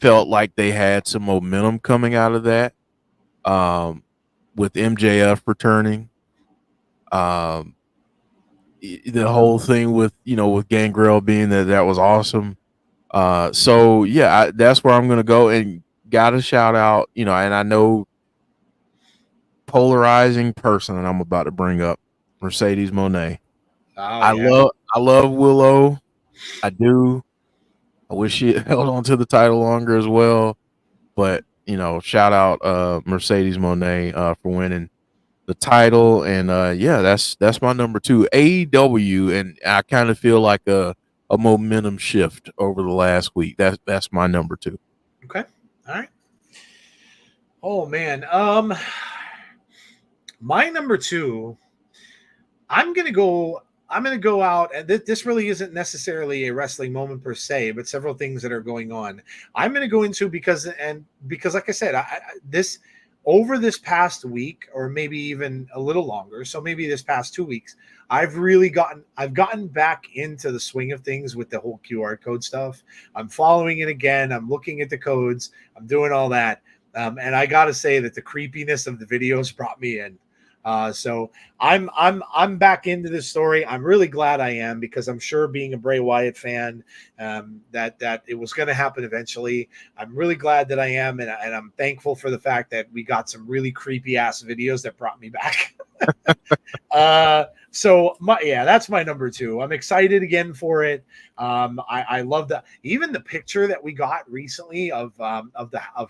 felt like they had some momentum coming out of that, with MJF returning. The whole thing with Gangrel being that was awesome. So yeah, that's where I'm gonna go, and gotta shout out, and I know polarizing person that I'm about to bring up, Mercedes Moné. I love Willow. I do. I wish she held on to the title longer as well, but shout out Mercedes Moné for winning the title, and that's my number 2. AEW, and I kind of feel like a momentum shift over the last week. That's my number 2. Okay. All right. Oh man. My number 2, I'm gonna go out, and this really isn't necessarily a wrestling moment per se, but several things that are going on. I'm gonna go into because like I said, this over this past week, or maybe even a little longer, so maybe this past 2 weeks, I've gotten back into the swing of things with the whole QR code stuff. I'm following it again. I'm looking at the codes. I'm doing all that. And I got to say that the creepiness of the videos brought me in. So I'm back into this story. I'm really glad I am, because I'm sure, being a Bray Wyatt fan, that it was going to happen eventually. I'm really glad that I am, and I'm thankful for the fact that we got some really creepy ass videos that brought me back. So that's my number 2. I'm excited again for it. I love that. Even the picture that we got recently of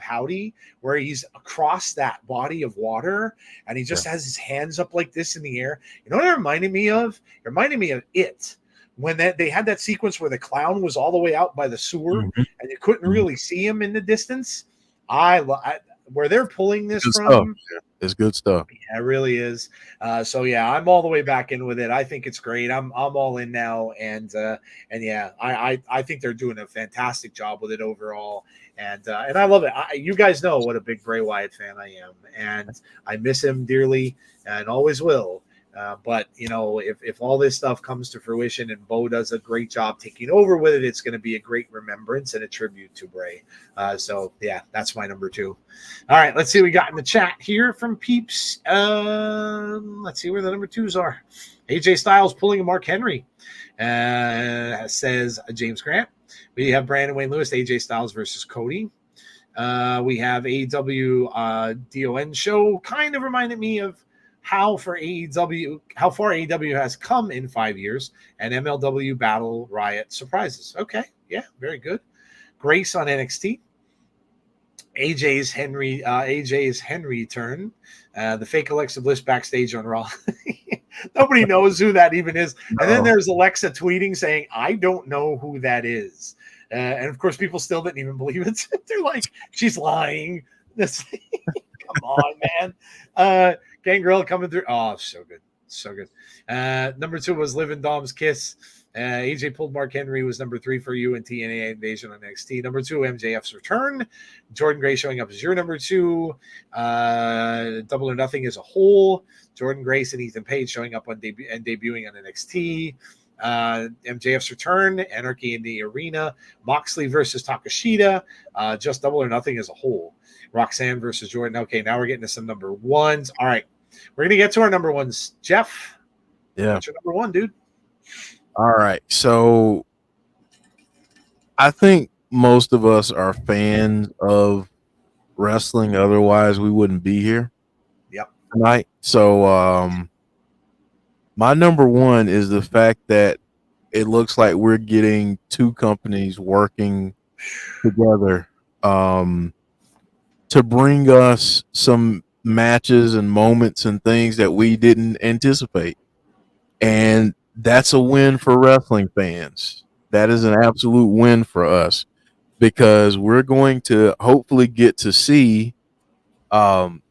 Howdy, where he's across that body of water and he just has his hands up like this in the air. You know what it reminded me of? It reminded me of It. When they had that sequence where the clown was all the way out by the sewer, and you couldn't really see him in the distance. Where they're pulling this good from. Stuff. It's good stuff. Yeah, it really is. So yeah, I'm all the way back in with it. I think it's great. I'm all in now, and yeah, I think they're doing a fantastic job with it overall. And I love it. You guys know what a big Bray Wyatt fan I am, and I miss him dearly and always will. But if all this stuff comes to fruition and Bo does a great job taking over with it, it's going to be a great remembrance and a tribute to Bray. So yeah, that's my number 2. All right, let's see what we got in the chat here from peeps. Let's see where the number 2s are. AJ Styles pulling a Mark Henry, says James Grant. We have Brandon Wayne Lewis, AJ Styles versus Cody. We have AEW DON show. Kind of reminded me of how far AEW has come in 5 years, and MLW Battle Riot surprises. Okay, yeah, very good. Grace on NXT. AJ's Henry turn. The fake Alexa Bliss backstage on Raw. Nobody knows who that even is. No. And then there's Alexa tweeting saying, "I don't know who that is." And of course, people still didn't even believe it. They're like, "She's lying." Come on, man. Gangrel coming through. Oh, so good. So good. Number 2 was Liv and Dom's Kiss. AJ pulled Mark Henry was number 3 for you in TNA Invasion on NXT. Number 2, MJF's return. Jordan Gray showing up as your number 2. Double or Nothing as a whole. Jordan Grace and Ethan Page showing up on debuting on NXT. MJF's return, Anarchy in the Arena, Moxley versus Takashita, just Double or Nothing as a whole. Roxanne versus Jordan. Okay, now we're getting to some number 1s. All right, we're gonna get to our number 1s. Jeff, what's your number 1, dude? All right, so I think most of us are fans of wrestling. Otherwise, we wouldn't be here. Yep. Tonight. So, my number 1 is the fact that it looks like we're getting 2 companies working together to bring us some matches and moments and things that we didn't anticipate. And that's a win for wrestling fans. That is an absolute win for us because we're going to hopefully get to see some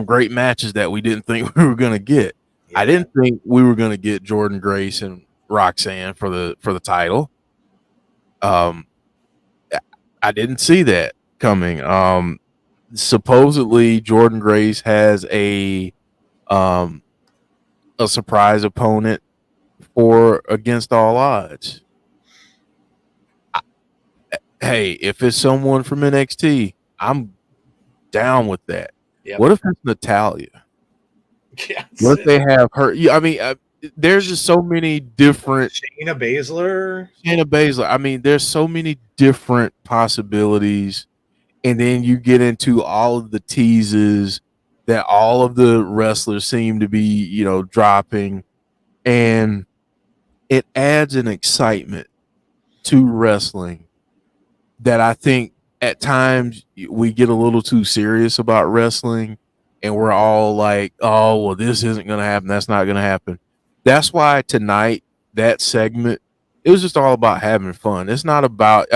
great matches that we didn't think we were going to get. Yeah. I didn't think we were going to get Jordan Grace and Roxanne for the title. I didn't see that coming. Supposedly Jordan Grace has a surprise opponent for Against All Odds. Hey, if it's someone from NXT, I'm down with that. Yep. What if it's Natalya? Yes. What if they have her? I mean, there's just so many different. Shayna Baszler. I mean, there's so many different possibilities. And then you get into all of the teases that all of the wrestlers seem to be, dropping. And it adds an excitement to wrestling that I think at times we get a little too serious about wrestling and we're all like, oh, well, this isn't going to happen. That's not going to happen. That's why tonight, that segment, it was just all about having fun. It's not about,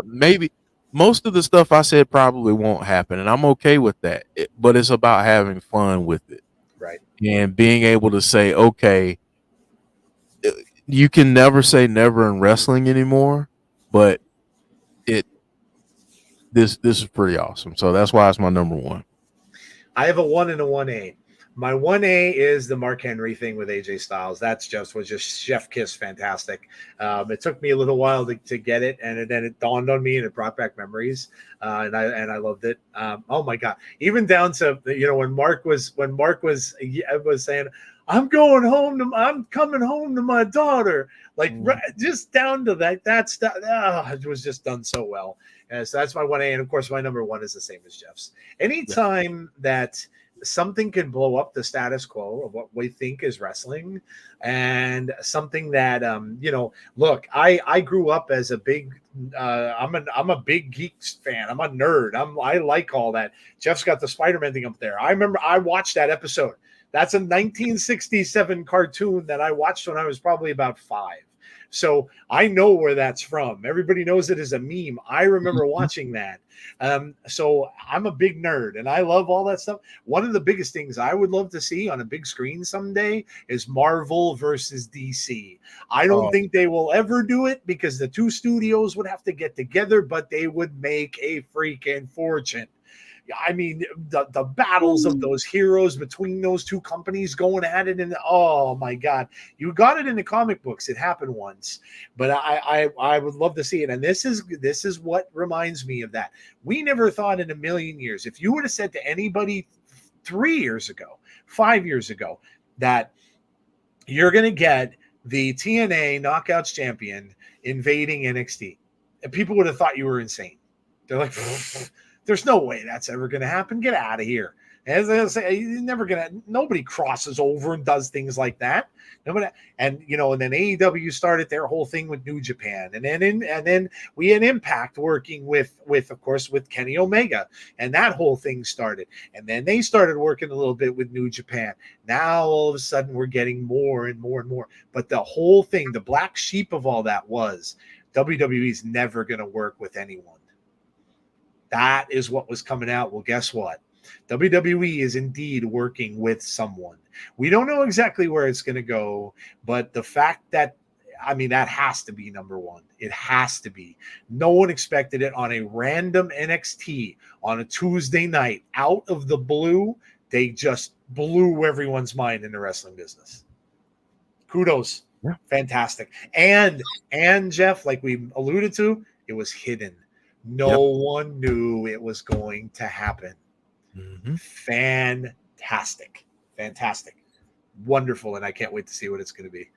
maybe most of the stuff I said probably won't happen, and I'm okay with that. But it's about having fun with it. Right. And being able to say, okay, you can never say never in wrestling anymore, but this is pretty awesome. So that's why it's my number 1. I have a 1 and a 1A. My 1A is the Mark Henry thing with AJ Styles. Was just chef kiss fantastic. It took me a little while to get it, and then it dawned on me, and it brought back memories, and I loved it. Oh my god! Even down to when Mark was saying, I'm coming home to my daughter. Just down to that. It was just done so well. And so that's my 1A. And of course, my number 1 is the same as Jeff's. Anytime that something can blow up the status quo of what we think is wrestling, and something that, look, I grew up as a big, I'm a big Geeks fan. I'm a nerd. I like all that. Jeff's got the Spider-Man thing up there. I remember I watched that episode. That's a 1967 cartoon that I watched when I was probably about 5. So I know where that's from. Everybody knows it as a meme. I remember watching that. So I'm a big nerd and I love all that stuff. One of the biggest things I would love to see on a big screen someday is Marvel versus DC. I don't think they will ever do it because the two studios would have to get together, but they would make a freaking fortune. I mean, the battles of those heroes between those two companies going at it, and oh my God, you got it in the comic books. It happened once, but I would love to see it. And this is what reminds me of that. We never thought in a million years, if you would have said to anybody 3 years ago, 5 years ago, that you're going to get the TNA Knockouts champion invading NXT, and people would have thought you were insane. They're like, there's no way that's ever going to happen. Get out of here. As I say, you're never going to, nobody crosses over and does things like that. Nobody, and then AEW started their whole thing with New Japan. And then we had Impact working with, of course, with Kenny Omega. And that whole thing started. And then they started working a little bit with New Japan. Now, all of a sudden, we're getting more and more and more. But the whole thing, the black sheep of all that was WWE's never going to work with anyone. That is what was coming out. Well, guess what? WWE is indeed working with someone. We don't know exactly where it's going to go, but the fact that, that has to be number one. It has to be. No one expected it on a random NXT on a Tuesday night. Out of the blue, they just blew everyone's mind in the wrestling business. Kudos. Yeah. Fantastic. And Jeff, like we alluded to, it was hidden. No one knew it was going to happen. Mm-hmm. Fantastic. Wonderful. And I can't wait to see what it's going to be.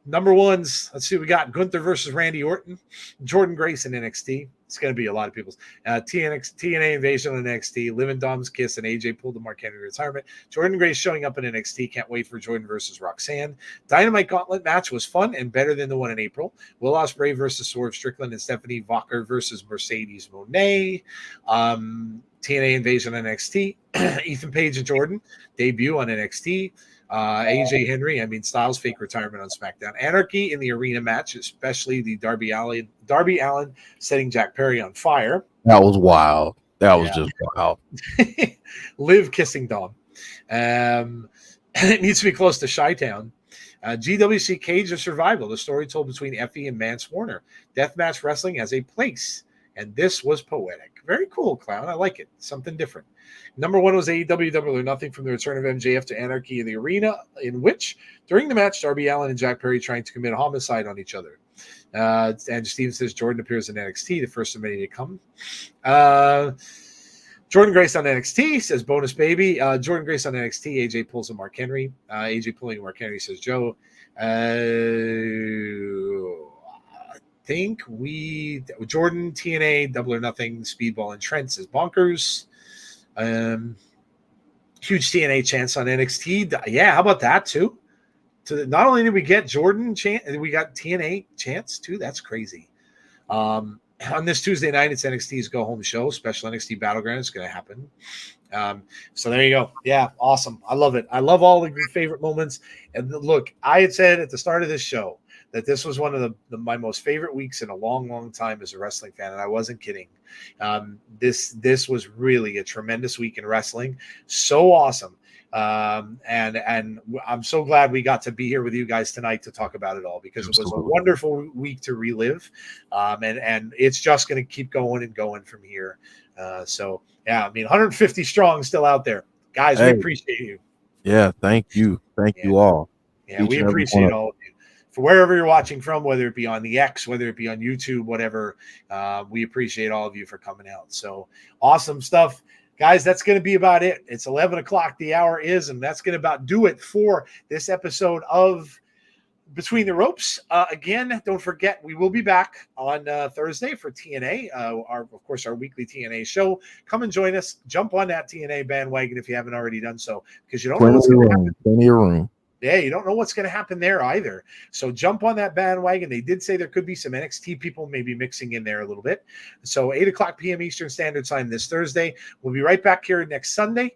Number ones, let's see what we got. Gunther versus Randy Orton. Jordan Grace in NXT. It's going to be a lot of people's. TNA Invasion on NXT. Liv and Dom's Kiss and AJ pulled the Mark Henry retirement. Jordan Grace showing up in NXT. Can't wait for Jordan versus Roxanne. Dynamite Gauntlet match was fun and better than the one in April. Will Ospreay versus Swerve Strickland and Stephanie Walker versus Mercedes Moné. TNA Invasion on NXT. Ethan Page and Jordan debut on NXT. AJ Henry, Styles fake retirement on SmackDown. Anarchy in the arena match, especially the Darby Allin setting Jack Perry on fire. That was wild. That was just wild. Liv kissing Dom. It needs to be close to Chi-Town. GWC Cage of Survival, the story told between Effie and Mance Warner. Deathmatch wrestling has a place, and this was poetic. Very cool, Clown. I like it. Something different. Number one was AEW Double or Nothing from the return of MJF to Anarchy in the arena, in which, during the match, Darby Allin and Jack Perry trying to commit a homicide on each other. And Steven says Jordan appears in NXT, the first of many to come. Jordan Grace on NXT says bonus baby. Jordan Grace on NXT. AJ pulls a Mark Henry. AJ pulling a Mark Henry says Joe. Jordan TNA Double or Nothing Speedball and Trent says bonkers. Huge TNA chance on NXT. Yeah, how about that too? Not only did we get Jordan chance, we got TNA chance too. That's crazy. On this Tuesday night, it's NXT's Go Home show, special NXT Battleground. It's going to happen. So there you go. Yeah, awesome. I love it. I love all the favorite moments. And look, I had said at the start of this show that this was one of my most favorite weeks in a long, long time as a wrestling fan, and I wasn't kidding. This was really a tremendous week in wrestling. So awesome. And I'm so glad we got to be here with you guys tonight to talk about it all, because it was a wonderful week to relive. And it's just going to keep going and going from here. So yeah, 150 strong still out there, guys. We appreciate you. Yeah. Thank you. Thank you all. Yeah. We appreciate all of you. For wherever you're watching from, whether it be on the X, whether it be on YouTube, whatever, we appreciate all of you for coming out. So awesome stuff. Guys, that's going to be about it. It's 11 o'clock. The hour is, and that's going to about do it for this episode of Between the Ropes. Again, don't forget, we will be back on Thursday for TNA, our weekly TNA show. Come and join us. Jump on that TNA bandwagon if you haven't already done so, because you don't know what's going to happen. Plenty of room. Yeah, you don't know what's going to happen there either. So jump on that bandwagon. They did say there could be some NXT people maybe mixing in there a little bit. So 8 o'clock p.m. Eastern Standard Time this Thursday. We'll be right back here next Sunday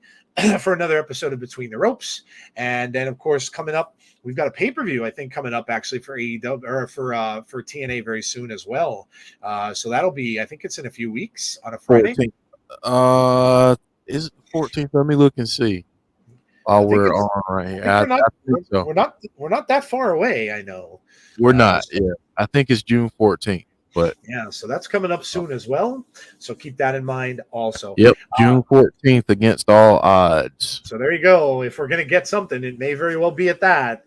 for another episode of Between the Ropes. And then, of course, coming up we've got a pay-per-view, I think, coming up actually for AEW or for TNA very soon as well. So that'll be, I think it's in a few weeks on a Friday. 14th. Is it 14th? Let me look and see. While we're on right here, I think so. We're not that far away. I know we're not. Yeah, I think it's June 14th. But yeah, so that's coming up soon as well. So keep that in mind also. Yep, June 14th against all odds. So there you go. If we're gonna get something, it may very well be at that.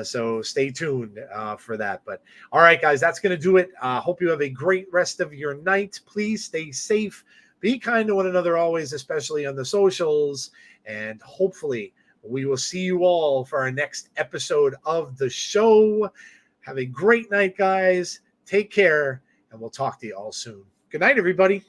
So stay tuned for that. But all right, guys, that's gonna do it. Hope you have a great rest of your night. Please stay safe. Be kind to one another always, especially on the socials. And hopefully we will see you all for our next episode of the show. Have a great night, guys. Take care, and we'll talk to you all soon. Good night, everybody.